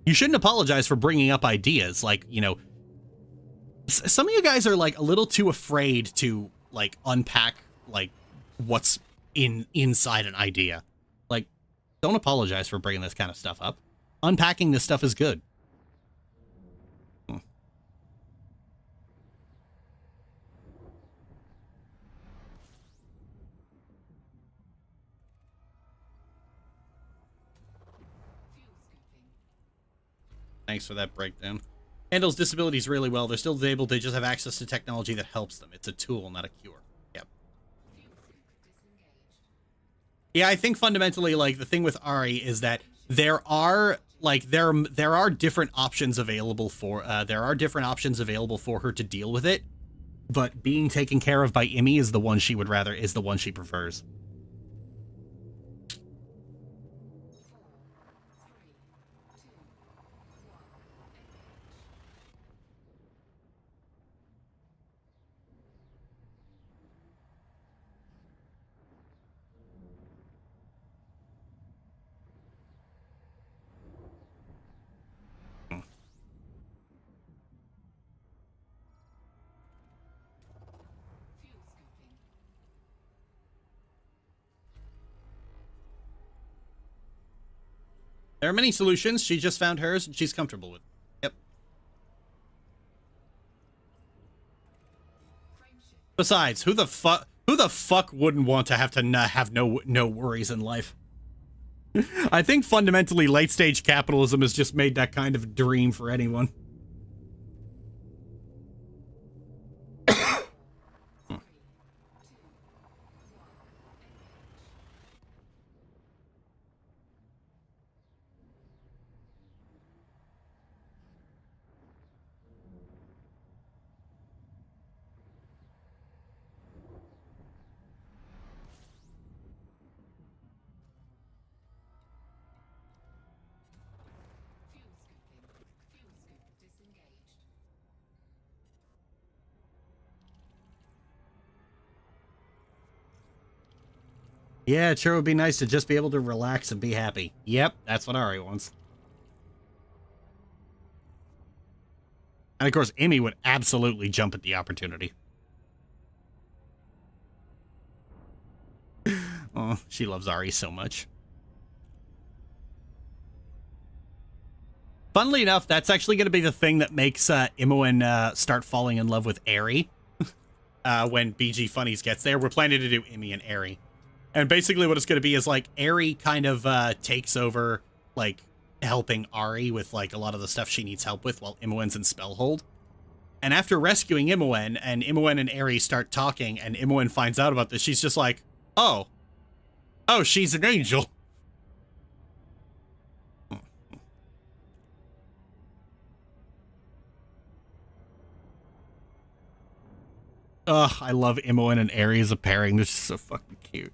You shouldn't apologize for bringing up ideas. Like, some of you guys are like a little too afraid to like unpack like what's inside an idea. Like, don't apologize for bringing this kind of stuff up. Unpacking this stuff is good. Thanks for that breakdown. Handles disabilities really well. They're still disabled. They just have access to technology that helps them. It's a tool, not a cure. Yep. Yeah, I think fundamentally, like, the thing with Ari is that there are, like, there are different options available for, her to deal with it. But being taken care of by Immy is the one she prefers. There are many solutions. She just found hers and she's comfortable with it. Yep. Besides, who the fuck wouldn't want to have no worries in life? I think fundamentally late stage capitalism has just made that kind of dream for anyone. Yeah, it sure would be nice to just be able to relax and be happy. Yep, that's what Ari wants. And of course, Amy would absolutely jump at the opportunity. Oh, she loves Ari so much. Funnily enough, that's actually going to be the thing that makes Imoen start falling in love with Ari. When BG Funnies gets there, we're planning to do Imi and Ari. And basically what it's going to be is like Ari kind of takes over like helping Ari with like a lot of the stuff she needs help with while Imoen's in Spellhold. And after rescuing Imoen and Ari start talking and Imoen finds out about this, she's just like, oh, she's an angel. Ugh, I love Imoen and Ari as a pairing. They're just so fucking cute.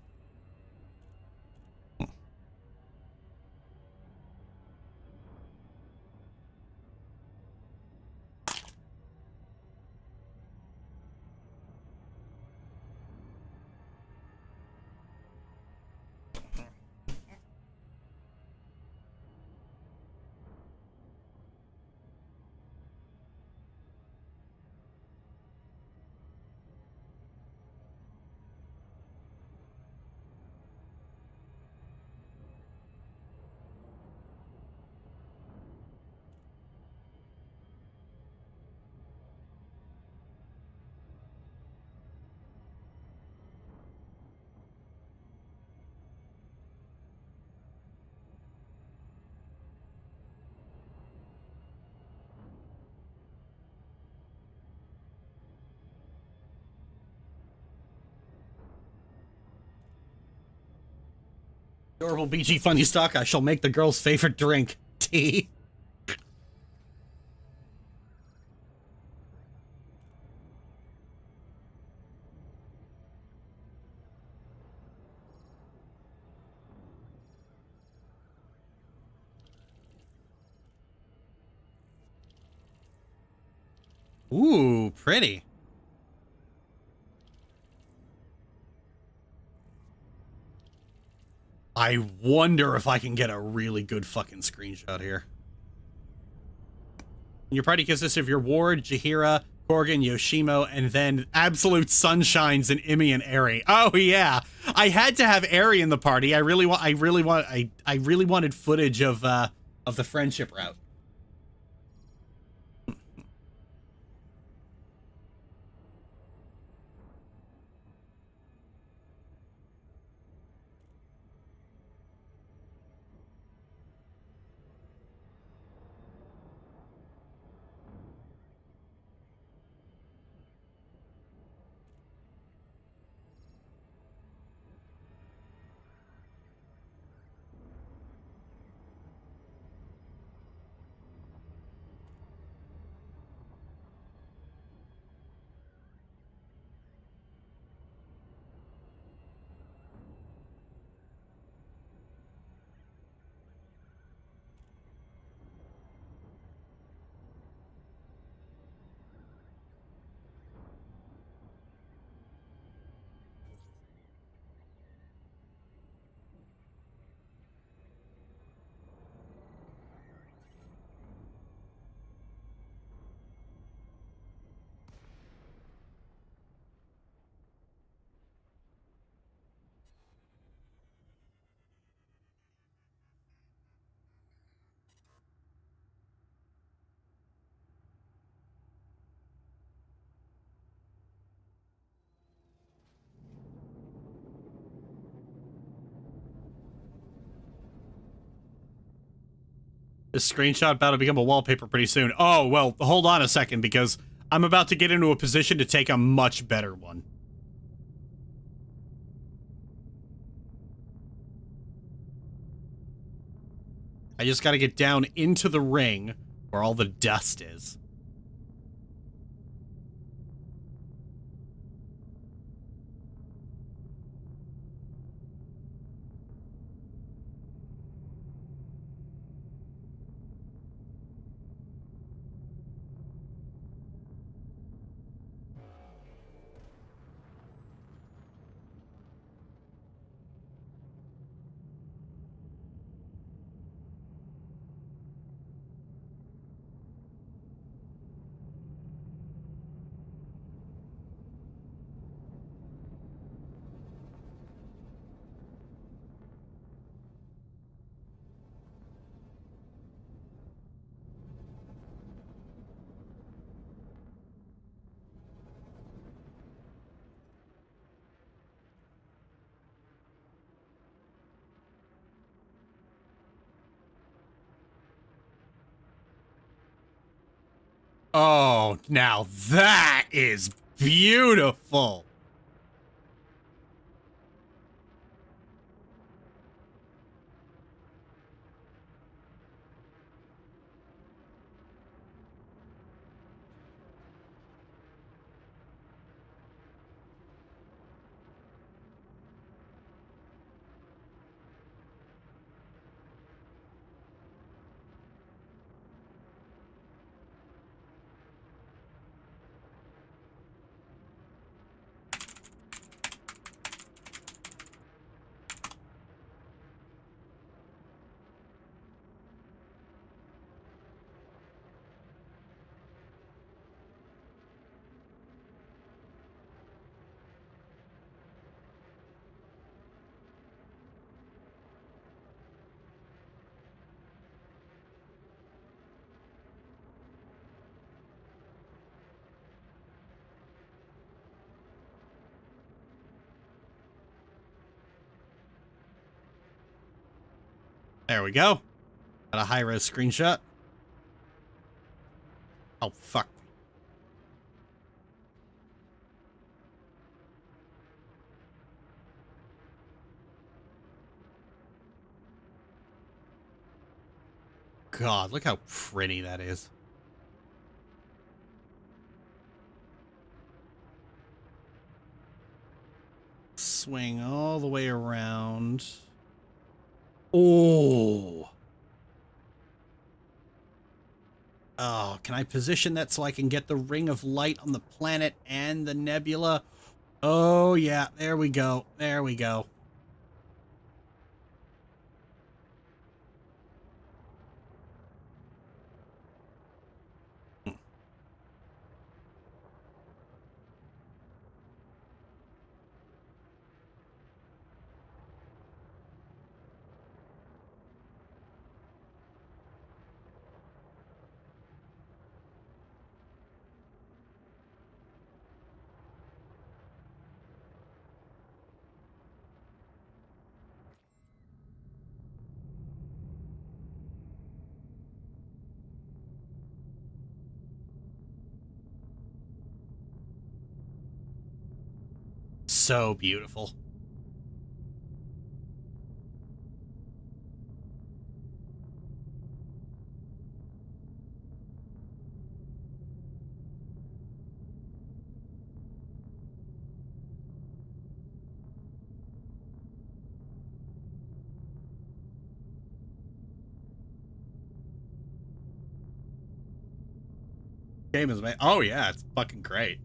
Adorable BG Funny Stock, I shall make the girl's favorite drink. Tea. Ooh, pretty. I wonder if I can get a really good fucking screenshot here. Your party consists of your ward, Jahira, Corgan, Yoshimo, and then absolute sunshines and Imi and Ari. Oh yeah, I had to have Ari in the party. I really wanted footage of the friendship route. This screenshot about to become a wallpaper pretty soon. Oh, well, hold on a second, because I'm about to get into a position to take a much better one. I just gotta get down into the ring where all the dust is. Oh, now that is beautiful. There we go. Got a high-res screenshot. Oh, fuck. God, look how pretty that is. Swing all the way around. Oh. Oh, can I position that so I can get the ring of light on the planet and the nebula? Oh, yeah. There we go. There we go. So beautiful. Game is amazing. Oh, yeah. It's fucking great.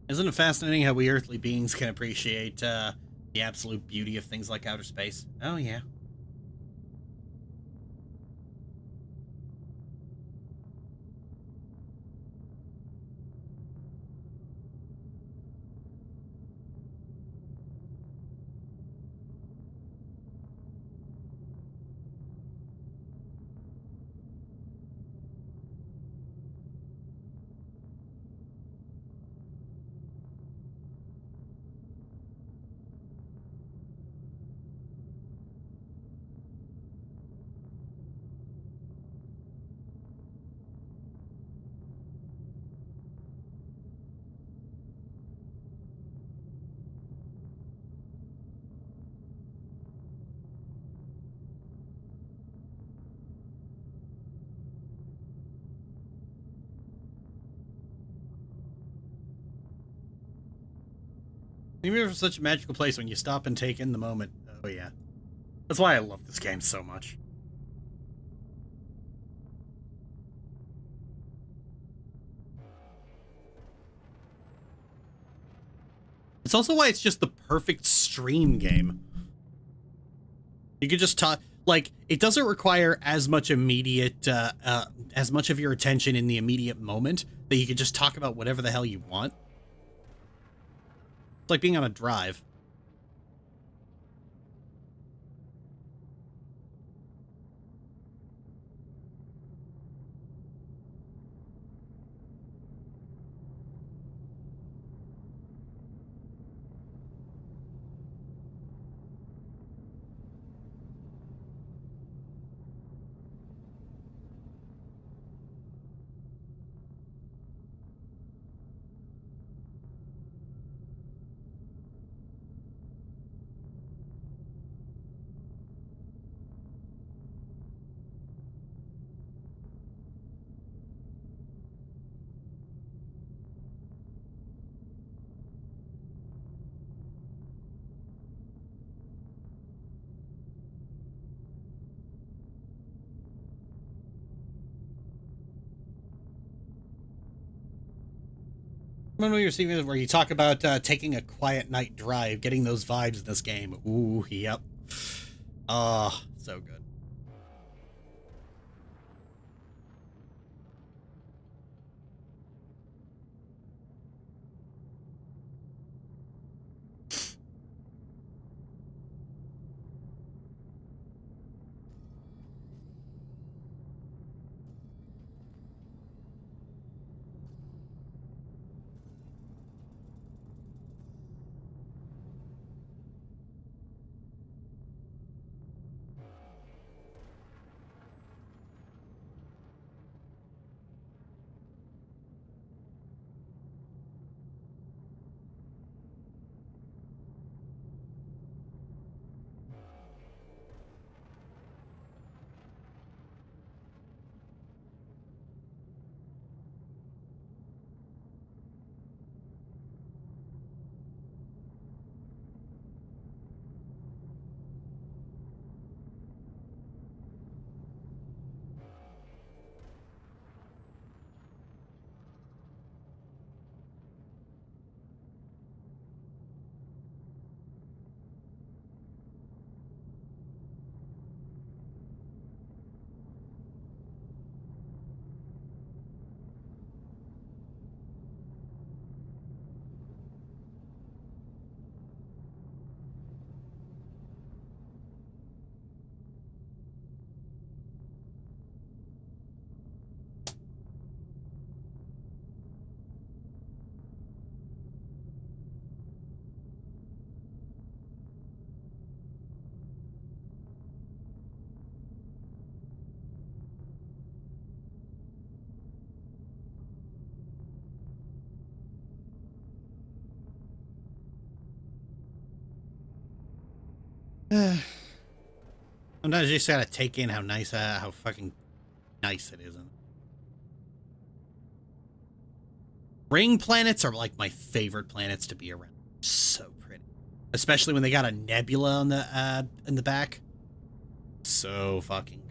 Isn't it fascinating how we earthly beings can appreciate the absolute beauty of things like outer space? Oh, yeah. Even for such a magical place, when you stop and take in the moment. Oh yeah. That's why I love this game so much. It's also why it's just the perfect stream game. You could just talk, like, it doesn't require as much immediate, as much of your attention in the immediate moment that you could just talk about whatever the hell you want. It's like being on a drive. When we were seeing where you talk about taking a quiet night drive, getting those vibes in this game. Ooh, yep. Ah, so good. Sometimes you just gotta take in how nice, how fucking nice it is. Ring planets are like my favorite planets to be around. So pretty, especially when they got a nebula on the in the back. So fucking good.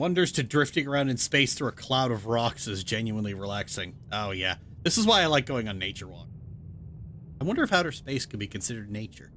Wonders to drifting around in space through a cloud of rocks is genuinely relaxing. Oh yeah. This is why I like going on nature walk. I wonder if outer space could be considered nature.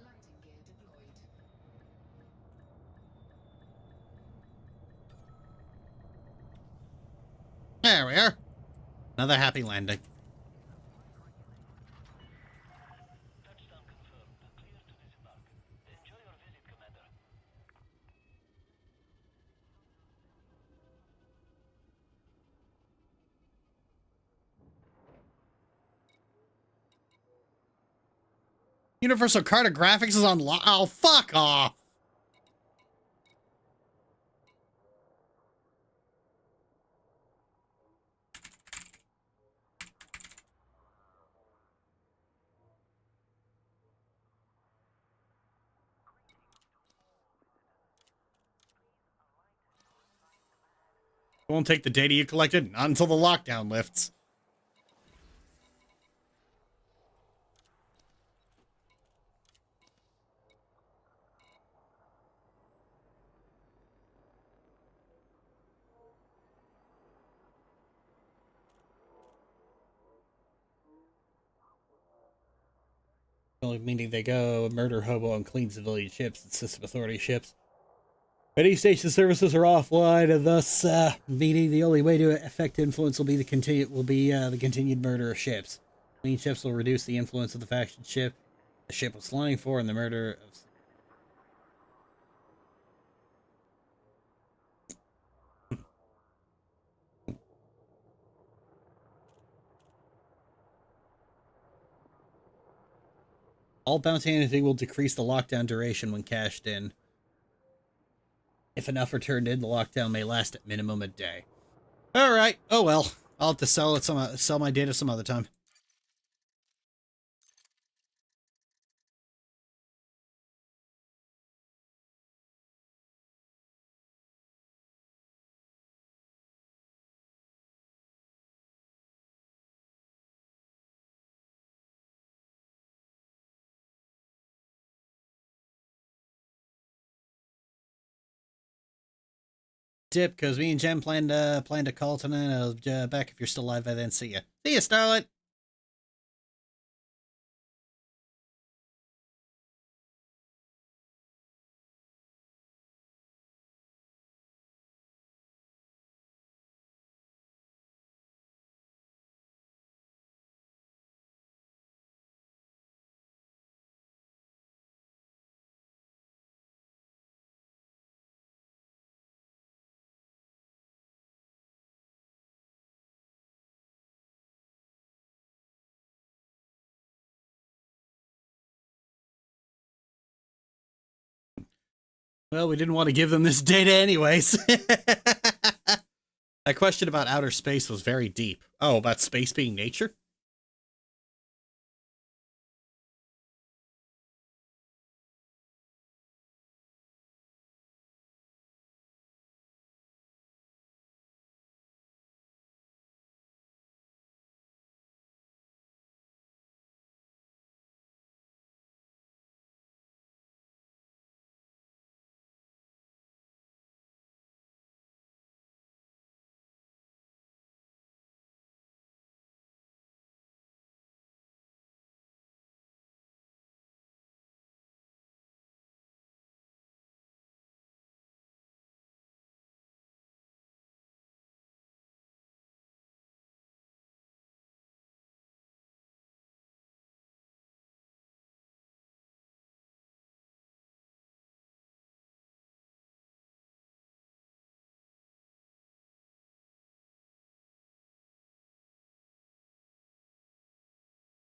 Landing gear deployed. There we are. Another happy landing. Universal Cartographics is on oh, fuck off. Won't take the data you collected, not until the lockdown lifts. Only meaning they go murder hobo and clean civilian ships and system authority ships. Many station services are offline, and thus, meaning the only way to affect influence will be the continued murder of ships. Clean ships will reduce the influence of the faction ship the ship was flying for, and the murder of. All bounty anything will decrease the lockdown duration when cashed in. If enough are turned in, the lockdown may last at minimum a day. Alright, oh well. I'll have to sell my data some other time. Dip, because me and Jen planned to call tonight. I'll back if you're still alive by then. See ya. See ya, Starlight. Well, we didn't want to give them this data anyways. That question about outer space was very deep. Oh, about space being nature?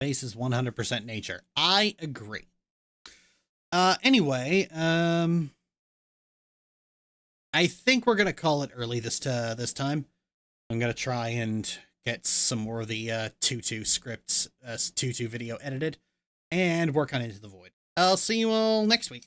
Space is 100% nature. I agree. Anyway, I think we're gonna call it early this time. I'm gonna try and get some more of the Tutu scripts, Tutu video edited, and work on Into the Void. I'll see you all next week.